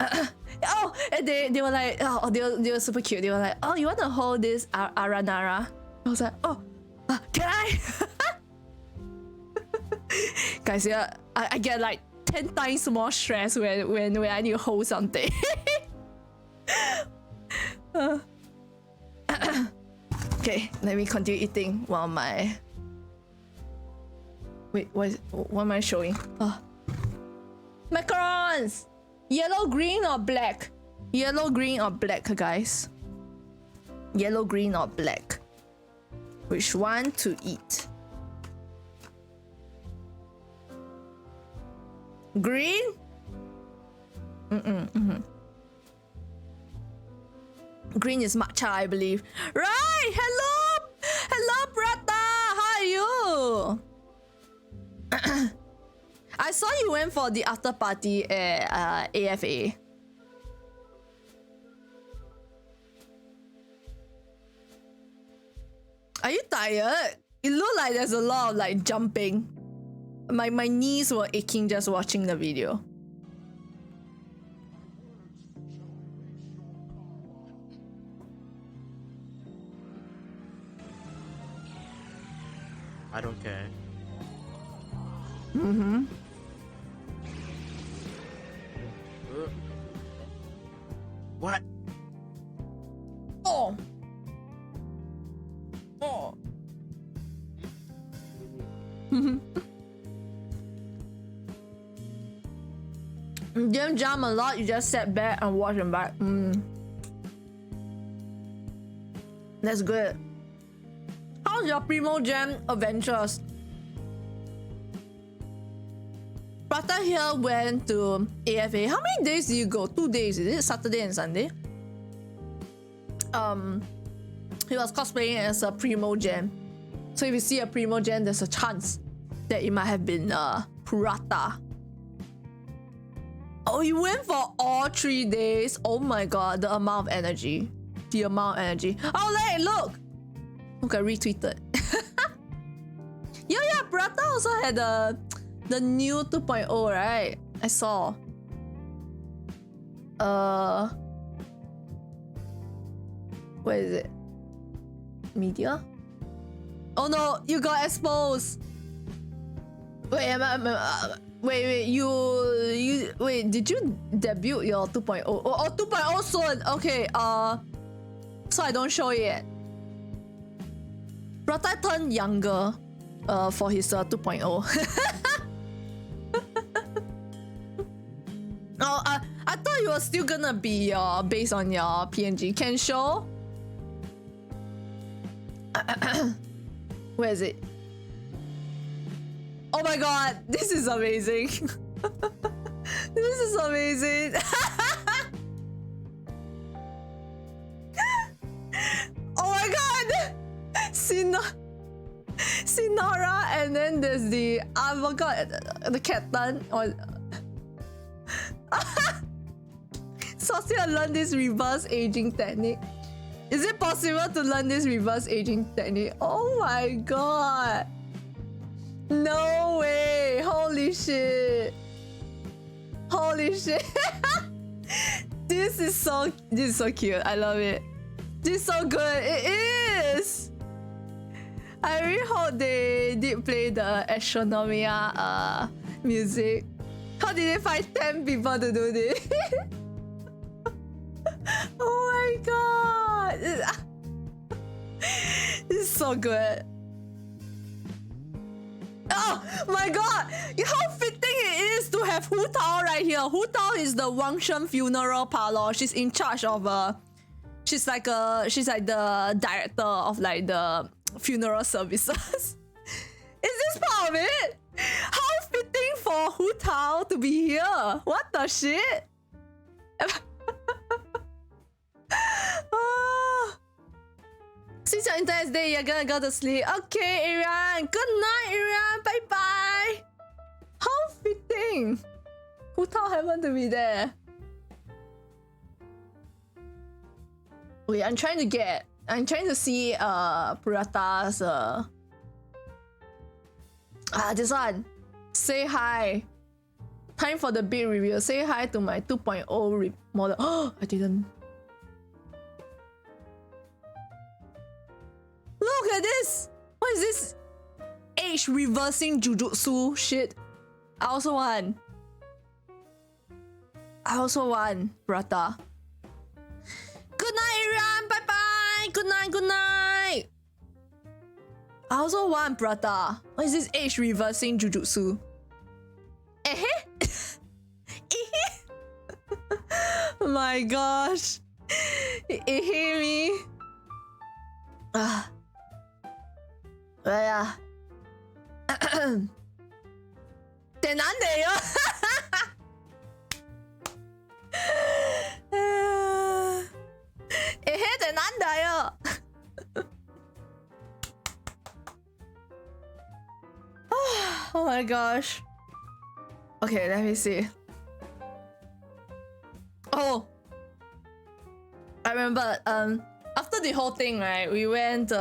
Oh, and they were like, they were super cute. They were like, oh, you want to hold this Aranara? I was like, oh, can I? Guys, yeah, I get like 10 times more stress when I need to hold something. Okay, let me continue eating while my... Wait, what am I showing? Macarons! Yellow, green, or black? Yellow, green, or black, guys? Yellow, green, or black? Which one to eat? Green? Green is matcha, I believe. Right! Hello, brother! How are you? I saw you went for the after party at AFA. Are you tired? It looked like there's a lot of like jumping. My knees were aching just watching the video. I don't care. What? Oh. You didn't jump a lot, you just sat back and watched them back. That's good. How's your Primo Jam adventures? Prata here went to AFA. How many days did you go? 2 days, is it? Saturday and Sunday? He was cosplaying as a Primogen. So if you see a Primogen, there's a chance that it might have been Prata. Oh, you went for all 3 days. Oh my god, the amount of energy. The amount of energy. Oh, hey, look! Look, I retweeted. yeah, Prata also had the new 2.0, right? I saw. Where is it? Media? Oh no, you got exposed. Wait, wait, wait, did you debut your 2.0? Oh, 2.0 soon. Okay, so I don't show it yet. Prata turned younger for his 2.0. Oh, I thought you were still gonna be based on your PNG. Can show? Where is it? Oh my god, this is amazing. This is amazing. Oh my god! Sinara, and then there's the I forgot the captain or Saucia learn this reverse aging technique. Is it possible to learn this reverse aging technique? Oh my god! No way! Holy shit! Holy shit! This is so cute. I love it. This is so good. It is. I really hope they did play the Astronomia music. How did they find 10 people to do this? Oh my god! This is so good. Oh my god! How fitting it is to have Hu Tao right here. Hu Tao is the Wang Shen funeral parlor. She's in charge of she's like the director of like the funeral services. Is this part of it? How fitting for Hu Tao to be here. What the shit? Since your entire day, you're gonna go to sleep. Okay, Arian. Good night, Arian. Bye bye. How fitting. Hu Tao happened to be there. Wait, I'm trying to see Purata's this one. Say hi. Time for the big review. Say hi to my 2.0 model. Oh, I didn't. Look at this! What is this? Age reversing jujutsu shit. I also want Prata. Good night, Arian. Bye bye. Good night. Good night. I also want Prata. What is this age reversing jujutsu? Oh my gosh. Me. Yeah. 定難地咯。定難地啊。Oh my gosh. Okay, let me see. Oh, I remember. After the whole thing, right? We went.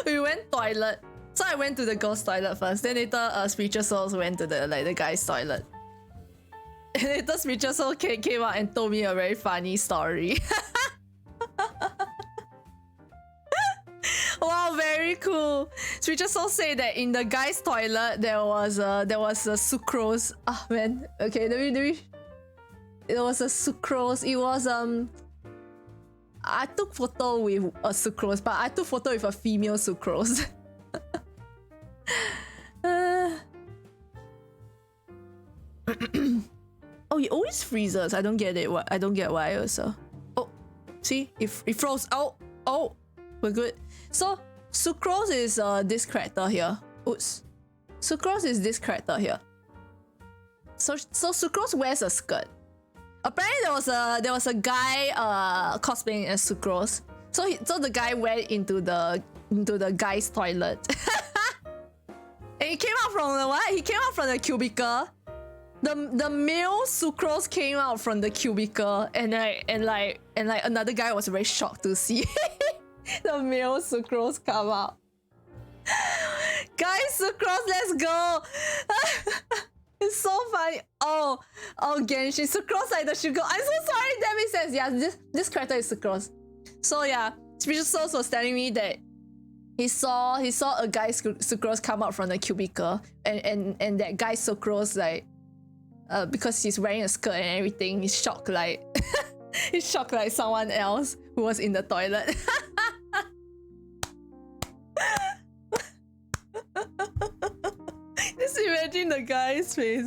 We went toilet. So I went to the girls' toilet first. Then later, Spiritual Souls went to the guys' toilet. And later, Spiritual Soul came out and told me a very funny story. Wow, very cool. Spiritual Soul said that in the guys' toilet there was a sucrose. Ah man. Okay, let me. It was a sucrose. It was I took photo with a sucrose, but I took photo with a female sucrose. Oh, it always freezes. I don't get it. I don't get why also. Oh, see, it froze. Oh, we're good. So sucrose is this character here. Oops. Sucrose is this character here. So Sucrose wears a skirt. Apparently there was a guy cosplaying as Sucrose. So the guy went into the guy's toilet. And he came out from the what? He came out from the cubicle. The male Sucrose came out from the cubicle, and another guy was very shocked to see the male Sucrose come out. Guys, Sucrose, let's go! It's so funny. Oh, Genshin. Sucrose like the sugar. I'm so sorry, that makes sense. Yeah, this character is Sucrose. So yeah, Special Souls was telling me that he saw a guy Sucrose come out from the cubicle, and that guy Sucrose, like because he's wearing a skirt and everything, he's shocked like he's shocked like someone else who was in the toilet. Just imagine the guy's face.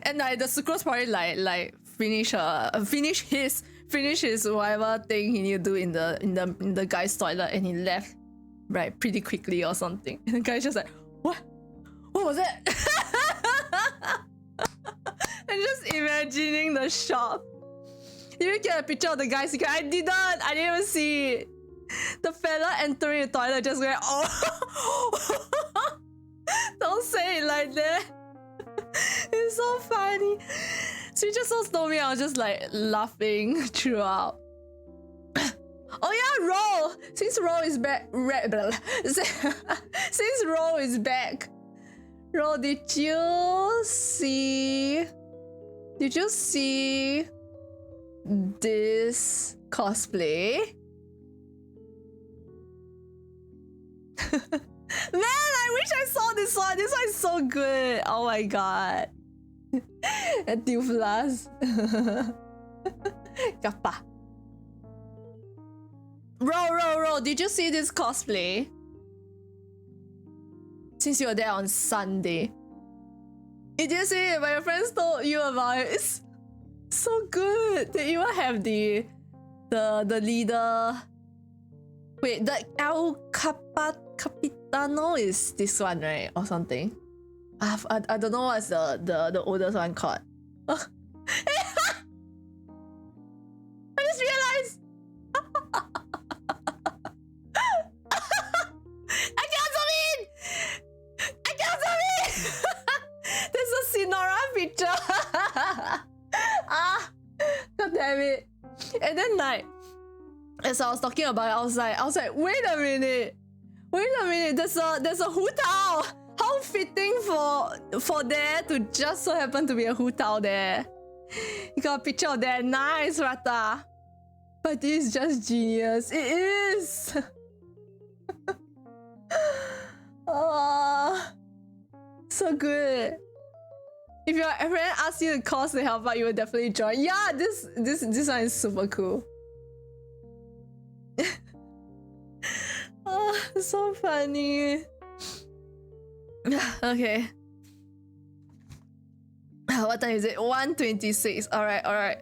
And like the Sucrose probably like finish his whatever thing he need to do in the guy's toilet, and he left right pretty quickly or something. And the guy's just like, what was that? I'm just imagining the shock. You get a picture of the guy. I didn't even see it. The fella entering the toilet just going, oh. Don't say it like that. It's so funny. She just so told me, I was just like laughing throughout. Oh yeah, Ro! Since Ro is back, since Ro is back, Ro, did you see this cosplay? Man, I wish I saw this one. This one is so good. Oh my god. And Dooflas. Kappa. Ro, did you see this cosplay? Since you were there on Sunday. You didn't see it, but your friends told you about it. It's so good. They even have the leader. Wait, the El Capitano is this one, right? Or something. I don't know what's the oldest one called. I just realized. I can't zoom in. There's a Sinora picture. God damn it. And then like, as I was talking about it, I was like, wait a minute. There's a Hu Tao. How fitting for there to just so happen to be a Hu Tao there. You got a picture of that. Nice, Rata. But this is just genius. It is. Oh, so good. If your friend asks you to cause the help out, you will definitely join. Yeah, this one is super cool. Oh, so funny. Okay. What time is it? 1:26. Alright.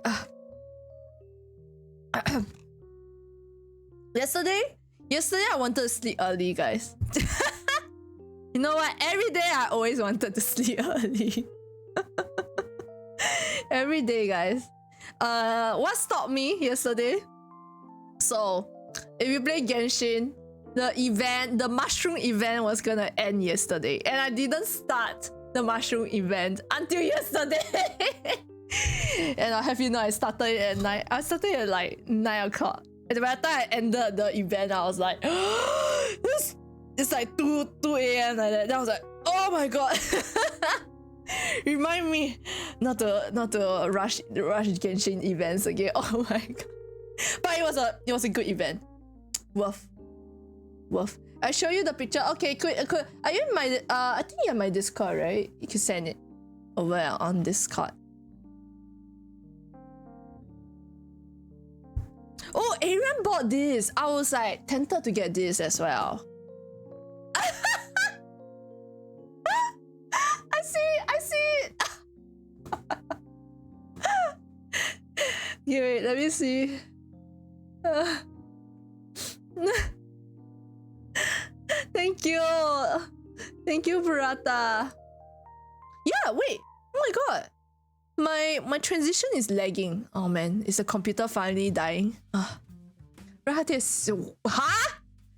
Yesterday I wanted to sleep early, guys. You know what? Every day I always wanted to sleep early. Every day, guys. What stopped me yesterday? So, if you play Genshin, the mushroom event was gonna end yesterday, and I didn't start the mushroom event until yesterday. And I have you know, I started it at 9. I started at like 9 o'clock. And by the time I ended the event, I was like, it's like 2 a.m. like that. Then I was like, oh my god. Remind me not to rush Genshin events again. Oh my god. But it was a good event. Worth. I show you the picture. Okay, could are you in my I think you're in my Discord, right? You can send it over on Discord. Oh, Aaron bought this. I was like tempted to get this as well. I see it. Okay, wait, let me see. Thank cute. Thank you, Burrata. Yeah, wait. Oh my god. My transition is lagging. Oh man, is the computer finally dying? Burrata is so... Huh?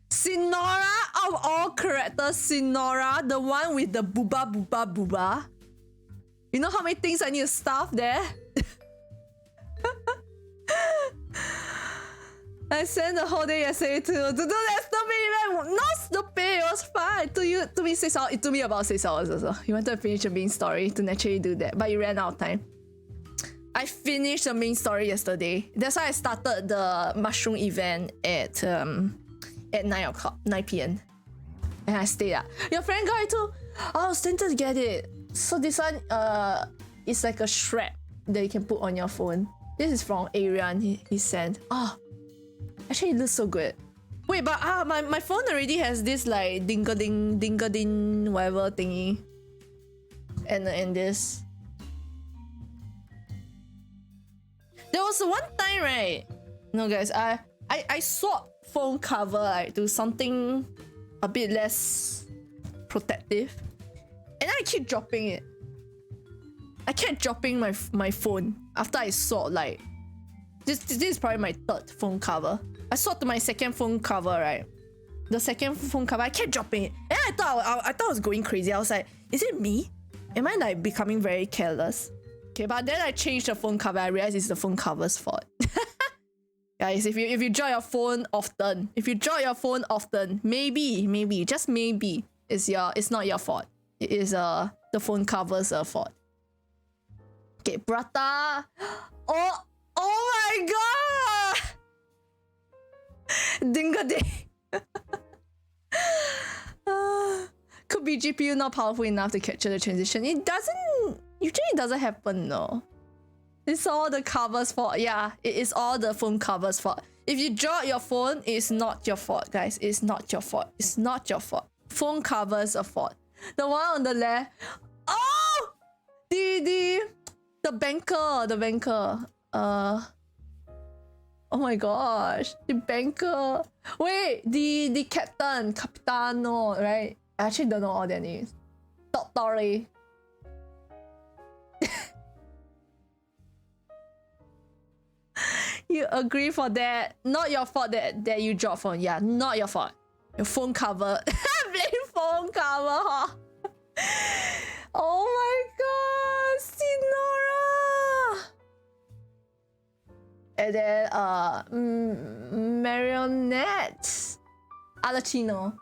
Sinora of all characters, Sinora, the one with the booba booba booba. You know how many things I need to stuff there? I spent the whole day yesterday to do that stupid event. Not stupid, it was fun. It took me 6 hours. It took me about 6 hours also. You wanted to finish the main story to naturally do that, but you ran out of time. I finished the main story yesterday. That's why I started the mushroom event at 9 p.m. And I stayed up. Your friend got it too? I was tempted to get it. So this one is like a strap that you can put on your phone. This is from Arian, he sent. Actually it looks so good. Wait, but my phone already has this like ding-a-ding whatever thingy. And this. There was one time, right? No guys, I swapped phone cover like to something a bit less protective. And I keep dropping it. I kept dropping my phone after I swapped like this is probably my third phone cover. I swapped to my second phone cover, right? The second phone cover, I kept dropping it. And I thought I was going crazy. I was like, is it me? Am I like becoming very careless? Okay, but then I changed the phone cover. I realized it's the phone cover's fault. Guys, if you drop your phone often, maybe, just maybe, it's not your fault. It is the phone cover's fault. Okay, Brata. Oh my god! Ding-a-ding. Could be GPU not powerful enough to capture the transition. It usually doesn't happen though. It's all the cover's fault. Yeah, it is all the phone cover's fault. If you drop your phone, it's not your fault, guys. It's not your fault. It's not your fault. Phone cover's a fault. The one on the left. Oh! The banker. Oh my gosh. The banker. Wait, the Capitano, right? I actually don't know all their names. Dottore. You agree for that? Not your fault that you dropped phone. Yeah, not your fault. Your phone cover. Blame phone cover, huh? Oh my god, Sinora. And then Marionette. Alacino.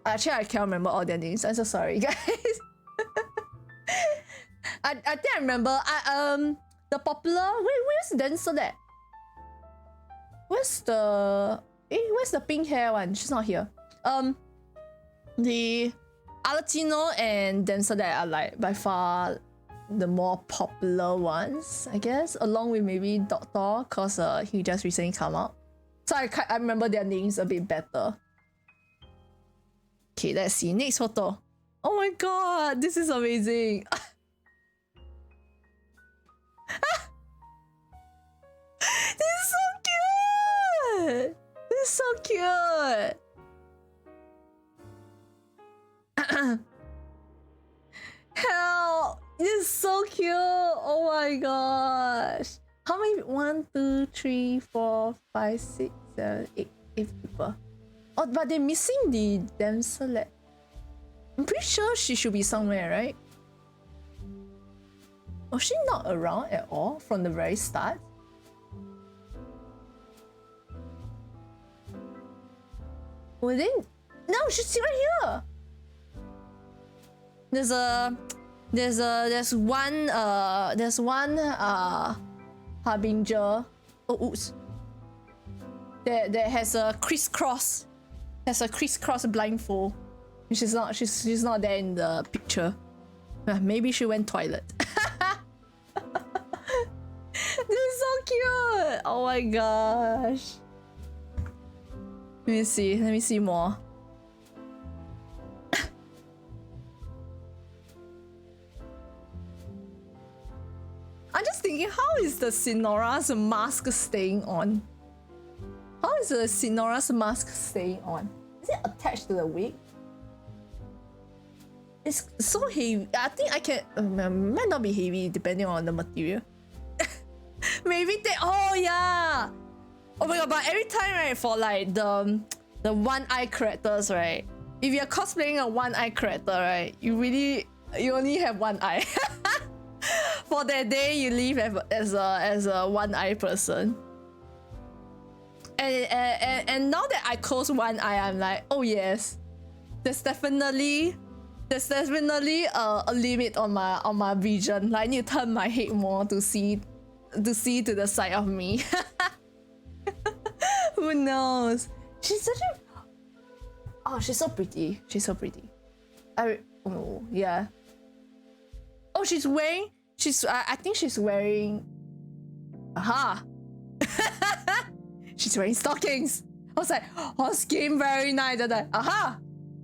Actually, I can't remember all their names. I'm so sorry, guys. I think I remember. The popular. Where's Dancer at? Where's the pink hair one? She's not here. The Alatino and Dancer that are like by far the more popular ones, I guess, along with maybe Doctor, cause he just recently come out. So I remember their names a bit better. Okay, let's see. Next photo. Oh my god, this is amazing. This is so cute. This is so cute. Hell, this is so cute. Oh my gosh. How many? 1, 2, 3, 4, 5, 6, 7, 8 people. Oh, but they're missing the damsel. I'm pretty sure she should be somewhere, right? Was she not around at all from the very start? Well, then, no, she's right here. There's one harbinger. Oh, oops. That has a crisscross. Blindfold. She's not there in the picture. Maybe she went toilet. This is so cute. Oh my gosh. Let me see more. I'm just thinking, how is the Sinora's mask staying on? How is the Sinora's mask staying on? Is it attached to the wig? It's so heavy. I think I can. Might not be heavy depending on the material. Maybe they. Oh yeah. Oh my god! But every time, right, for like the one eye characters, right? If you're cosplaying a one eye character, right, you only have one eye. For that day, you live as a one eye person. And now that I close one eye, I'm like, oh yes, there's definitely a limit on my vision. Like I need to turn my head more to see to the side of me. Who knows? She's such a she's so pretty. She's so pretty. Oh yeah. Oh, I think she's wearing. Aha. She's wearing stockings. I was like, oh, skin very nice. And like, aha,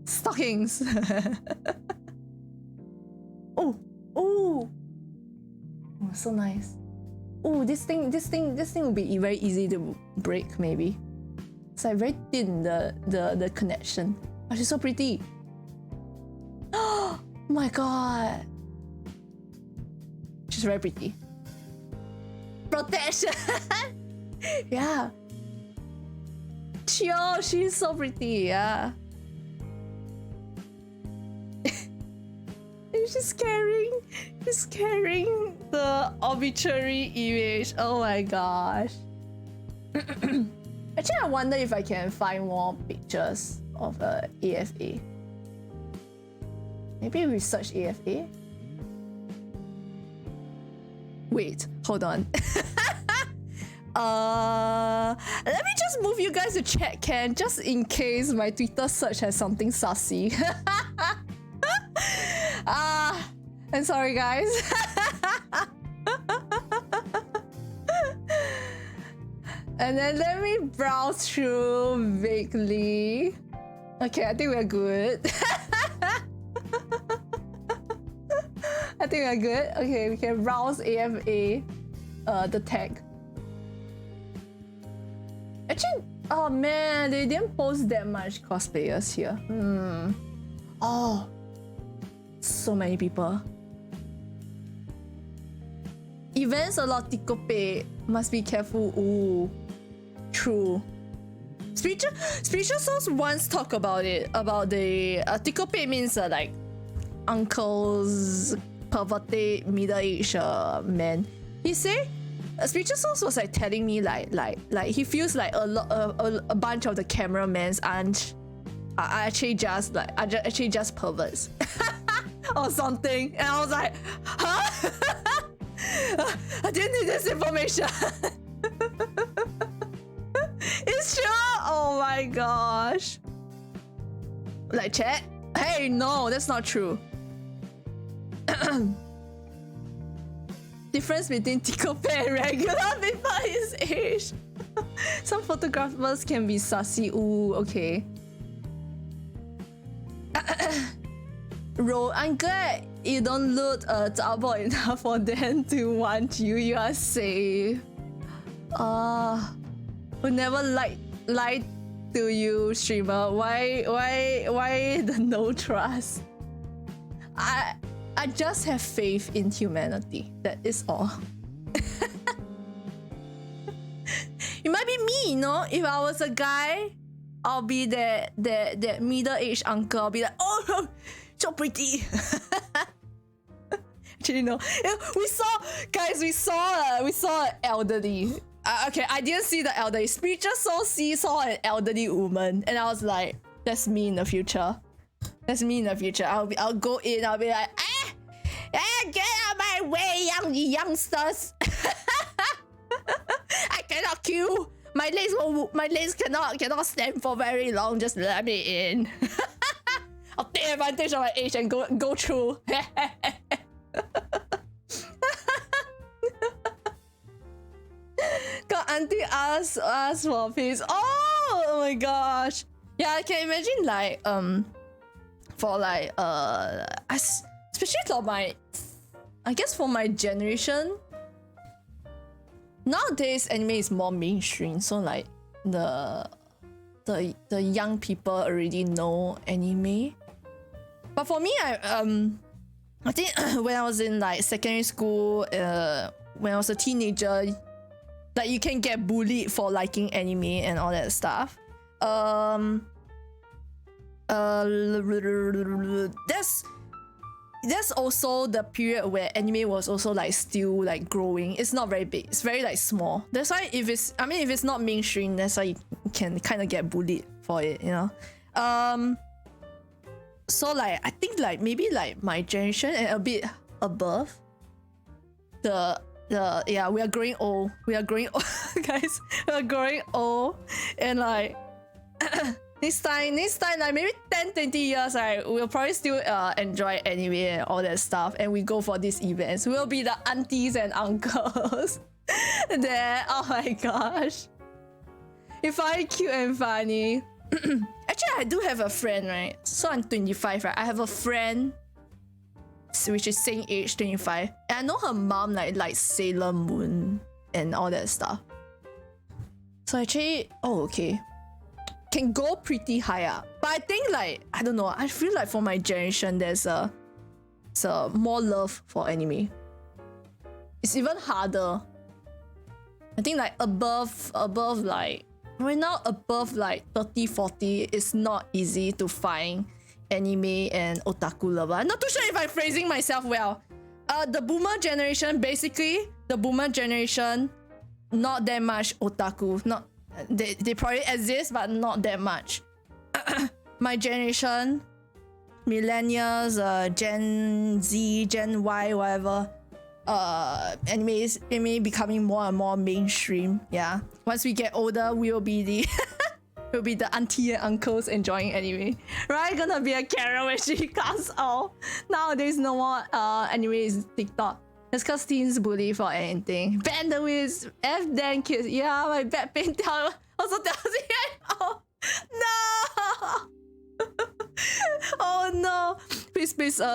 stockings. Oh, so nice. Oh, this thing will be very easy to break. Maybe it's like very thin, the connection. Oh, she's so pretty. Oh my god, she's very pretty. Protection. Yeah. Yo, she's so pretty, yeah. And she's carrying the obituary image. Oh my gosh. Actually, I wonder if I can find more pictures of AFA. Maybe research AFA. Wait, hold on. Let me just move you guys to chat can, just in case my Twitter search has something sassy. I'm sorry guys. And then let me browse through vaguely. Okay, I think we're good. I think we're good. Okay, we can browse AFA, the tag. Actually, oh man, they didn't post that much cosplayers here. Oh, so many people. Events a lot tikope. Must be careful. Ooh, true. Spiritual Souls once talked about it. About the tikope means like uncles, perverted middle-aged men. He say. Spiritual Souls was like telling me like he feels like a bunch of the cameramans are actually just perverts or something, and I was like, huh? I didn't need this information. It's true. Oh my gosh. Like chat. Hey, no, that's not true. Difference between tikope and regular people is age. Some photographers can be sassy. Ooh, okay. Ro, I'm glad you don't look double enough for them to want you. You are safe. Would never lie to you, streamer. Why the no trust? I just have faith in humanity. That is all. It might be me, you know? If I was a guy, I'll be that middle-aged uncle. I'll be like, oh, so pretty. Actually, no. We saw an elderly. Okay, I didn't see the elderly. Spiritual Soul saw an elderly woman, and I was like, that's me in the future. That's me in the future. I'll go in. I'll be like, get out of my way, youngsters. I cannot queue. My legs cannot stand for very long. Just let me in. I'll take advantage of my age and go through. Got auntie ask for peace. Oh my gosh. Yeah, I can imagine like for like especially for my generation. Nowadays anime is more mainstream, so like the young people already know anime. But for me, I think when I was in like secondary school, when I was a teenager, like you can get bullied for liking anime and all that stuff. That's also the period where anime was also like still like growing. It's not very big. It's very like small. That's why if it's not mainstream, that's why you can kind of get bullied for it, you know. So like I think like maybe like my generation and a bit above, we are growing old. We are growing old, guys. We are growing old, and like next time, like maybe 10-20 years, right, we'll probably still enjoy anime and all that stuff, and we go for these events. We'll be the aunties and uncles there. Oh my gosh, you find it cute and funny. Actually, I do have a friend, right? So I'm 25, right? I have a friend which is same age, 25, and I know her mom like Sailor Moon and all that stuff. So actually, okay, can go pretty high up. But I think like I don't know. I feel like for my generation, there's a more love for anime. It's even harder. I think like above like right now above like 30-40, it's not easy to find anime and otaku lover. I'm not too sure if I'm phrasing myself well. The boomer generation, not that much otaku. Not they probably exist, but not that much. My generation, millennials, Gen Z, Gen Y, whatever. Anime becoming more and more mainstream. Yeah. Once we get older, we will be the we'll be the auntie and uncles enjoying anime. Right? Gonna be a Karen when she comes out. Nowadays, no more anime is TikTok. It's cause teens bully for anything. Ban the whiz, F then kids. Yeah, my back pain also tells me. Oh no! Oh no! Please,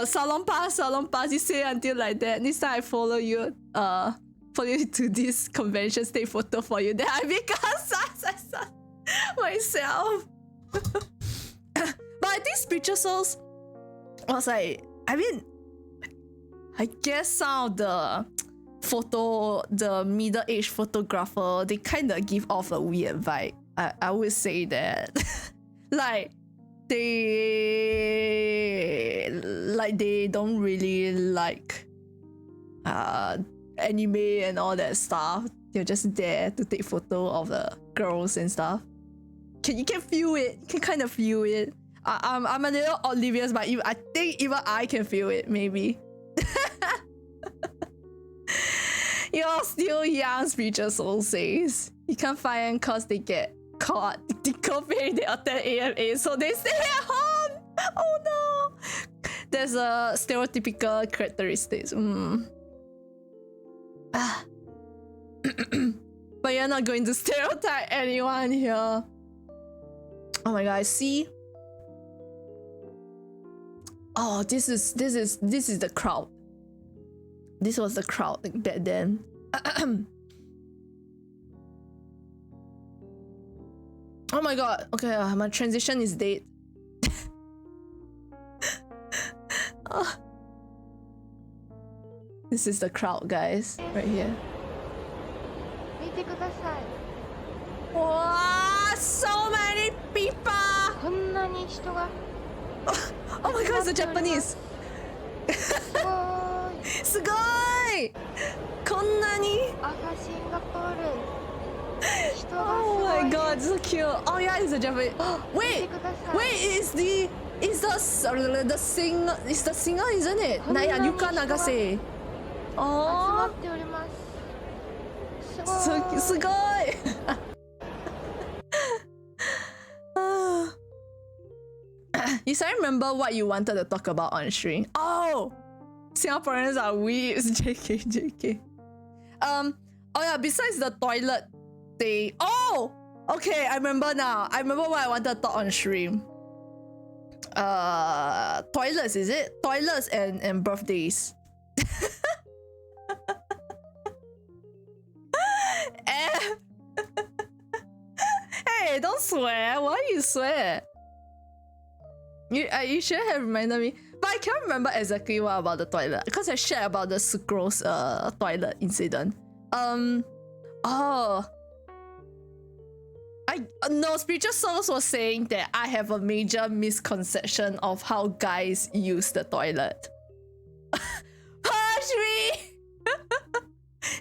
salon pass. You say until like that. Next time I follow you to this convention, take photo for you. Then I become sus myself. But I think Spiritual Souls was like, I guess some of the middle-aged photographer, they kind of give off a weird vibe. I would say that. like they don't really like anime and all that stuff. They're just there to take photo of the girls and stuff. You can feel it. You can kind of feel it. I'm a little oblivious, but I think even I can feel it, maybe. You're still young, Spiritual Soul says. You can't find them cause they get caught. They attend AFA, so they stay at home. Oh no. There's a stereotypical characteristics. But you're not going to stereotype anyone here. Oh my god, see? Oh, this is the crowd. This was the crowd back then. Oh my god. Okay, my transition is dead. This is the crowd, guys. Right here. Wow, so many people! Oh my god, it's a Japanese! すごい! こんなに? Oh my god, so cute. Oh yeah, it's a Japanese. Wait, is the singer, isn't it? Naya, Yuka Nagase. Oh, すごい! You still remember what you wanted to talk about on stream? Oh! Singaporeans are weebs. JK. Oh yeah, besides the toilet thing. Oh! Okay, I remember now. I remember what I wanted to talk on stream. Toilets, is it? Toilets and birthdays. Hey, don't swear. Why you swear? You should have reminded me. But I can't remember exactly what about the toilet. Because I shared about the sucrose toilet incident. Oh. No, Spiritual Souls was saying that I have a major misconception of how guys use the toilet. Hush me!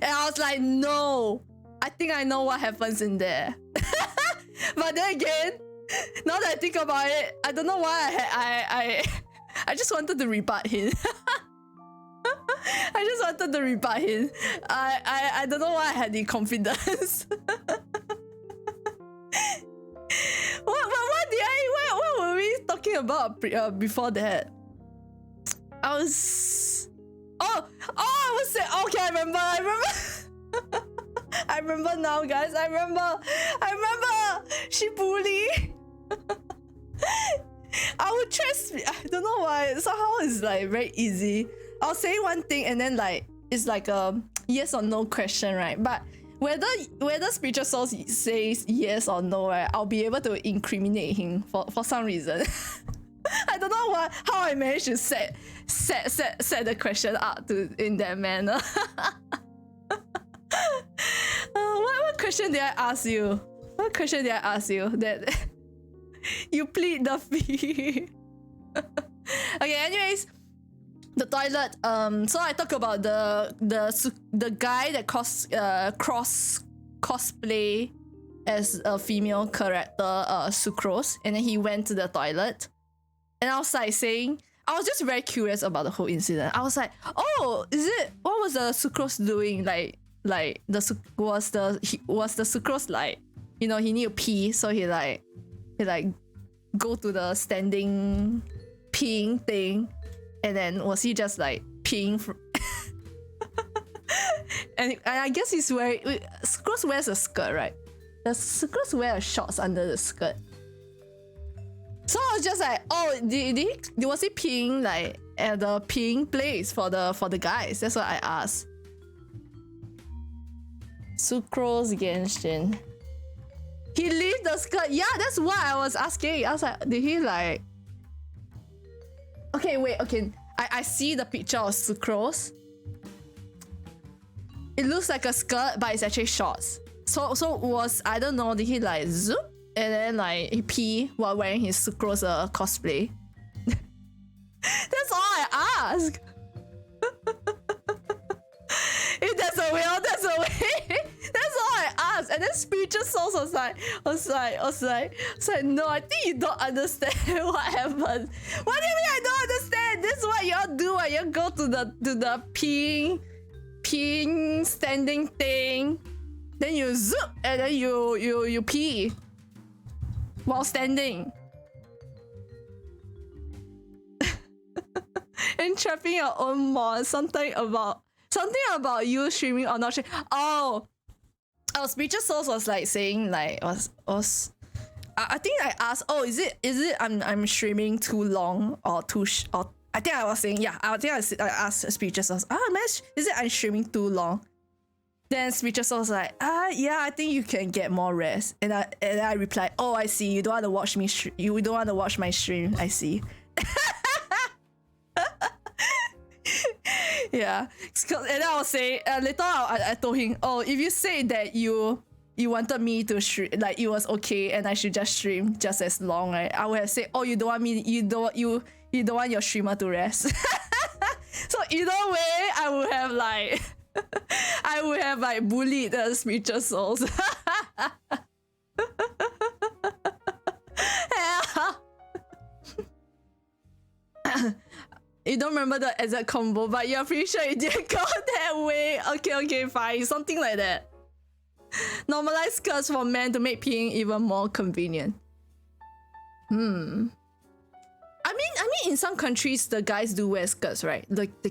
And I was like, no. I think I know what happens in there. But then again, now that I think about it, I don't know why I just wanted to rebut him. I just wanted to rebut him. I don't know why I had the confidence. What were we talking about before that? I was saying, okay, I remember. I remember now, guys. I remember. She bullied. I would trust. I don't know why. Somehow it's like very easy. I'll say one thing and then like it's like a yes or no question, right? But whether Spiritual Soul says yes or no, right, I'll be able to incriminate him for some reason. I don't know how I managed to set the question up in that manner. What question did I ask you? What question did I ask you that you plead the fifth? Okay, anyways, the toilet. So I talk about the guy that cosplay as a female character, Sucrose, and then he went to the toilet, and I was like saying, I was just very curious about the whole incident. I was like, oh, what was the Sucrose doing? Was the Sucrose like, you know, he need to pee, so he go to the standing peeing thing, and then was he just like peeing and I guess he's wearing, Sucrose wears a skirt, right? Does Sucrose wear shorts under the skirt? So I was just like, oh, was he peeing like at the peeing place for the guys? That's what I asked. Sucrose Genshin. He leave the skirt. Yeah, that's what I was asking. I was like, did he like? Okay, wait. Okay, I see the picture of Sucrose. It looks like a skirt, but it's actually shorts. So was, I don't know, did he like zoop and then like he pee while wearing his Sucrose cosplay? That's all I ask. If that's a way, that's a way. That's all I asked. And then Spiritual Souls was like, no, I think you don't understand what happened. What do you mean I don't understand? This is what y'all do when you go to the peeing standing thing. Then you zoop and then you pee while standing. And trapping your own mod. Something about you streaming or not streaming. Oh, Spiritual Souls was like saying like was I think I asked, oh, is it I'm streaming too long or or I think I was saying, yeah, I asked Spiritual Souls, is it I'm streaming too long? Then Spiritual Souls was like, yeah, I think you can get more rest. And I replied, oh, I see, you don't want to watch me you don't want to watch my stream, I see. Yeah, and I was saying later I told him, oh, if you say that you wanted me to stream, like it was okay and I should just stream just as long, right? I would have said, oh, you don't want your streamer to rest. So either way, I would have like bullied the Spiritual Souls. You don't remember the exact combo, but you're pretty sure it didn't go that way. Okay, fine. Something like that. Normalize skirts for men to make peeing even more convenient. I mean, in some countries, the guys do wear skirts, right? Like the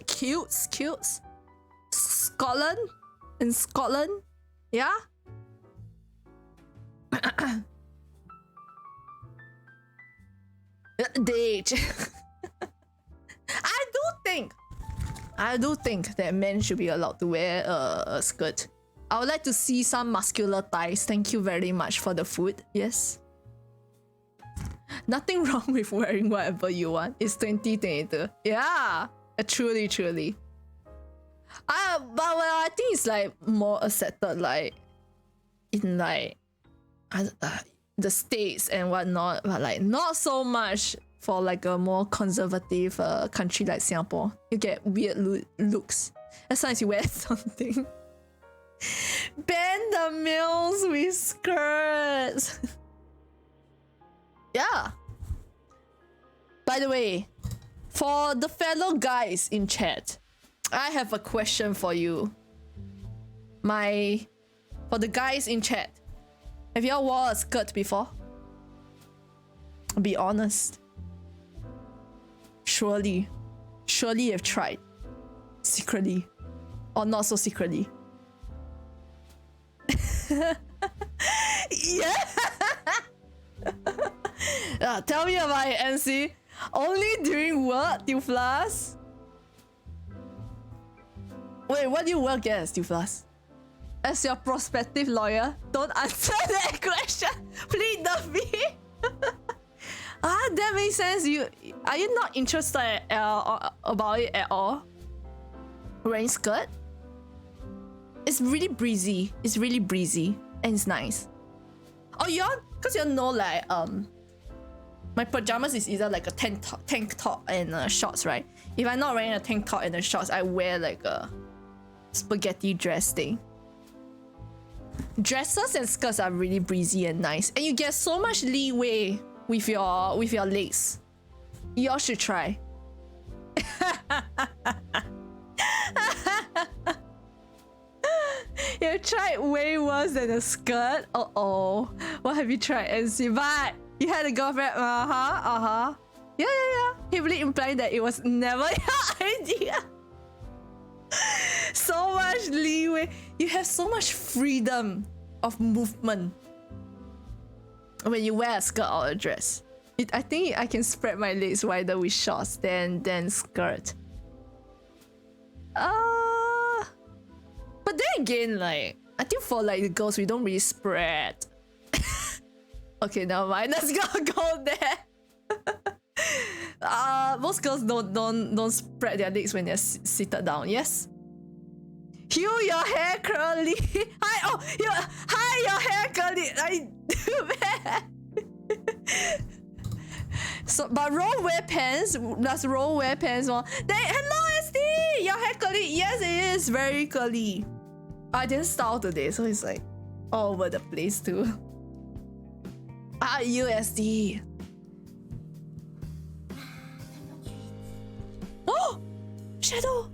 cutes. In Scotland, yeah. Date. I do think that men should be allowed to wear a skirt. I would like to see some muscular thighs. Thank you very much for the food. Yes. Nothing wrong with wearing whatever you want. It's 2022. Yeah. Truly, truly. But I think it's like more accepted like in like the States and whatnot, but like not so much for like a more conservative country like Singapore. You get weird looks as long as you wear something. Ban the males with skirts. Yeah. By the way, for the fellow guys in chat, I have a question for you. For the guys in chat, have y'all worn a skirt before? Be honest. Surely you've tried. Secretly. Or not so secretly. Yeah. Tell me about it, NC. Only during work, Tiflas? Wait, what do you work as, Tiflas? As your prospective lawyer, don't answer that question. Plead the fifth. That makes sense. Are you not interested about it at all? Wearing skirt? It's really breezy. It's really breezy and it's nice. Oh, cause you know like my pajamas is either like a tank top and shorts, right? If I'm not wearing a tank top and the shorts, I wear like a spaghetti dress thing. Dresses and skirts are really breezy and nice, and you get so much leeway with your legs. Y'all should try. You tried way worse than a skirt. What have you tried? And see, but you had a girlfriend. Yeah. Heavily implying that it was never your idea. So much leeway. You have so much freedom of movement when you wear a skirt or a dress. I think I can spread my legs wider with shorts than skirt. But then again, like I think for like the girls, we don't really spread. Okay, never mind. Let's not go there. Most girls don't spread their legs when they're seated down. Yes. Hugh, your hair curly. Hi, your hair curly. I do that. So, but Ro wear pants. Does Ro wear pants? Then hello, SD. Your hair curly. Yes, it is very curly. I didn't style today, so it's like all over the place too. USD. Oh, Shadow.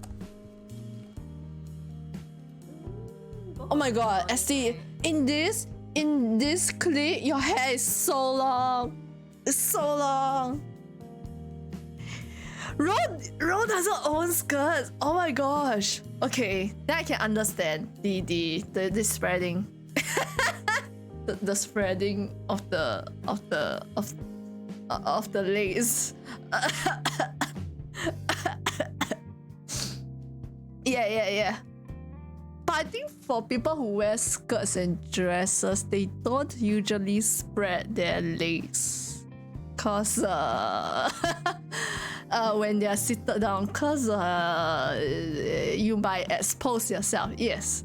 Oh my god, SD. In this clip, your hair is so long. It's so long. Ro doesn't own skirts. Oh my gosh. Okay, then I can understand the spreading. the spreading of the legs. Yeah. But I think for people who wear skirts and dresses, they don't usually spread their legs. Cause when they are seated down, cause you might expose yourself. Yes.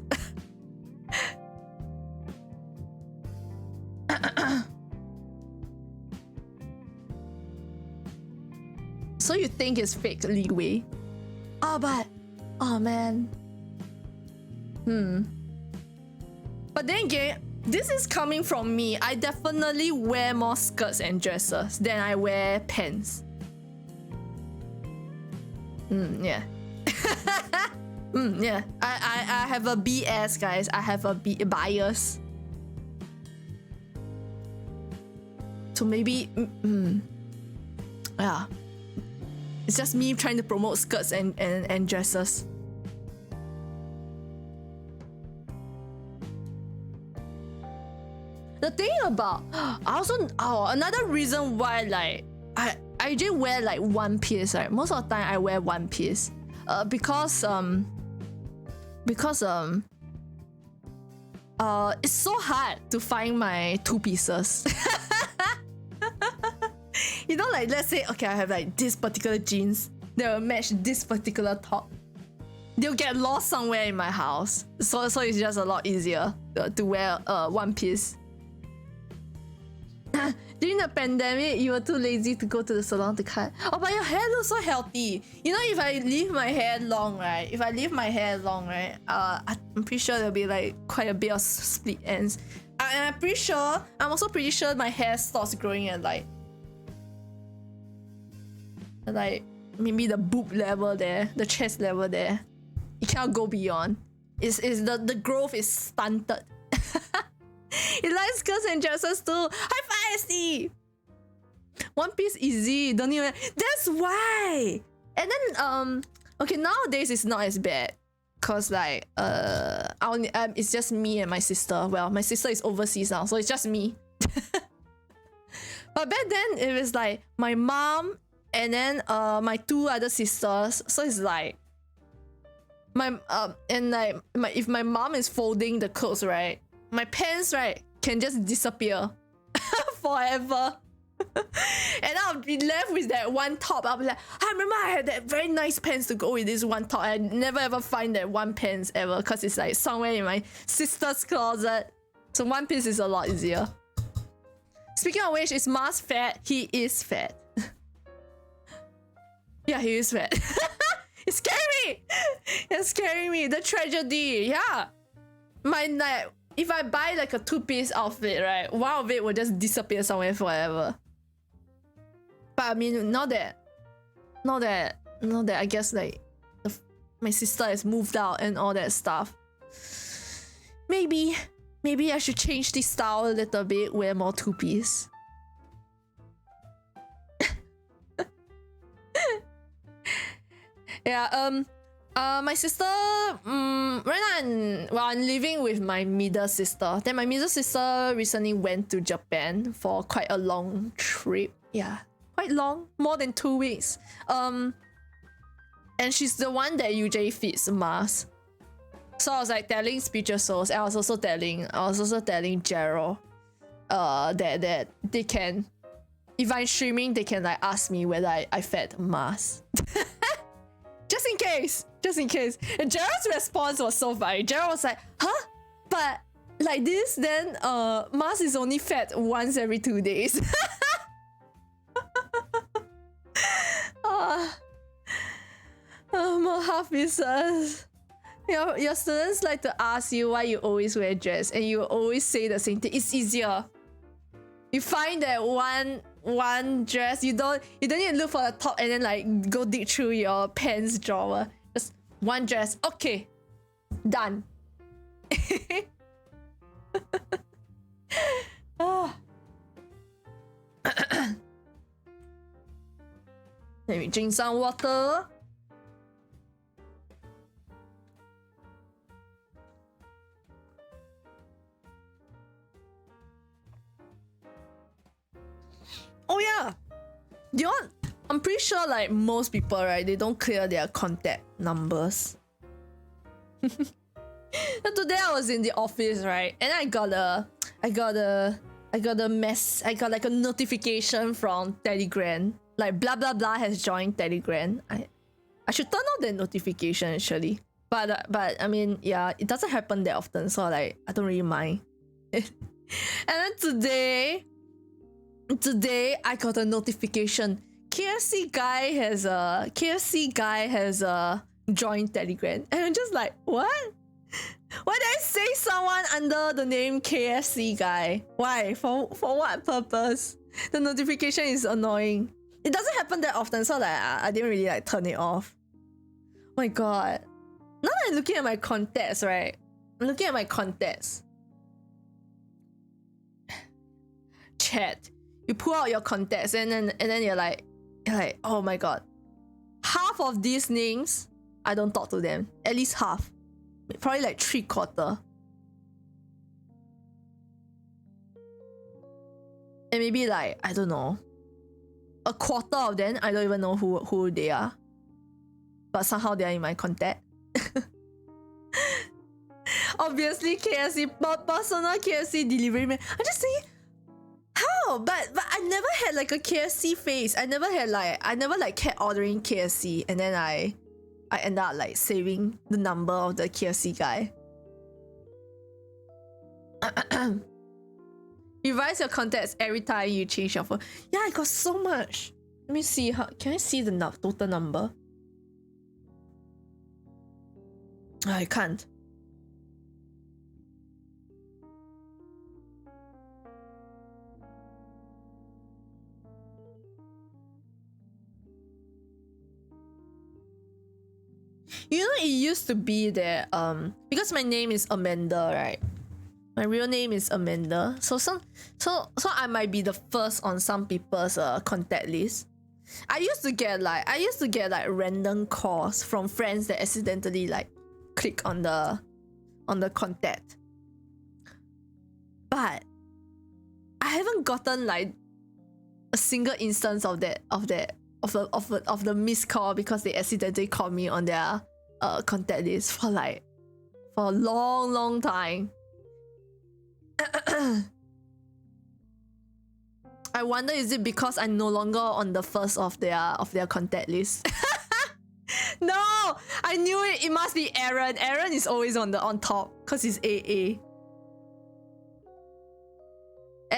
So you think it's fake leeway? Oh man. But then again, this is coming from me. I definitely wear more skirts and dresses than I wear pants. Yeah. Yeah. I have a BS, guys. I have a bias. So maybe, yeah. It's just me trying to promote skirts and dresses. The thing about another reason why like I just wear like one piece, right? Most of the time I wear one piece. Because it's so hard to find my two pieces. You know, like let's say, okay, I have like this particular jeans that will match this particular top. They'll get lost somewhere in my house. So it's just a lot easier to wear one piece. During the pandemic, you were too lazy to go to the salon to cut. Oh, but your hair looks so healthy. You know, if I leave my hair long, right? I'm pretty sure there'll be like quite a bit of split ends. And I'm also pretty sure my hair starts growing at like maybe the boob level there, the chest level there. It cannot go beyond. The growth is stunted. It likes skirts and dresses too. High five, ST! One piece easy. Don't even. That's why. And then okay, nowadays it's not as bad. Cause like it's just me and my sister. Well, my sister is overseas now, so it's just me. But back then it was like my mom and then my two other sisters. So it's like if my mom is folding the clothes, right, my pants, right, can just disappear forever. And I'll be left with that one top. I'll be like, I remember I had that very nice pants to go with this one top. I never ever find that one pants ever because it's like somewhere in my sister's closet. So one piece is a lot easier. Speaking of which, is Mars fat? He is fat. Yeah, he is fat. It's scary. It's scaring me. The tragedy. Yeah. If I buy like a two-piece outfit, right, one of it will just disappear somewhere forever. But I mean, not that I guess like my sister has moved out and all that stuff. Maybe I should change the style a little bit, wear more two-piece. Yeah, my sister, right now, I'm living with my middle sister. Then my middle sister recently went to Japan for quite a long trip. Yeah, quite long, more than 2 weeks. And she's the one that usually feeds Mars. So I was like telling Speecher Souls, and I was also telling Gerald, that they can, if I'm streaming, they can like ask me whether I fed Mars. Just in case. And Gerald's response was so funny. Gerald was like, huh? But like this, then Mars is only fed once every 2 days. More half pieces. Your students like to ask you why you always wear dress, and you always say the same thing. It's easier. You find that one dress, you don't need to look for the top and then like go dig through your pants drawer. Just one dress. Okay, done. Let me drink some water. Oh yeah, I'm pretty sure like most people, right, they don't clear their contact numbers. And today I was in the office, right, and I got like a notification from Telegram, like blah blah blah has joined Telegram. I should turn on that notification actually, but I mean, yeah, it doesn't happen that often, so like I don't really mind. And then today I got a notification. KFC guy has joined Telegram, and I'm just like, what? Why did I say someone under the name KFC guy? Why? For what purpose? The notification is annoying. It doesn't happen that often, so like I didn't really like turn it off. Oh my god. Now that I'm looking at my contacts, right? I'm looking at my contacts. Chat. You pull out your contacts and then you're like, oh my god. Half of these names, I don't talk to them. At least half. Probably like 3/4. And maybe like, I don't know, 1/4 of them, I don't even know who they are. But somehow they are in my contact. Obviously KFC, personal KFC delivery man. I'm just saying, how? But I never had like a KFC face. I never kept ordering KFC and then I end up like saving the number of the KFC guy. You revise your contacts every time you change your phone. Yeah, I got so much. Let me see. Can I see the total number? I can't. You know, it used to be that because my name is Amanda, right? My real name is Amanda. So I might be the first on some people's contact list. I used to get like random calls from friends that accidentally like click on the contact. But I haven't gotten like a single instance of the missed call because they accidentally called me on their contact list for a long time. I wonder, is it because I'm no longer on the first of their contact list? No, I knew it. It must be Aaron. Aaron is always on top because he's AA.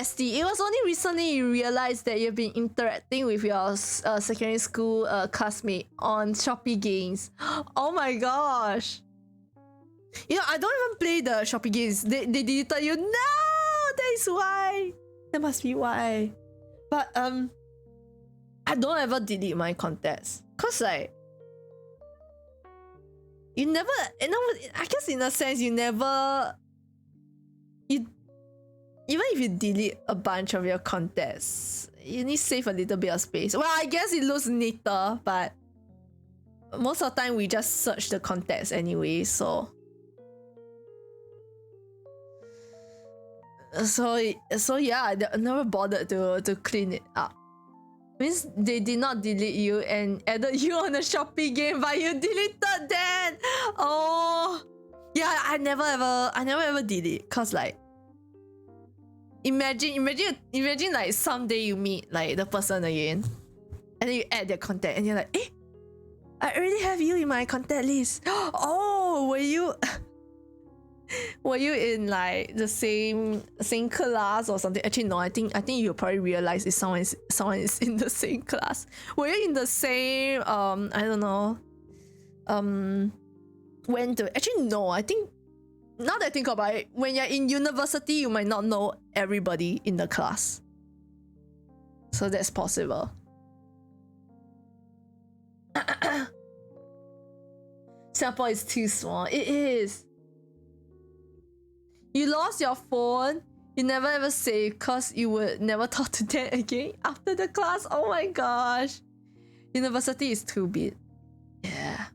ST, it was only recently you realized that you've been interacting with your secondary school classmate on Shopee games. Oh my gosh. You know, I don't even play the Shopee games. They deleted you. No, that is why. That must be why. But I don't ever delete my contacts. Cause like you never, I guess in a sense even if you delete a bunch of your contacts, you need to save a little bit of space. Well, I guess it looks neater, but most of the time we just search the contacts anyway, so yeah, I never bothered to clean it up. Means they did not delete you and added you on the Shopee game, but you deleted that. Oh, yeah, I never ever delete, cause like imagine like someday you meet like the person again, and then you add their contact, and you're like, eh, I already have you in my contact list. Oh, were you in like the same class or something? Actually, no. I think you'll probably realize if someone is in the same class. Were you in the same I don't know actually no. I think now that I think about it, when you're in university, you might not know everybody in the class. So that's possible. Singapore is too small. It is. You lost your phone, you never ever save because you would never talk to them again after the class. Oh my gosh. University is too big. Yeah.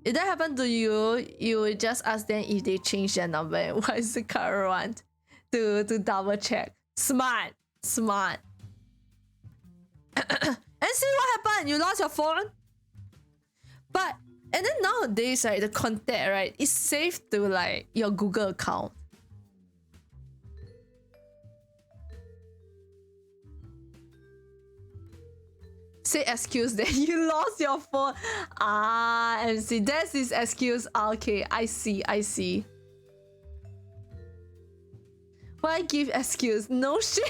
If that happened to you, you would just ask them if they changed their number and what is the current one to double check. Smart. And see what happened? You lost your phone? And then nowadays, right, the contact, right, is saved to like your Google account. Say excuse that you lost your phone. MC, that's his excuse. Okay, I see. Why give excuse? No shame.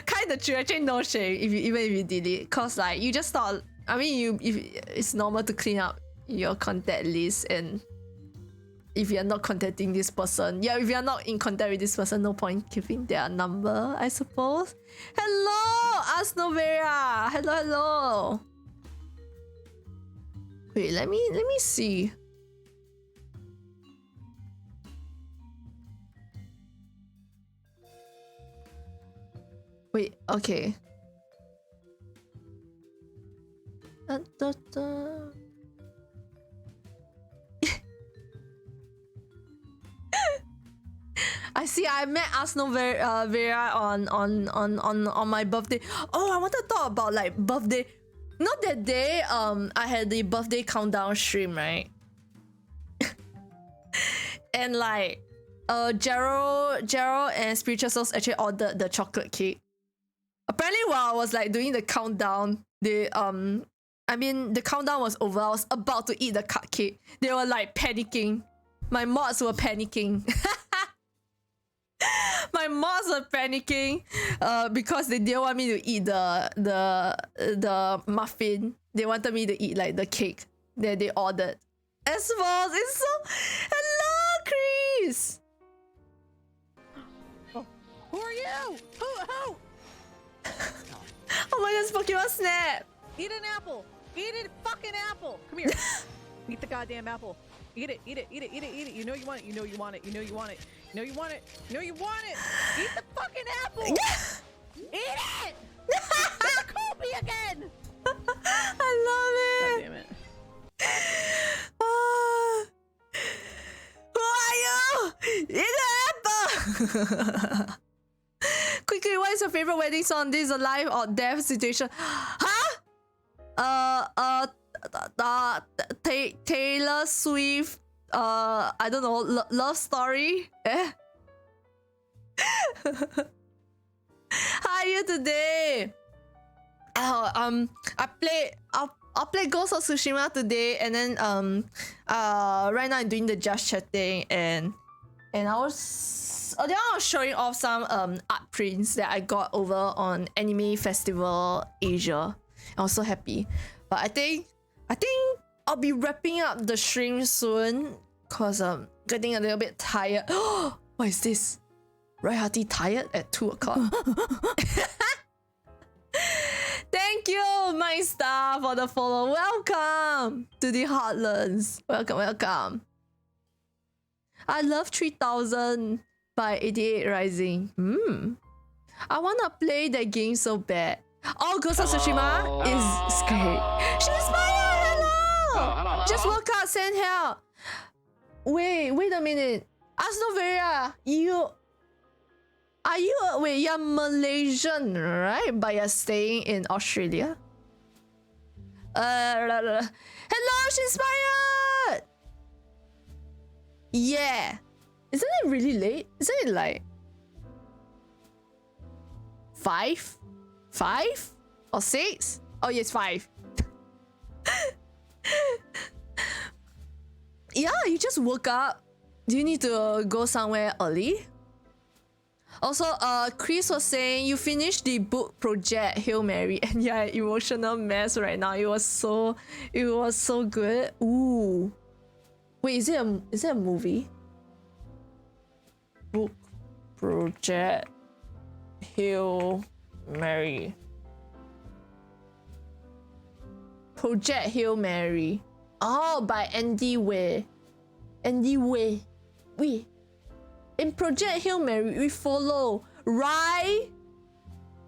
Kinda true, actually no shame even if you delete. Cause like you just thought, I mean it's normal to clean up your contact list, and if you're not contacting this person, if you're not in contact with this person, no point giving their number, I suppose. Hello, Asnovera. Hello. Wait, let me see. Wait, okay. I see. I met Arsenal Vera on my birthday. Oh, I want to talk about like birthday. Not that day. I had the birthday countdown stream, right? and like Gerald and Spiritual Souls actually ordered the chocolate cake. Apparently while I was like doing the countdown, the countdown was over. I was about to eat the cupcake. They were like panicking. My mods were panicking. My mods were panicking because they didn't want me to eat the muffin. They wanted me to eat like the cake that they ordered. As well, it's so... Hello, Chris! Who are you? Who? Oh my god, it's Pokemon Snap! Eat an apple. Eat a fucking apple. Come here. Eat the goddamn apple. Eat it. Eat it. Eat it. Eat it. Eat it. You know you want it. You know you want it. You know you want it. You know you want it. You know you want it. Eat the fucking apple. Eat it. It's Kobe again. I love it. God damn it. Who are you? Eat the apple. Quickly, what is your favorite wedding song? This is a life or death situation. Huh? Taylor Swift. I don't know. Love story. Eh? How are you today? I'll play Ghost of Tsushima today, and then right now I'm doing the just chatting, and I was showing off some art prints that I got over on Anime Festival Asia. I was so happy, but I think I'll be wrapping up the stream soon cause I'm getting a little bit tired. What is this? Raiharty tired at 2 o'clock. Thank you, my star, for the follow. Welcome to the Heartlands. Welcome. I love 3000 by 88 Rising. I wanna play that game so bad. Oh, Ghost of Tsushima is great. Shimspire, hello! Just woke up, send help. Wait a minute. Asnoveria, you're Malaysian, right? But you're staying in Australia. Hello, Shimspire! Yeah. Isn't it really late? Isn't it like 5 or 6? Oh yes, 5. Yeah, you just woke up. Do you need to go somewhere early? Also, Chris was saying you finished the book project Hail Mary, and yeah, emotional mess right now. It was so good. Ooh, wait, is it a movie? Book project Hail Mary. Project Hail Mary. Oh, by Andy Way. Wait. In Project Hail Mary, we follow Rai.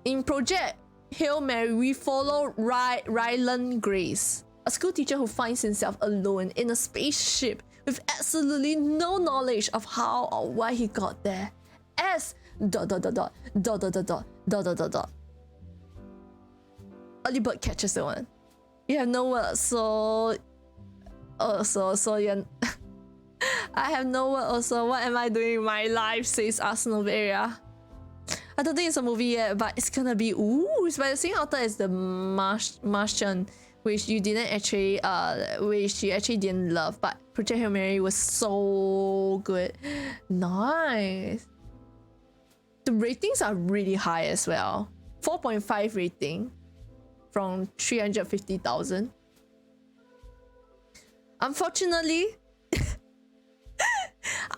In Project Hail Mary, we follow Rylan Grace, a school teacher who finds himself alone in a spaceship with absolutely no knowledge of how or why he got there. As ... Early bird catches the one. You have no words, so yeah. I have no word also. What am I doing in my life, says Asnoveria. I don't think it's a movie yet, but it's gonna be... Ooh, it's by the same author as the Martian, which you actually didn't love, but Project Hail Mary was so good. Nice. The ratings are really high as well. 4.5 rating from 350,000. Unfortunately,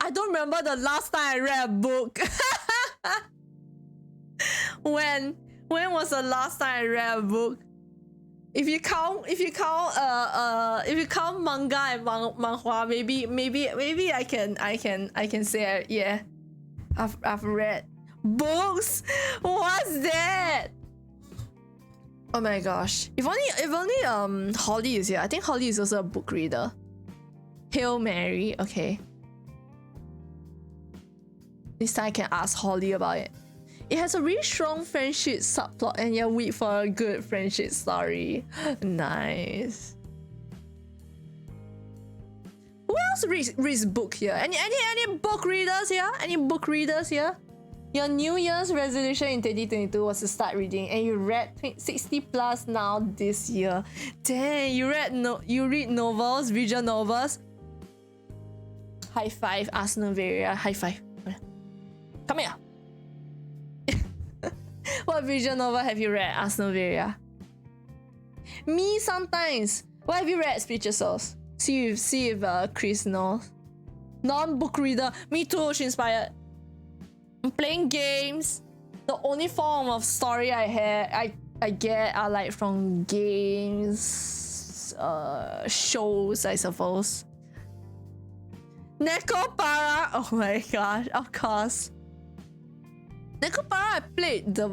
I don't remember the last time I read a book. When was the last time I read a book? If you count manga and manhwa, maybe I can say yeah. I've read books. What's that? Oh my gosh. If only Holly is here. I think Holly is also a book reader. Hail Mary, okay. This time I can ask Holly about it. It has a really strong friendship subplot, and you wait for a good friendship story. Nice. Who else reads book here? Any book readers here? Any book readers here? Your New Year's resolution in 2022 was to start reading, and you read 60 plus now this year. Dang, you read novels, visual novels. High five, Asnovaria. High five. Come here. What visual novel have you read, Asnovaria? Me sometimes. What have you read, Spiritual Souls? See if Chris knows. Non-book reader. Me too, she inspired. I'm playing games. The only form of story I get are like from games, shows, I suppose. Nekopara. Oh my gosh, of course. Nekopara, I played the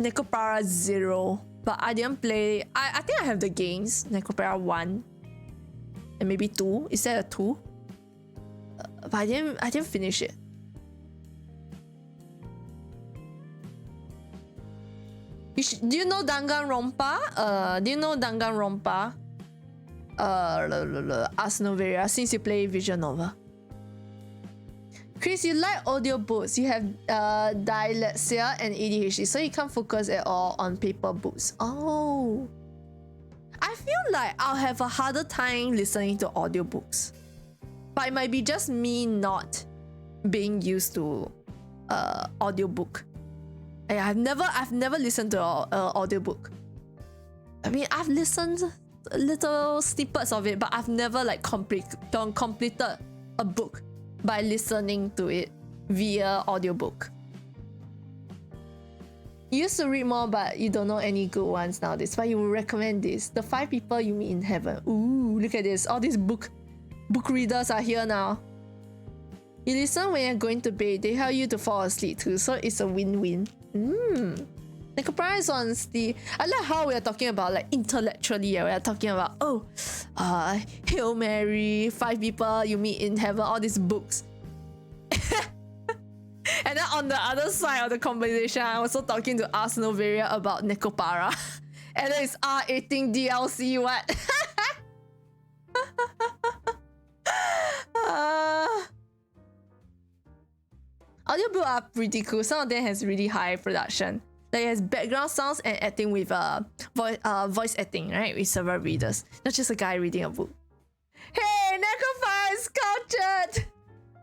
Nekopara 0, but I didn't play. I think I have the games. Nekopara 1 and maybe 2. Is there a 2? But I didn't finish it. Do you know Danganronpa? Do you know Danganronpa? Asnovaria, since you play visual novel. Chris, you like audiobooks. You have dyslexia and ADHD, so you can't focus at all on paper books. Oh. I feel like I'll have a harder time listening to audiobooks. But it might be just me not being used to audiobook. I've never listened to an audiobook. I mean, I've listened little snippets of it, but I've never like completed a book by listening to it via audiobook. You used to read more, but you don't know any good ones nowadays. But you would recommend this. The 5 people you meet in heaven. Ooh, look at this. All these book readers are here now. You listen when you're going to bed. They help you to fall asleep too, so it's a win-win. Nekopara is honesty. I like how we are talking about like intellectually. We are talking about Hail Mary, 5 people you meet in heaven, all these books. And then on the other side of the conversation, I'm also talking to Asnovaria about Nekopara. And then it's R18 DLC, what? Audiobooks are pretty cool. Some of them has really high production. Like it has background sounds and acting with voice acting, right? With several readers. Not just a guy reading a book. Hey, Nekopara is cultured!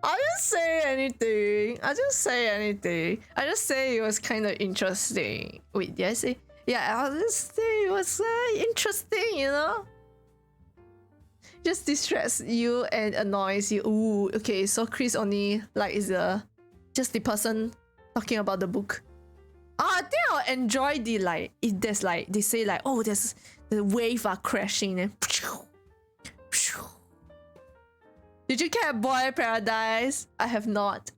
I'll just say anything. I just say it was kind of interesting. Wait, did I say? Yeah, I'll just say it was interesting, you know? Just distracts you and annoys you. Ooh, okay, so Chris only like is just the person talking about the book. I think I'll enjoy the like if there's like they say like, oh, there's the wave are crashing and did you catch Boy Paradise? I have not.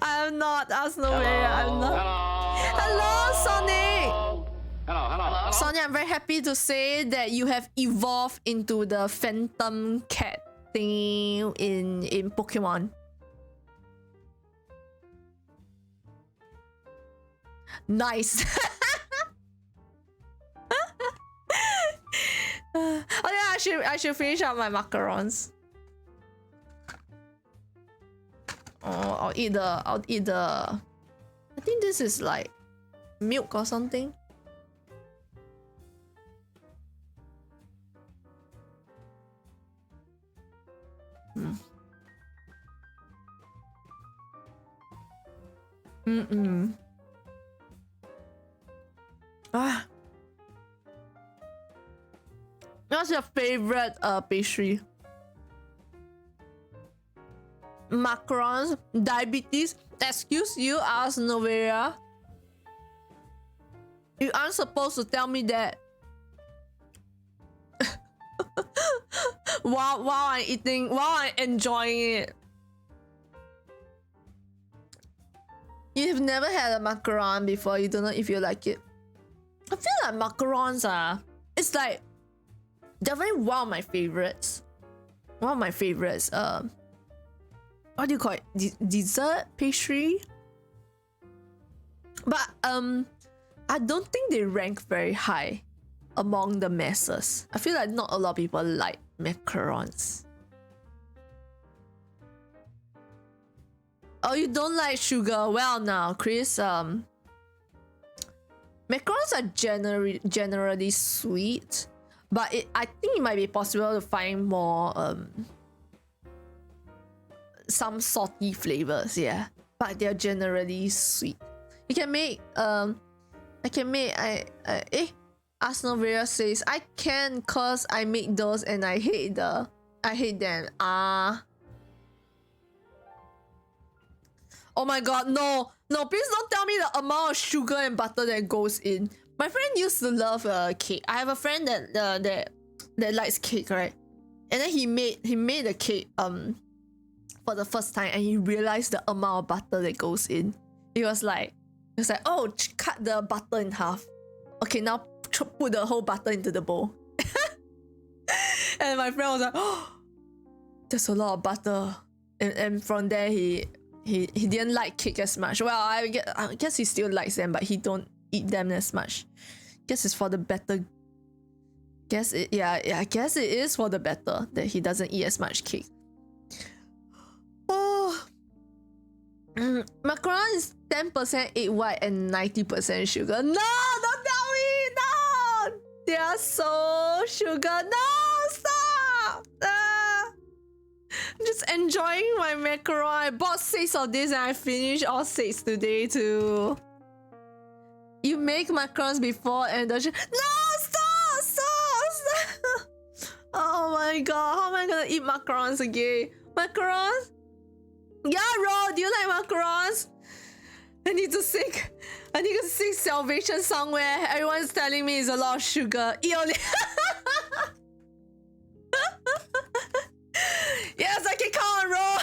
I have not. That's no way. I'm not. Hello, Sonic. Hello. Sonia, I'm very happy to say that you have evolved into the Phantom Cat thing in Pokemon. Nice. Oh yeah, I should finish up my macarons. Oh, I'll eat the. I think this is like milk or something. What's your favorite pastry? Macarons, diabetes. Excuse you, asked Novera. You aren't supposed to tell me that. while I'm eating, while I'm enjoying it. You've never had a macaron before. You don't know if you like it. I feel like macarons are. It's like definitely one of my favorites. One of my favorites. What do you call it? Dessert pastry. But I don't think they rank very high among the masses. I feel like not a lot of people like macarons. Oh, you don't like sugar? Well, now, Chris, macarons are generally sweet, but I think it might be possible to find more some salty flavors, yeah. But they're generally sweet. You can make Arsenal Vera says I can cause I make those and I hate them. Oh my god, no, please don't tell me the amount of sugar and butter that goes in. My friend used to love cake. I have a friend that likes cake, right? And then he made a cake for the first time, and he realized the amount of butter that goes in. He was like, oh, cut the butter in half. Okay, now put the whole butter into the bowl. And my friend was like, oh, there's a lot of butter. And from there he didn't like cake as much. Well, I guess he still likes them, but he don't eat them as much. Guess it's for the better. I guess it is for the better that he doesn't eat as much cake. Oh, macaron is 10% egg white and 90% sugar. No, don't tell me. No, they are so sugar. No, stop. I'm just enjoying my macaron. I bought 6 of this and I finished all 6 today too. You make macarons before and the no, stop. Oh my god, how am I gonna eat macarons again? Macarons? Yeah, Ro, do you like macarons? I need to sing Salvation somewhere. Everyone's telling me it's a lot of sugar. Eat only. Yes, I can count on Ro.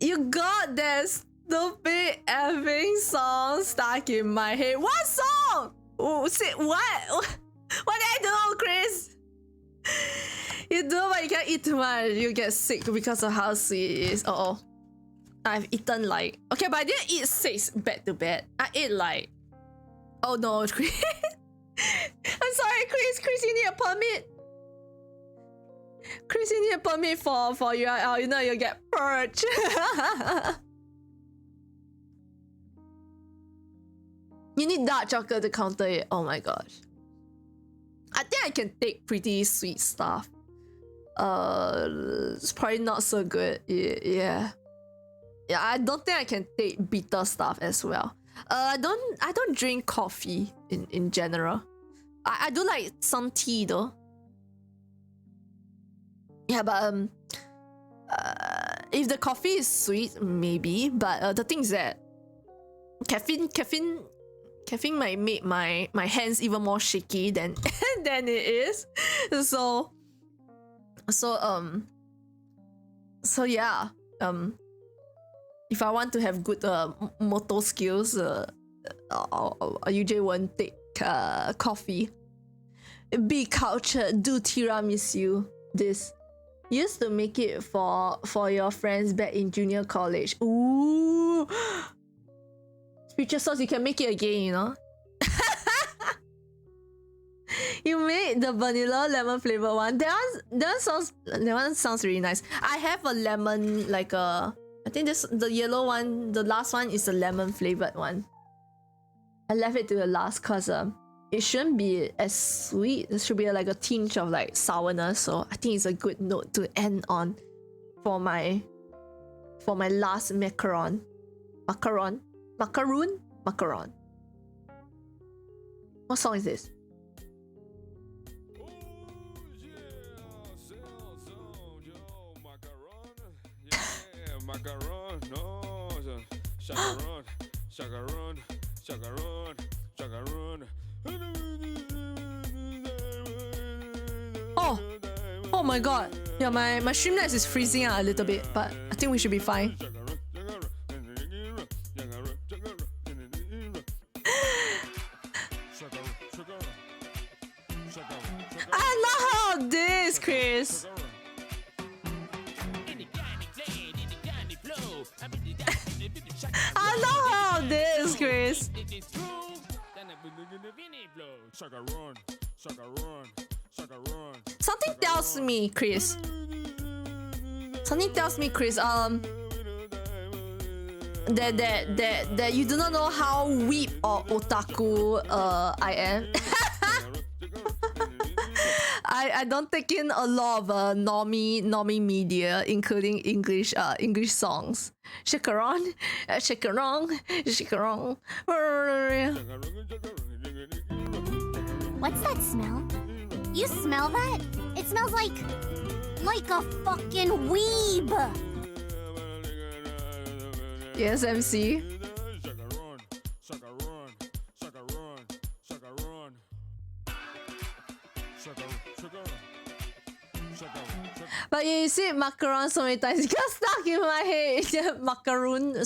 You got that stupid effing song stuck in my head. What song? Oh, what? What did I do, Chris? You do, but you can't eat too much. You get sick because of how sweet it is. Uh-oh. I've eaten like... Okay, but I didn't eat 6 back to back. I ate like... Oh no, Chris. I'm sorry, Chris, you need a permit. Chris, you need a permit for URL. You know you'll get purged. You need dark chocolate to counter it. Oh my gosh. I think I can take pretty sweet stuff. It's probably not so good. Yeah, I don't think I can take bitter stuff as well. I don't drink coffee in general. I do like some tea though. Yeah, but if the coffee is sweet, maybe. But the thing is that caffeine might make my hands even more shaky than than it is. So yeah. If I want to have good motor skills, I usually won't take coffee. Be cultured. Do tiramisu. This used to make it for your friends back in junior college. Ooh. Future sauce, you can make it again, you know. You made the vanilla lemon flavor one. That one sounds really nice. I have a lemon, like I think the yellow one, the last one is the lemon flavored one. I left it to the last cause it shouldn't be as sweet. There should be like a tinge of like sourness. So I think it's a good note to end on for my last macaron. Macaron. What song is this? Oh my god. Yeah, my Streamlabs is freezing out a little bit, but I think we should be fine. I love how this, Chris. I know how this, Chris. Something tells me, Chris. That you do not know how weep or otaku I am. I don't take in a lot of normie media, including English songs. Shake around, shake around, shake around. What's that smell? You smell that? It smells like a fucking weeb. Yes, MC. But you see macaron so many times, it got stuck in my head. Macaron.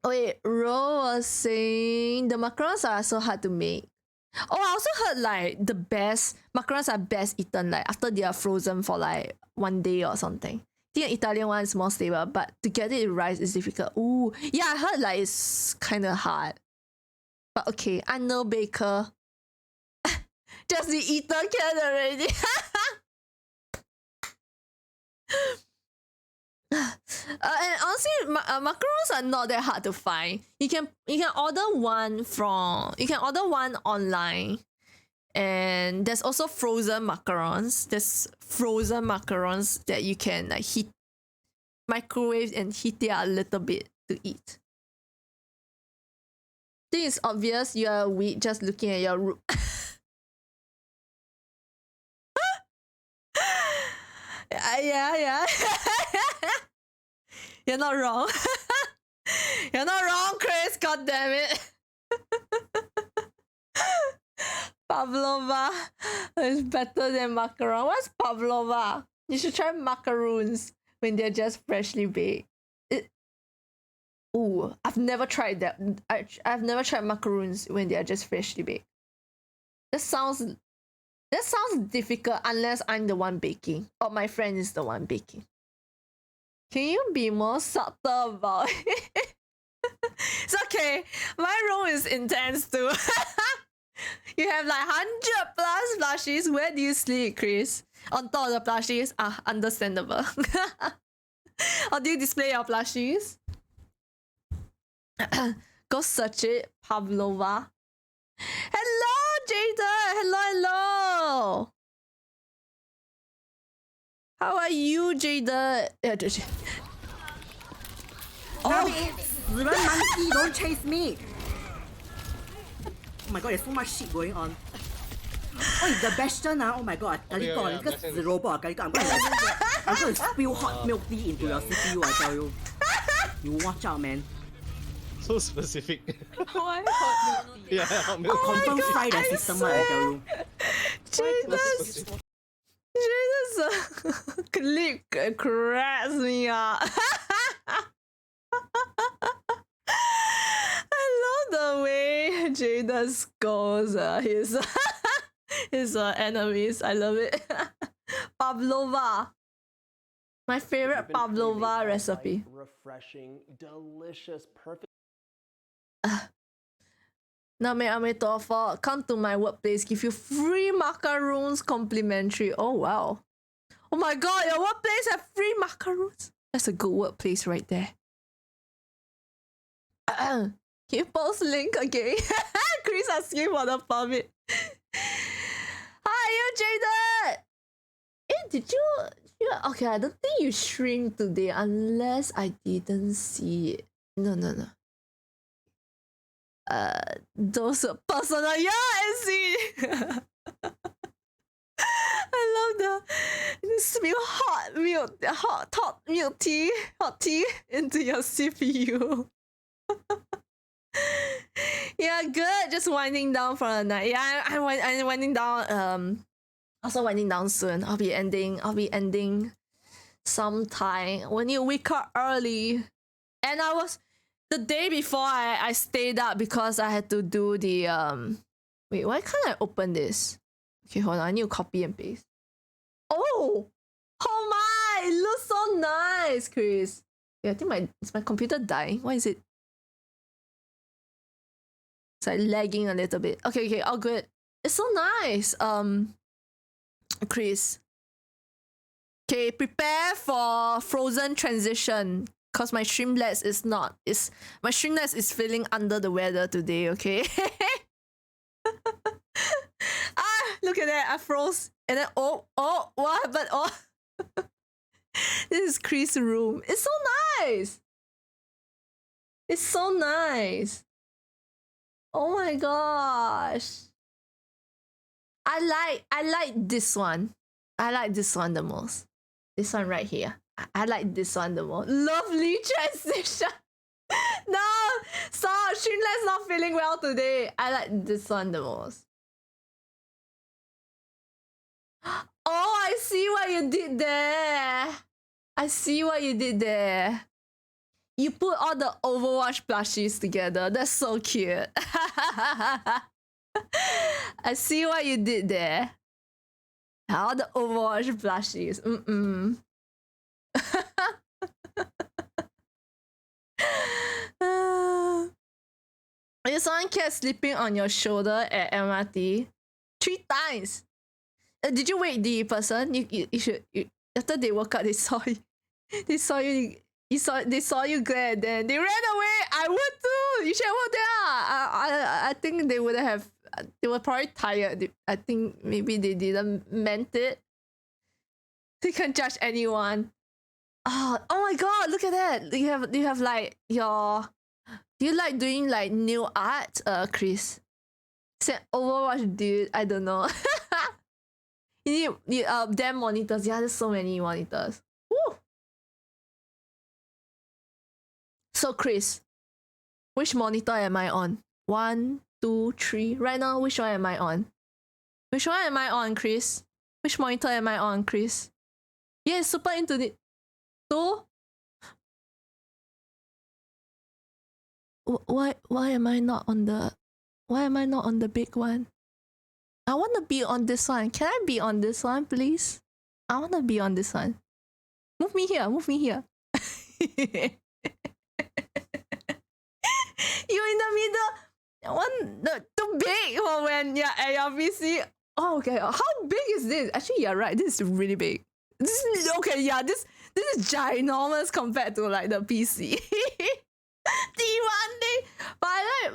Wait, Ro was saying the macarons are so hard to make. Oh, I also heard like the best macarons are best eaten like after they are frozen for like 1 day or something. The Italian one is more stable, but to get it right is difficult. Ooh, yeah, I heard like it's kind of hard. But okay, I'm no baker. Just the eater can already. And honestly, macarons are not that hard to find. You can order one online, and there's also frozen macarons. There's frozen macarons that you can like microwave and heat it a little bit to eat. I think it's obvious you are weak just looking at your room. Yeah. You're not wrong. You're not wrong, Chris. God damn it. Pavlova is better than macaron. What's pavlova? You should try macaroons when they're just freshly baked. Ooh, I've never tried that. I've never tried macaroons when they are just freshly baked. That sounds difficult unless I'm the one baking or my friend is the one baking. Can you be more subtle about it? It's okay. My room is intense too. You have like 100 plus plushies. Where do you sleep, Chris? On top of the plushies? Understandable. Or do you display your plushies? Go search it. Pavlova. Hello, Jada. Hello. How are you, Jada? Oh, monkey, don't chase me. Oh my god, there's so much shit going on. Oh, the bastion, oh my god, I'm going to spill hot milk tea into your CPU, I tell you. You watch out, man. So specific. Why hot milk tea? Yeah, hot milk. Confirm fry the system, I tell you. Jesus, clip cracks me up. I love the way Jada scolds his enemies. I love it. Pavlova. My favorite pavlova recipe. Refreshing, delicious, perfect. Come to my workplace, give you free macaroons complimentary. Oh wow. Oh my god, your workplace have free macaroons. That's a good workplace right there. Can you post link again? Chris asking for the permit. Hi, you Jaded! Did you okay, I don't think you streamed today unless I didn't see it. No. Those are personal. Yeah, I see. I love the spill hot tea into your CPU. Yeah, good. Just winding down for the night. Yeah, I'm winding down. Also winding down soon. I'll be ending sometime. When you wake up early, and I was the day before I stayed up because I had to do the Wait, why can't I open this? Okay, hold on. I need to copy and paste. Oh! Oh my! It looks so nice, Chris. Yeah, I think is my computer dying? Why is it? It's like lagging a little bit. Okay, all good. It's so nice. Chris. Okay, prepare for frozen transition. Cause my Streamlabs is not. My Streamlabs is feeling under the weather today, okay? Look at that. I froze. And then what happened? Oh. This is Chris' room. It's so nice. It's so nice. Oh my gosh. I like this one. I like this one the most. This one right here. I like this one the most. Lovely transition. No, stop. Streamlabs not feeling well today. I like this one the most. Oh, I see what you did there. I see what you did there. You put all the Overwatch plushies together. That's so cute. I see what you did there. All the Overwatch plushies. Is someone kept sleeping on your shoulder at MRT 3 times. Did you wake the person? You should. After they woke up, they saw you. They saw you. They saw you glare. Then they ran away. I would too. You should have walked there. I think they would have. They were probably tired. I think maybe they didn't meant it. They can't judge anyone. Oh my god! Look at that. You have like your. Do you like doing like new art, Chris? Said Overwatch, dude. I don't know. You need damn monitors. Yeah, there's so many monitors. Woo! So Chris, which monitor am I on? 1, 2, 3. Right now, which one am I on? Which one am I on, Chris? Which monitor am I on, Chris? Yeah, super into it. 2? Why am I not on the big one? I want to be on this one. Can I be on this one, please? I want to be on this one. Move me here. You in the middle. Too big for when you're at your PC. Oh, okay. How big is this? Actually, you're right. This is really big. This is okay. Yeah, this is ginormous compared to like the PC. D1 but I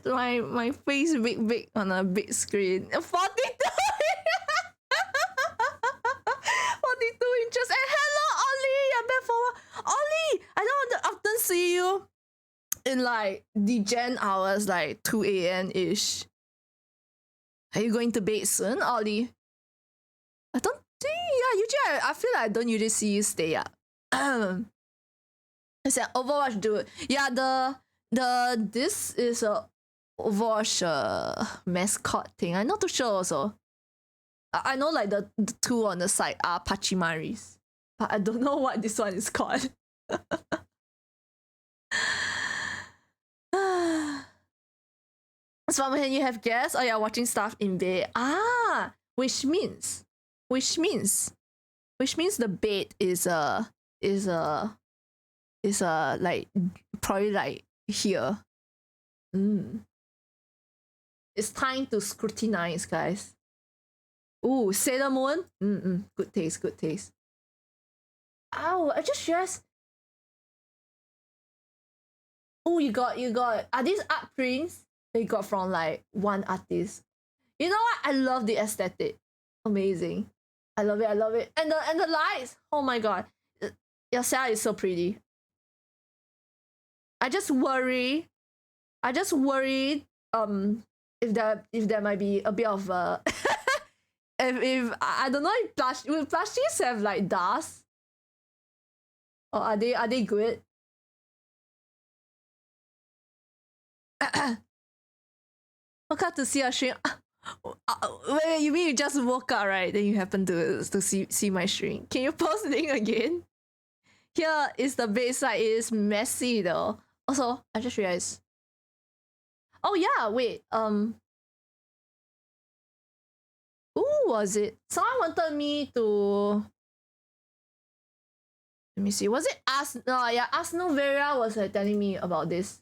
like my face big on a big screen. 42 42 inches. And hello, Ollie. I'm back for Ollie. I don't often see you in like the gen hours, like 2 a.m. ish. Are you going to bed soon, Ollie? I don't think. Yeah, usually I feel like I don't usually see you stay up. It's an Overwatch dude. Yeah, this is a Overwatch mascot thing. I'm not too sure also. I know like the two on the side are Pachimaris, but I don't know what this one is called. So when you have guests or you're watching stuff in bed, which means the bed is like probably like here. It's time to scrutinize, guys. Ooh, Sailor Moon. Good taste. Ow, I just realized. Oh, you got. Are these art prints that you got from like one artist? You know what? I love the aesthetic. Amazing. I love it. And the lights. Oh my god. Your cell is so pretty. I just worry if there might be a bit of if I don't know if plushies have like dust, or are they good? Woke up to see a stream. Wait, you mean you just woke up, right? Then you happen to see my stream. Can you post the link again? Here is the bedside. It is messy though. Also, I just realized. Oh yeah, wait. was it? Someone wanted me to. Let me see. Was it Arsenal Vera was telling me about this.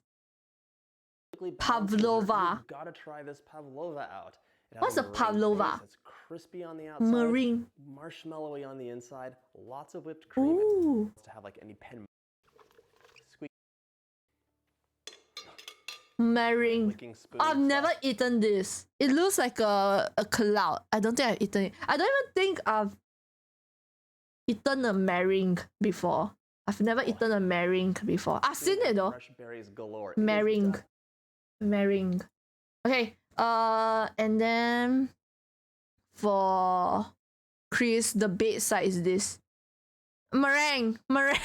Pavlova. You gotta try this pavlova out. It has What's a meringue pavlova? base, it's crispy on the outside, Meringue. marshmallowy on the inside, lots of whipped cream. Ooh. To have like any pen. Squeeze. Meringue. Licking spoon I've never slash- eaten this. It looks like a cloud. I don't think I've eaten it. I don't even think I've eaten a meringue before. I've never eaten a meringue before. I've seen it though. Fresh berries galore. It is Meringue. done. Meringue. Okay. And then for Chris, the bait side is this. Meringue. Meringue.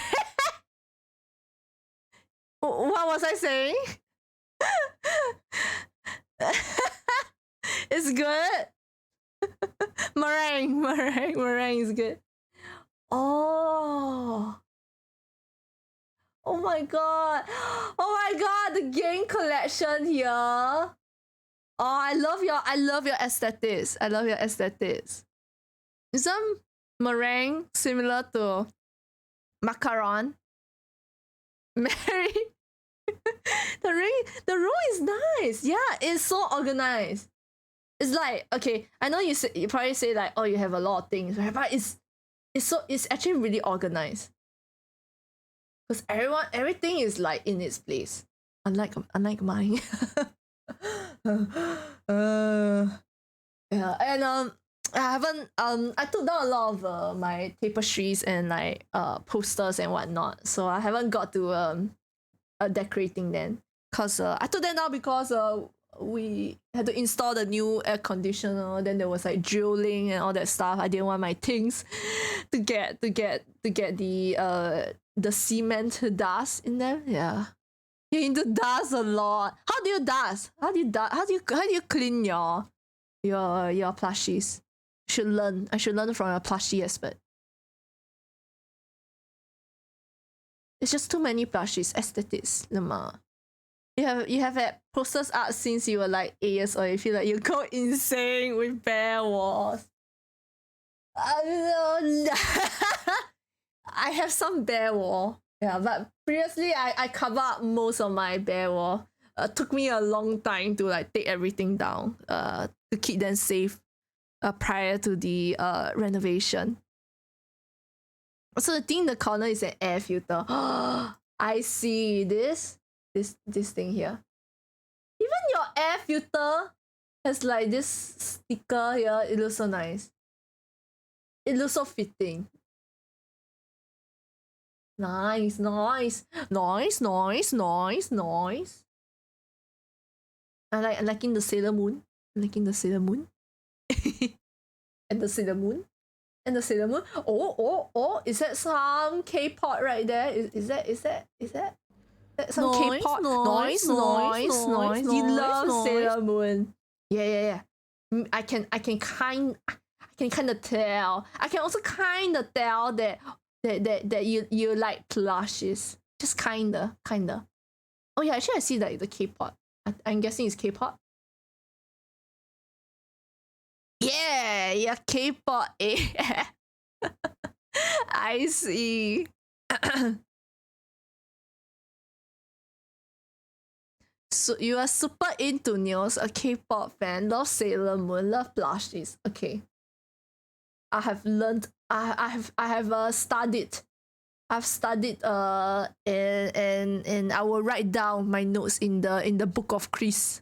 What was I saying? It's good. Meringue is good. Oh my god. Oh my god, the game collection here. Oh, I love your aesthetics. I love your aesthetics. Is some meringue similar to macaron? Mary. The room is nice. Yeah, it's so organized. It's like, okay, I know you probably say like, oh, you have a lot of things, right? But it's actually really organized. Because everything is like in its place. Unlike mine. Yeah, and I took down a lot of my tapestries and like posters and whatnot. So I haven't got to decorating them. Cause I took them down because we had to install the new air conditioner. Then there was like drilling and all that stuff. I didn't want my things to get the cement dust in them. Yeah, you're into dust a lot. How do you dust? How do you clean your plushies? I should learn from a plushie expert. It's just too many plushies. Aesthetics, Lama. You have had posters art since you were like 8 years old. You feel like you go insane with Bear Wars. I have some Bear War. Yeah, but previously I covered up most of my Bear War. Took me a long time to like take everything down. To keep them safe. Prior to the renovation. So the thing in the corner is an air filter. I see this thing here. Even your air filter has like this sticker here. It looks so nice. It looks so fitting. Nice. I'm liking the Sailor Moon. And the Sailor Moon. Oh, is that some K-pop right there? Is that some K-pop? Noise. You love Sailor Moon. Yeah. I can kind of tell. I can also kind of tell that you like plushes. Just kinda. Oh yeah, actually I see like the K-pop. I'm guessing it's K-pop. Yeah, K-pop. I see. So you are super into nails, a K-pop fan, love Sailor Moon, love plushies. Okay. I have learned. I have studied. I've studied and I will write down my notes in the book of Chris.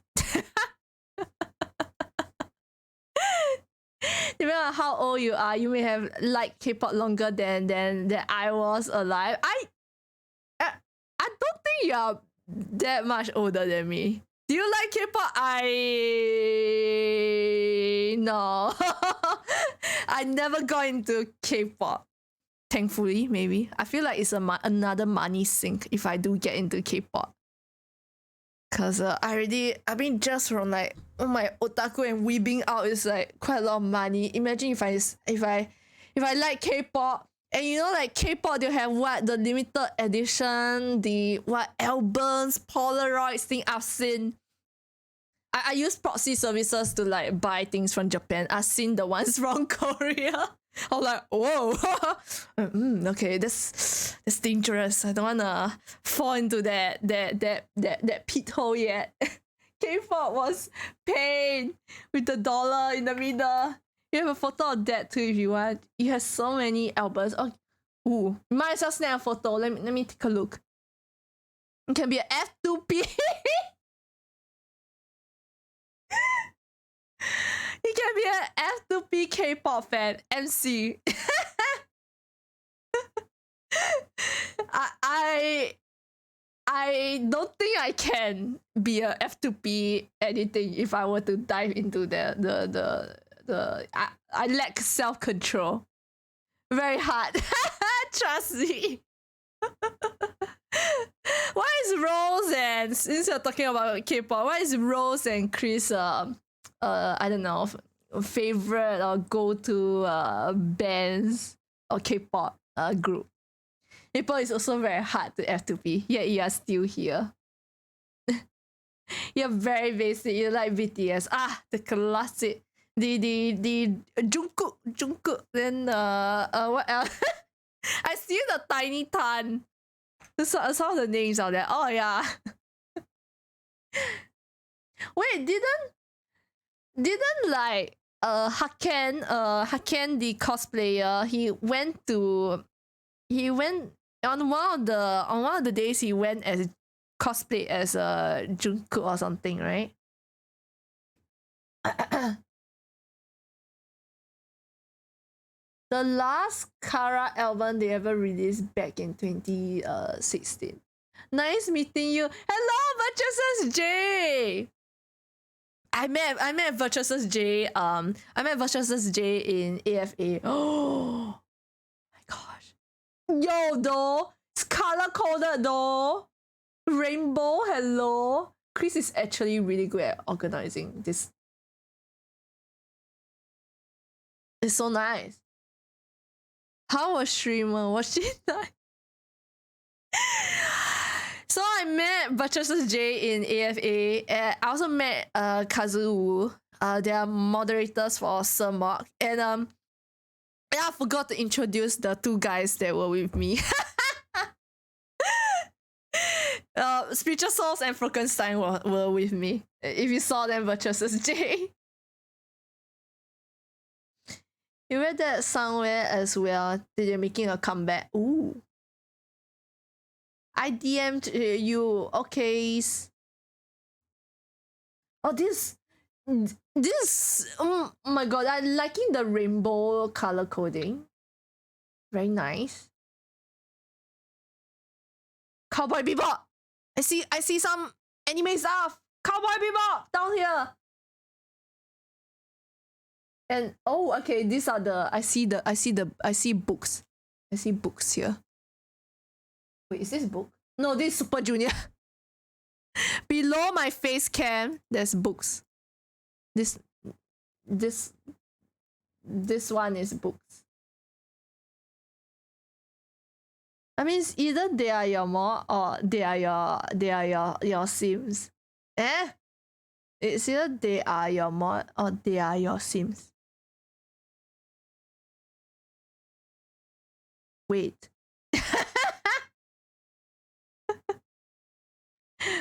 Depending on how old you are, you may have liked K-pop longer than I was alive. I don't think you are that much older than me. Do you like K-pop? No. I never got into K-pop. Thankfully, maybe. I feel like it's another money sink if I do get into K-pop. Cause I mean just from like my otaku and weebing out is like quite a lot of money. Imagine if I like K-pop and you know like K-pop they'll have what the limited edition, the what albums, Polaroids thing I've seen. I use proxy services to like buy things from Japan. I've seen the ones from Korea. I'm like, whoa, okay, that's dangerous. I don't wanna fall into that pit hole yet. K-pop was pain with the dollar in the middle. You have a photo of that too if you want. You have so many albums. Oh, ooh, might as well snap a photo. Let me take a look. It can be an F2P. He can be an F2P K-pop fan. MC. I don't think I can be a F2P anything if I were to dive into I lack self-control. Very hard. Trust me. Why is Rose and, since you're talking about K-pop, why is Rose and Chris I don't know, favorite or go-to bands or K-pop group? K-pop is also very hard to F2P, yet you are still here. You're very basic. You like BTS. The classic. The Jungkook. Then what else? I see the Tiny Tan. Some of the names out there. Oh yeah. Wait, didn't like Haken the cosplayer, he went on one of the days he went as cosplay as Jungkook or something, right? The last Kara album they ever released back in 2016. Nice meeting you. Hello, Virtuous J. I met Virtuous J. I met Virtuous J in AFA. Oh my gosh. Yo, though. It's color coded though. Rainbow, hello. Chris is actually really good at organizing this. It's so nice. How was streamer? Was she nice? So I met Virtuous J in AFA. I also met Kazuo. They are moderators for Sir Mark. And I forgot to introduce the two guys that were with me. Spiritual Souls and Frankenstein were with me. If you saw them, Virtuous J. You read that somewhere as well. They're making a comeback. Ooh. I DM'd you. Okay. Oh, this. Oh my god, I'm liking the rainbow color coding. Very nice. Cowboy Bebop. I see some anime stuff. Cowboy Bebop down here. And oh, okay, these are the I see books. I see books here. Wait, is this book? No, this is Super Junior. Below my face cam, there's books. This one is books. I mean, it's either they are your mod or they are your sims. It's either they are your mod or they are your sims. Wait.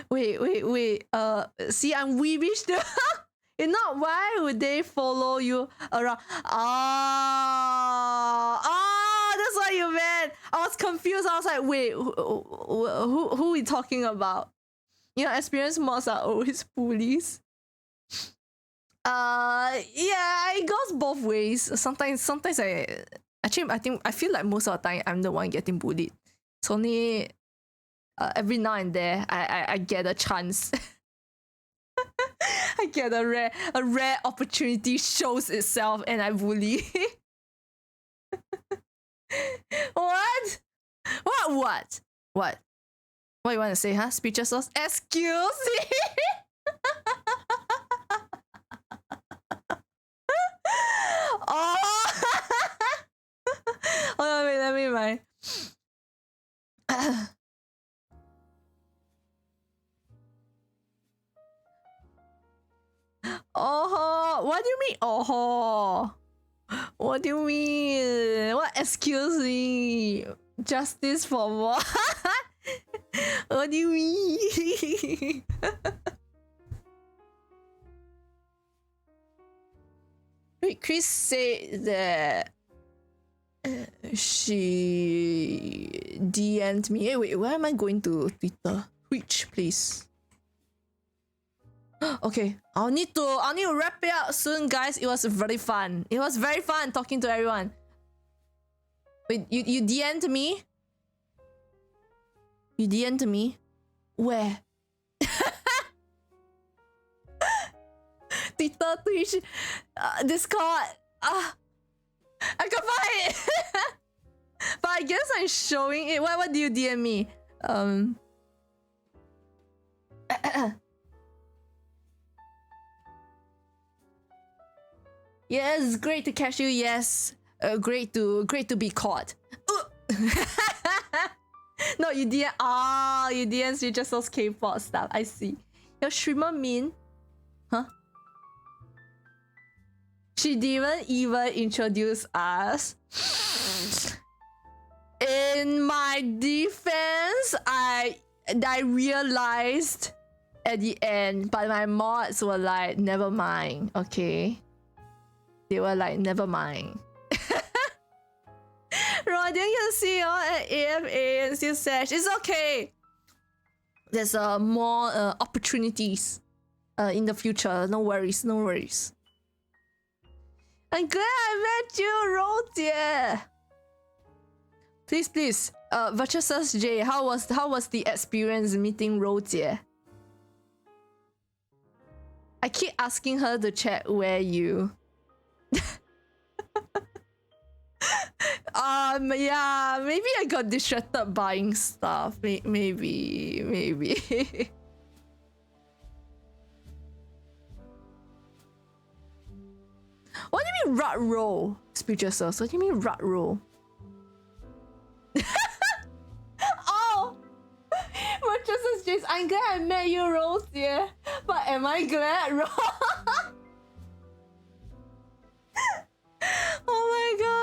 Wait. See, I'm weebish. If not, why would they follow you around? That's what you meant. I was confused. I was like, wait, who we talking about? You know, experienced mods are always bullies. Yeah, it goes both ways. Sometimes I feel like most of the time I'm the one getting bullied. It's only every now and then I get a chance. I get a rare opportunity shows itself and I bully. What you want to say, huh? Speeches sauce? Excuse me. Oh. Hold on, wait, let me mind. mean? Oh, what do you mean? What excuse me? Justice for what? What do you mean? Wait, Chris said that she DM'd me. Hey, wait, where am I going to Twitter? Which please? Okay, I'll need to wrap it up soon, guys. It was very fun. It was very fun talking to everyone. Wait, you DM'd me? You DM'd me? Where? Twitter, Twitch, Discord. I can find it. But I guess I'm showing it. What do you DM me? Yes, great to catch you. Yes, great to be caught. No, you DM. You DM me just those K-pop stuff. I see. Your streamer mean? Huh? She didn't even introduce us. In my defense, I realized at the end, but my mods were like, never mind, okay? They were like, never mind. Rodian can see you at AFA and still search. It's okay. There's more opportunities in the future. No worries, no worries. I'm glad I met you, Rodian. Please, Virtuous J, how was the experience meeting Rodian? I keep asking her to check where you. Yeah, maybe I got distracted buying stuff. Maybe. What do you mean rut roll? Speeches. What do you mean rut roll? Oh, Virtuous J, I'm glad I met you, Rose. Yeah, but am I glad, Rose? Oh my god!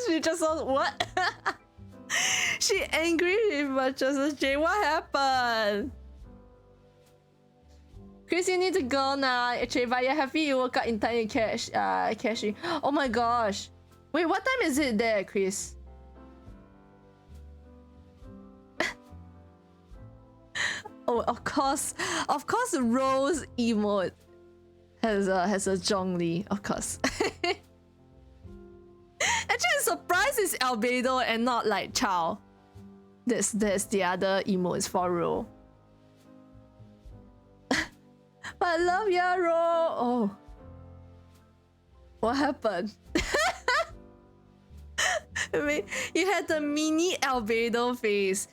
She just was what? She angry with Virtuous J. What happened? Chris, you need to go now. Actually, but you're happy you woke up in time to catch you. Oh my gosh! Wait, what time is it there, Chris? Oh, of course, Rose emote has a Zhongli, of course. Actually, I'm surprised it's Albedo and not like Chow. There's the other emotes for Ro. But I love ya, Ro. Oh, what happened? I mean, you had the mini Albedo face.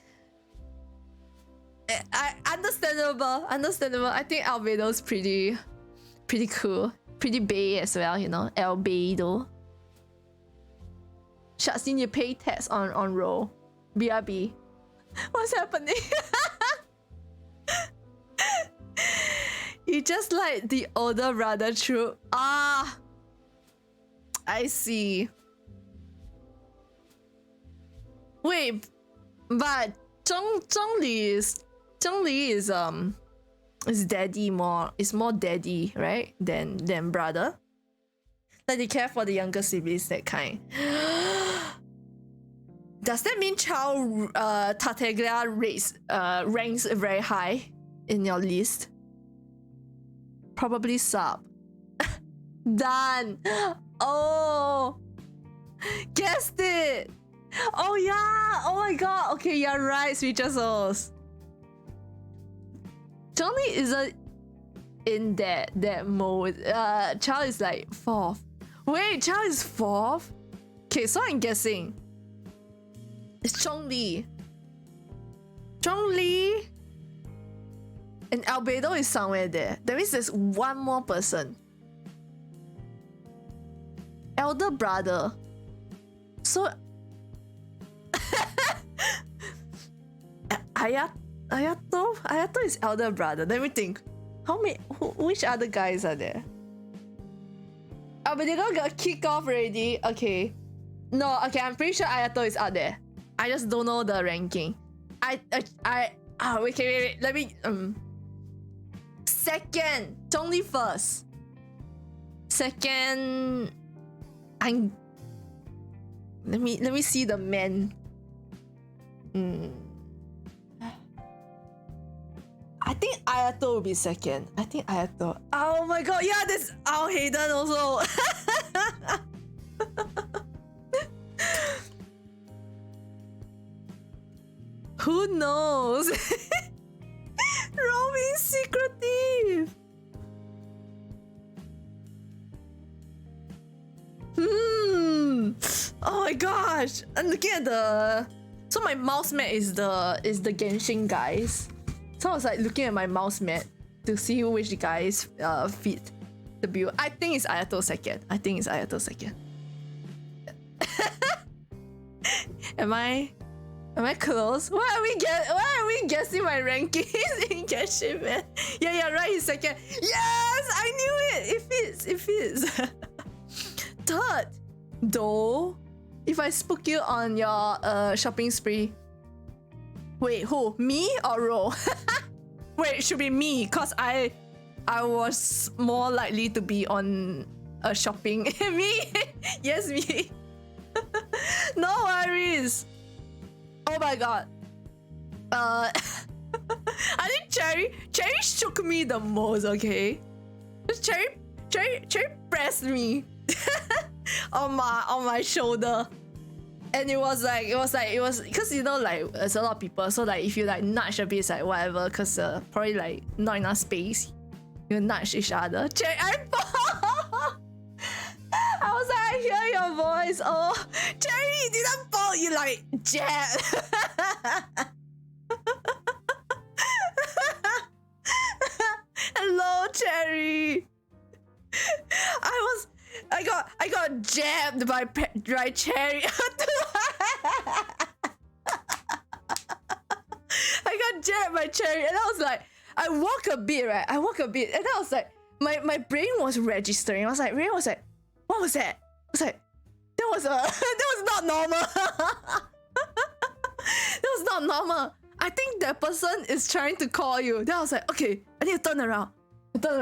Understandable. I think Albedo's pretty cool, pretty bae as well. You know, Albedo. Shazin, you pay tax on Ro. BRB. What's happening? You just like the older brother troop. I see. Wait, but Zhongli is daddy more. Is more daddy, right? Than brother. Like they care for the younger siblings, that kind. Does that mean Chow Tartaglia ranks very high in your list? Probably sub. Done. Oh, guessed it. Oh yeah. Oh my god. Okay, you're right, Switcher Souls. Johnny isn't in that mode. Chow is like 4th. Wait, Chow is 4th? Okay, so I'm guessing it's Zhongli. And Albedo is somewhere there. That means there's one more person. Elder brother. So Ayato is elder brother. Let me think. Which other guys are there? but they got kicked off already. Okay. No, okay, I'm pretty sure Ayato is out there. I just don't know the ranking. Wait. Let me second, Zhongli first. Second, let me see the men. I think Ayato will be second. I think Ayato. Oh my god, yeah, there's Ao Hayden also. Who knows? Robin's secretive. Oh my gosh! I'm looking at the. So my mouse mat is the Genshin guys. So I was like looking at my mouse mat to see which guys fit the build. I think it's Ayato second. Am I close? Why are we guessing my rankings in Genshin, man? Yeah, right, he's second. Yes, I knew it. It fits. Third, though, if I spook you on your shopping spree. Wait, who? Me or Ro? Wait, it should be me, cause I was more likely to be on a shopping. Me? Yes, me. No worries. Oh my god. I think Cherry shook me the most, okay? Cherry pressed me on my shoulder. And it was because you know, like, there's a lot of people, so like if you like nudge a bit, it's like whatever, because probably like not enough space, you nudge each other. Cherry, I was like, I hear your voice. Oh, Cherry, you didn't fall, you like jab. Hello, Cherry. I got jabbed by Cherry. I got jabbed by Cherry, and I was like, I walk a bit, and I was like, my brain was registering. I was like, what was that? I was like, that was not normal. That was not normal. I think that person is trying to call you. Then I was like, okay, I need to turn around. Then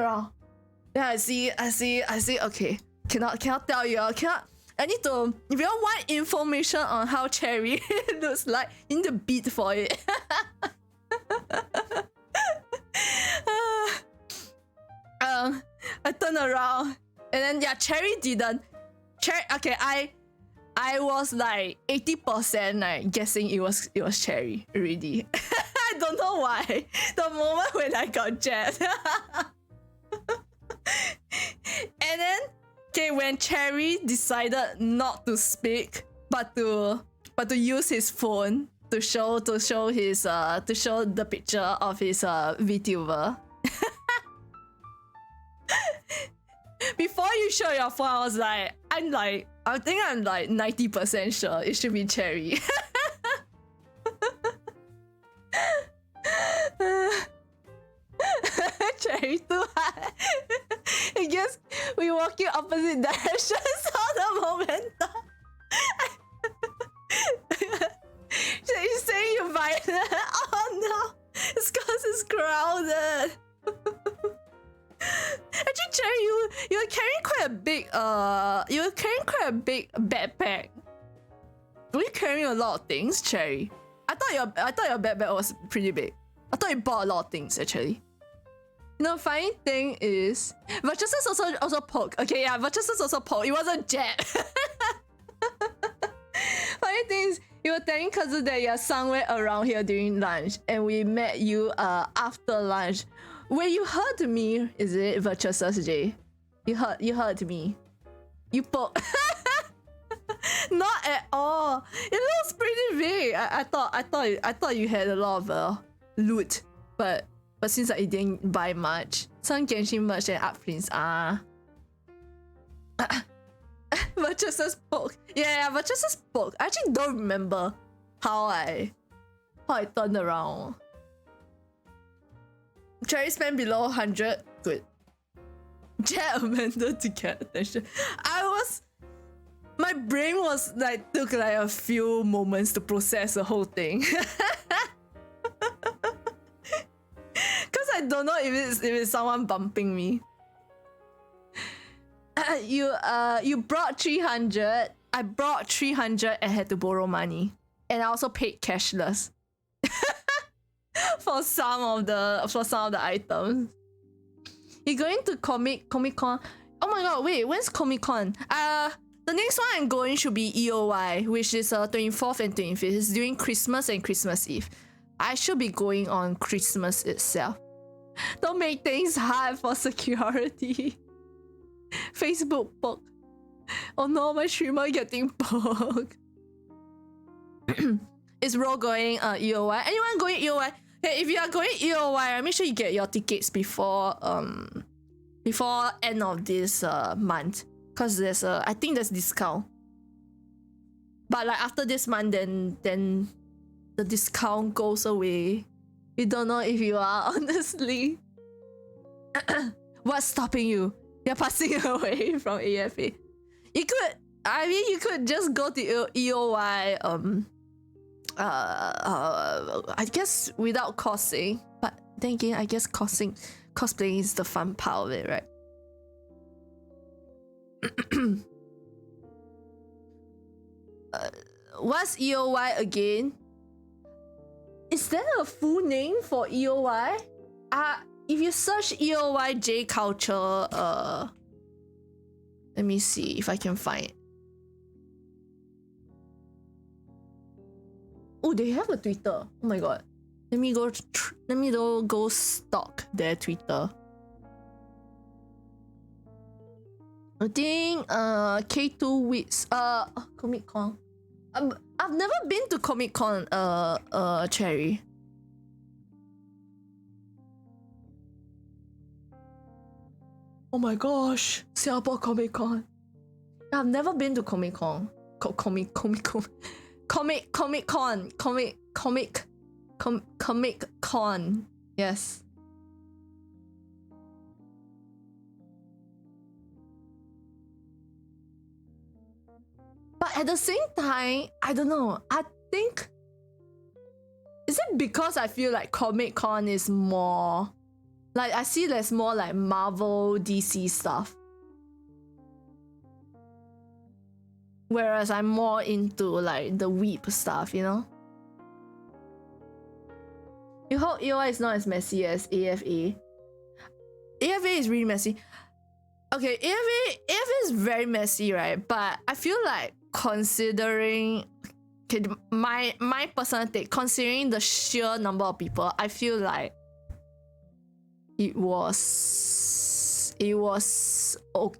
I see. Okay, cannot tell you. I need to. If you want information on how Cherry looks like, you need to beat for it. I turned around, and then yeah, Cherry didn't. Okay, I was like 80% like guessing it was Cherry already. I don't know why. The moment when I got jabbed. And then okay, when Cherry decided not to speak but to use his phone to show the picture of his VTuber. Before you show your phone, I was like, I think I'm like 90% sure it should be Cherry. Cherry too high. I guess we walk in opposite directions on the momentum. She's saying you're violent. Oh no, it's because it's crowded. Actually, Cherry, you were carrying quite a big backpack. Were you carrying a lot of things, Cherry? I thought your backpack was pretty big. I thought you bought a lot of things actually. You know, funny thing is, Virtuosus also poke. Okay, yeah, Virtuosus also poke. It wasn't jab. Funny thing is, you were telling Kazu that you're somewhere around here during lunch, and we met you after lunch. Wait, you heard me? Is it Virtuosus J? You heard me. You poke. Not at all. It looks pretty big. I thought you had a lot of loot, but since I didn't buy much, some Genshin merch and uplinks Virtuosus poke. Yeah, Virtuosus poke. I actually don't remember how I turned around. Cherry spent below 100. Good. Jet Amanda to get attention. My brain was like took like a few moments to process the whole thing. Cause I don't know if it's someone bumping me. You brought 300. I brought 300 and had to borrow money, and I also paid cashless for some of the items. You're going to Comic Con? Oh my god! Wait, when's Comic Con? The next one I'm going should be EOY, which is 24th and 25th. It's during Christmas and Christmas Eve. I should be going on Christmas itself. Don't make things hard for security. Facebook poke. Oh no, my streamer getting poked. Is Ro going EOY? Anyone going EOY? Hey, if you are going EOY, make sure you get your tickets before end of this month. Cause I think there's discount. But like after this month, then the discount goes away. We don't know if you are, honestly. What's stopping you? You're passing away from AFA. You could just go to EOY I guess without costing. But then again, I guess cosplaying is the fun part of it, right? What's EOY again? Is there a full name for EOY? If you search EOY J Culture, let me see if I can find it. Oh, they have a Twitter. Oh my god. Let me go stalk their Twitter. I think K2 Weeks Comic Con. I've never been to Comic Con Cherry. Oh my gosh, Singapore Comic Con. I've never been to Comic Con. Comic Con. Yes. But at the same time, I don't know. I think, is it because I feel like Comic Con is more like, I see there's more like Marvel, DC stuff, whereas I'm more into like the weep stuff, you know? You hope EOI is not as messy as AFA. AFA is really messy. Okay, AFA is very messy, right? But I feel like considering, okay, my personal take, considering the sheer number of people, I feel like it was reasonable.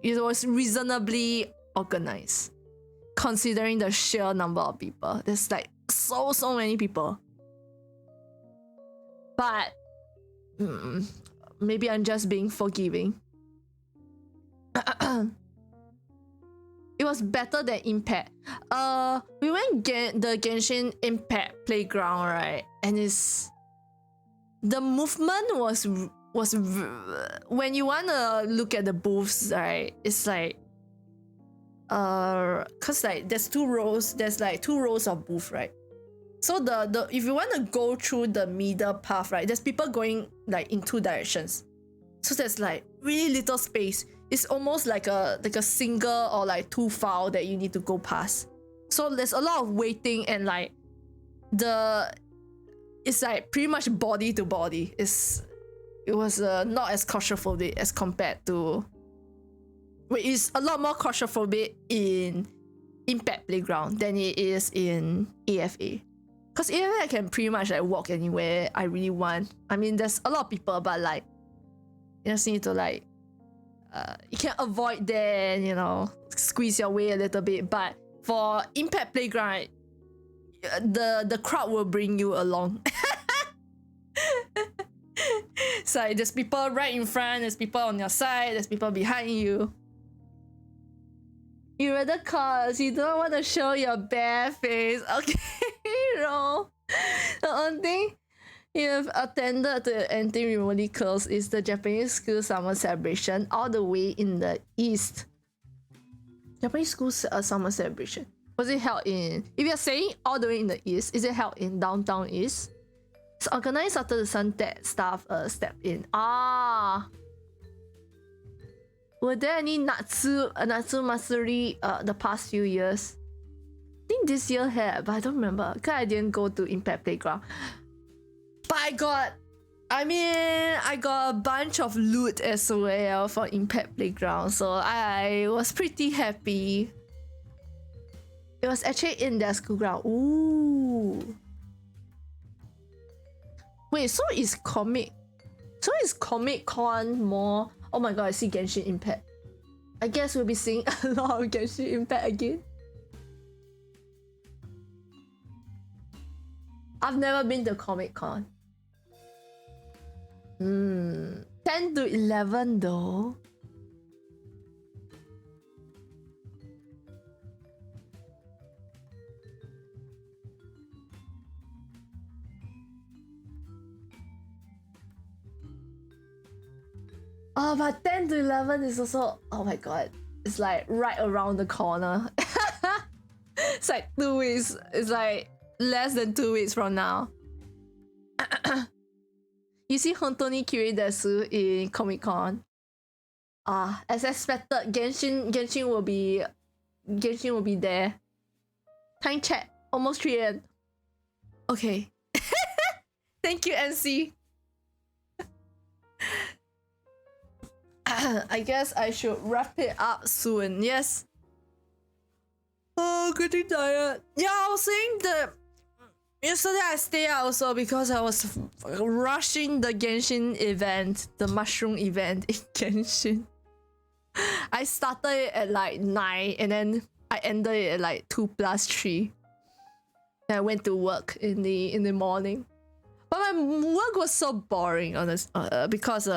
It was reasonably organized, considering the sheer number of people. There's like so many people. But maybe I'm just being forgiving. It was better than Impact. We went the Genshin Impact playground, right? And the movement was when you wanna look at the booths, right? It's like cause like there's two rows of booths, right? So the if you wanna go through the middle path, right, there's people going like in two directions. So there's like really little space. It's almost like a single or like two file that you need to go past. So there's a lot of waiting, and like it's like pretty much body to body. It was not as claustrophobic as compared to. Wait, it's a lot more claustrophobic in Impact Playground than it is in AFA. Cause AFA I can pretty much like walk anywhere I really want. I mean, there's a lot of people, but like you just need to like you can avoid them, you know, squeeze your way a little bit. But for Impact Playground, the crowd will bring you along. So like, there's people right in front, there's people on your side, there's people behind you. You rather cause you don't want to show your bare face. Okay, no. The only thing You have attended the anything close is the Japanese school summer celebration all the way in the east. Japanese school summer celebration. Was it held in, if you're saying all the way in the east, is it held in downtown east? It's organized after the Sunset staff stepped in. Ah. Were there any Natsu Matsuri the past few years? I think this year had, but I don't remember because I didn't go to Impact Playground. But I got a bunch of loot as well for Impact Playground, so I was pretty happy. It was actually in their school ground. Ooh. Wait, so is Comic Con more? Oh my god, I see Genshin Impact. I guess we'll be seeing a lot of Genshin Impact again. I've never been to Comic Con. 10 to 11 though. Oh, but 10 to 11 is also, oh my god, it's like right around the corner. It's like 2 weeks, it's like less than 2 weeks from now. You see Hontoni Kiridesu in Comic Con. As expected, Genshin will be there. Time check, almost 3 AM. Okay. Thank you, NC. I guess I should wrap it up soon. Yes. Oh, getting tired. Yeah, I was saying that yesterday I stayed out also because I was rushing the Genshin event, the mushroom event in Genshin. I started it at like 9 and then I ended it at like 2+3. And I went to work in the morning. But my work was so boring on this because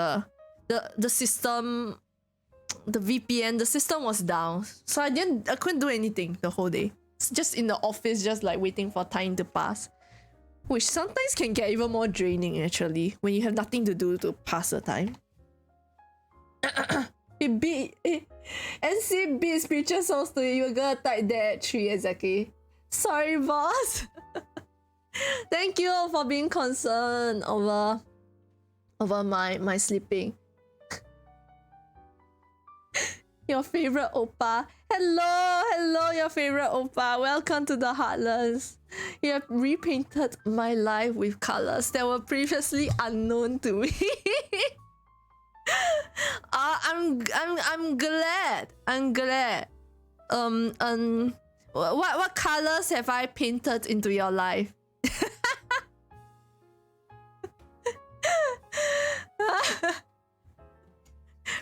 the system, the VPN, the system was down, so I couldn't do anything the whole day. It's just in the office, just like waiting for time to pass, which sometimes can get even more draining actually when you have nothing to do to pass the time. NC beats preacher songs to you. You're gonna type that at 3 exactly. Sorry, boss. Thank you for being concerned over my sleeping. Your favorite oppa. Hello, your favorite oppa. Welcome to the Heartlands. You have repainted my life with colors that were previously unknown to me. I'm glad. What colors have I painted into your life?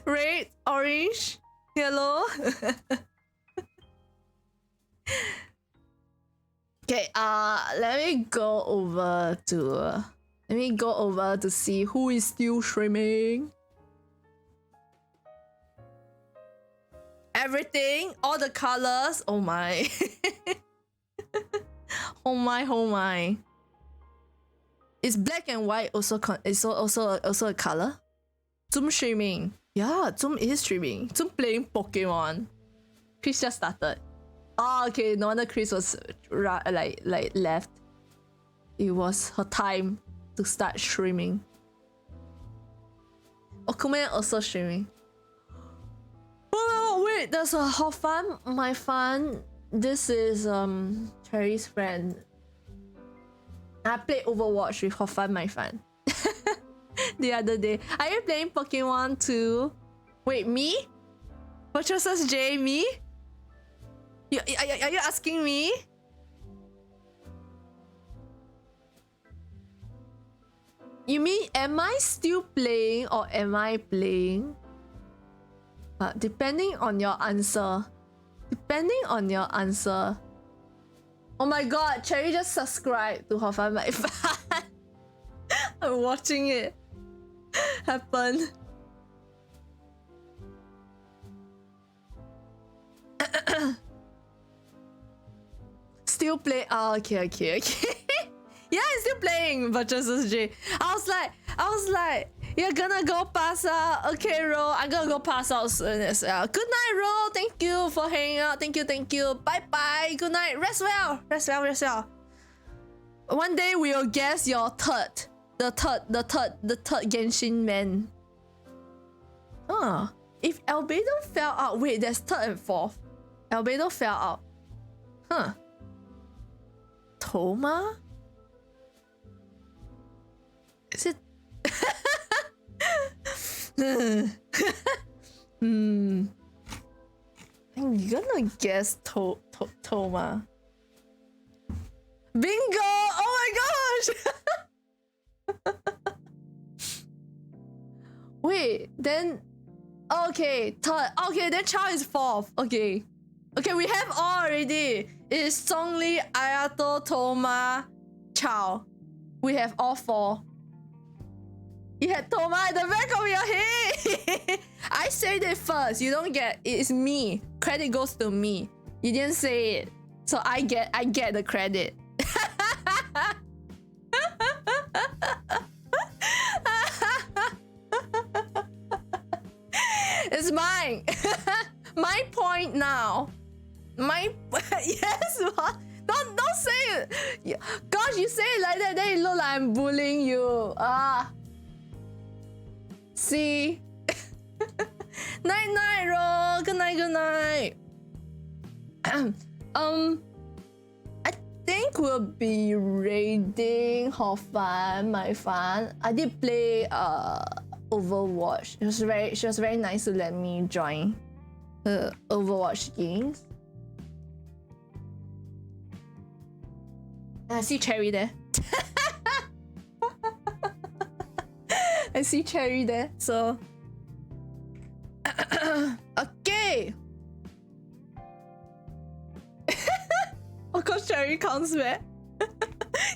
Red, orange, yellow. Okay, let me go over to see who is still streaming. Everything, all the colors. Oh my. Oh my. Is black and white also a color? Zoom streaming. Yeah, Zoom is streaming. Zoom playing Pokemon. Chris just started. Oh, okay. No wonder Chris was like left. It was her time to start streaming. Okume also streaming. Oh wait, there's a Hofan, my fan. This is Cherry's friend. I played Overwatch with Hofan, my fan. The other day. Are you playing Pokemon too? Wait, me? Fortresses J, me? Are you asking me? You mean, am I still playing or am I playing? Depending on your answer. Oh my god, Cherry just subscribed to Hofan, my fan. I'm watching it happen. Still play. Oh, okay. Yeah, I'm still playing Virtual J. I was like, you're gonna go pass out. Okay, Ro, I'm gonna go pass out soon as well. Good night, Ro. Thank you for hanging out. Thank you. Bye bye. Good night. Rest well. One day we'll guess your the third Genshin man. If Albedo fell out, wait, there's third and fourth. Albedo fell out. Huh. Toma? Is it? I'm gonna guess Toma. Bingo! Oh my gosh! Wait, then okay, third. Okay, then Chao is fourth. Okay, we have all already. It's Zhongli, Ayato, Toma, Chao. We have all four. You had Toma at the back of your head. I said it first. You don't get it. It's me. Credit goes to me. You didn't say it, so I get the credit. It's mine. My point now. Yes. What? Don't say it. Gosh, you say it like that, then it look like I'm bullying you. See. Night, Ro. Good night. I think we'll be raiding Hofan, my fan. I did play Overwatch. She was very nice to let me join Overwatch games. I see Cherry there. I see Cherry there, so okay. Of course, Cherry comes back.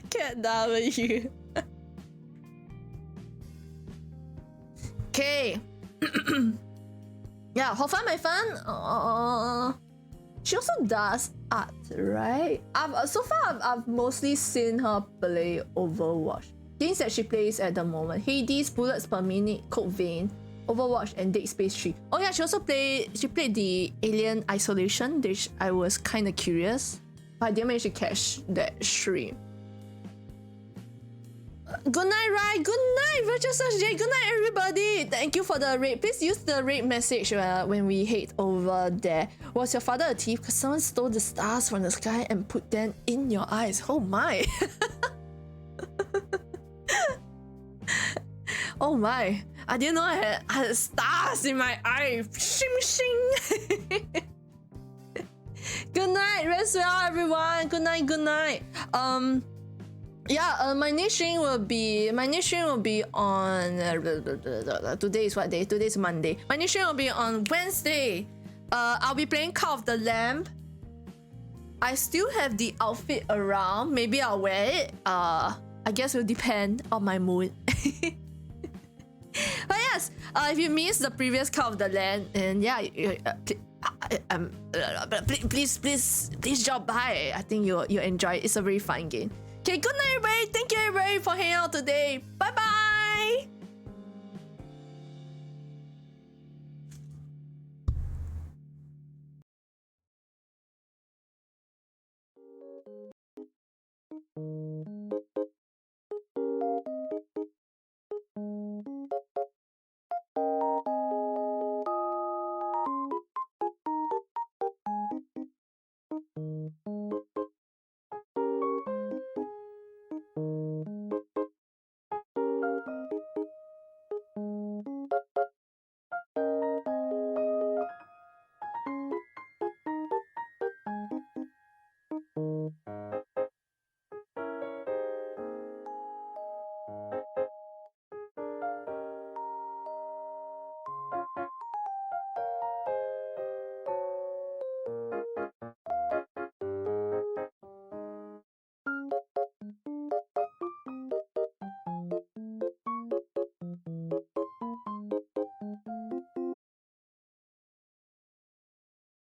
Cat W. Okay. Yeah, Hofan, my fan. She also does art, right? So far I've mostly seen her play Overwatch. Games that she plays at the moment: Hades, Bullets Per Minute, Code Vein, Overwatch, and Dead Space 3. Oh yeah, she played the Alien Isolation, which I was kind of curious, but I didn't manage to catch that stream. Good night, Rai. Good night, Virtual J. Good night, everybody. Thank you for the raid. Please use the raid message when we head over there. Was your father a thief? Because someone stole the stars from the sky and put them in your eyes. Oh my. Oh my. I didn't know I had stars in my eye. Shing shing. Good night. Rest well, everyone. Good night. Yeah, my next stream will be on today is what day? Today is Monday. My next stream will be on Wednesday. I'll be playing Call of the Lamb. I still have the outfit around. Maybe I'll wear it. I guess it will depend on my mood. But yes, if you missed the previous Call of the Lamb, and yeah, please drop by. I think you'll enjoy it. It's a very fun game. Okay, good night, everybody. Thank you, everybody, for hanging out today. Bye bye.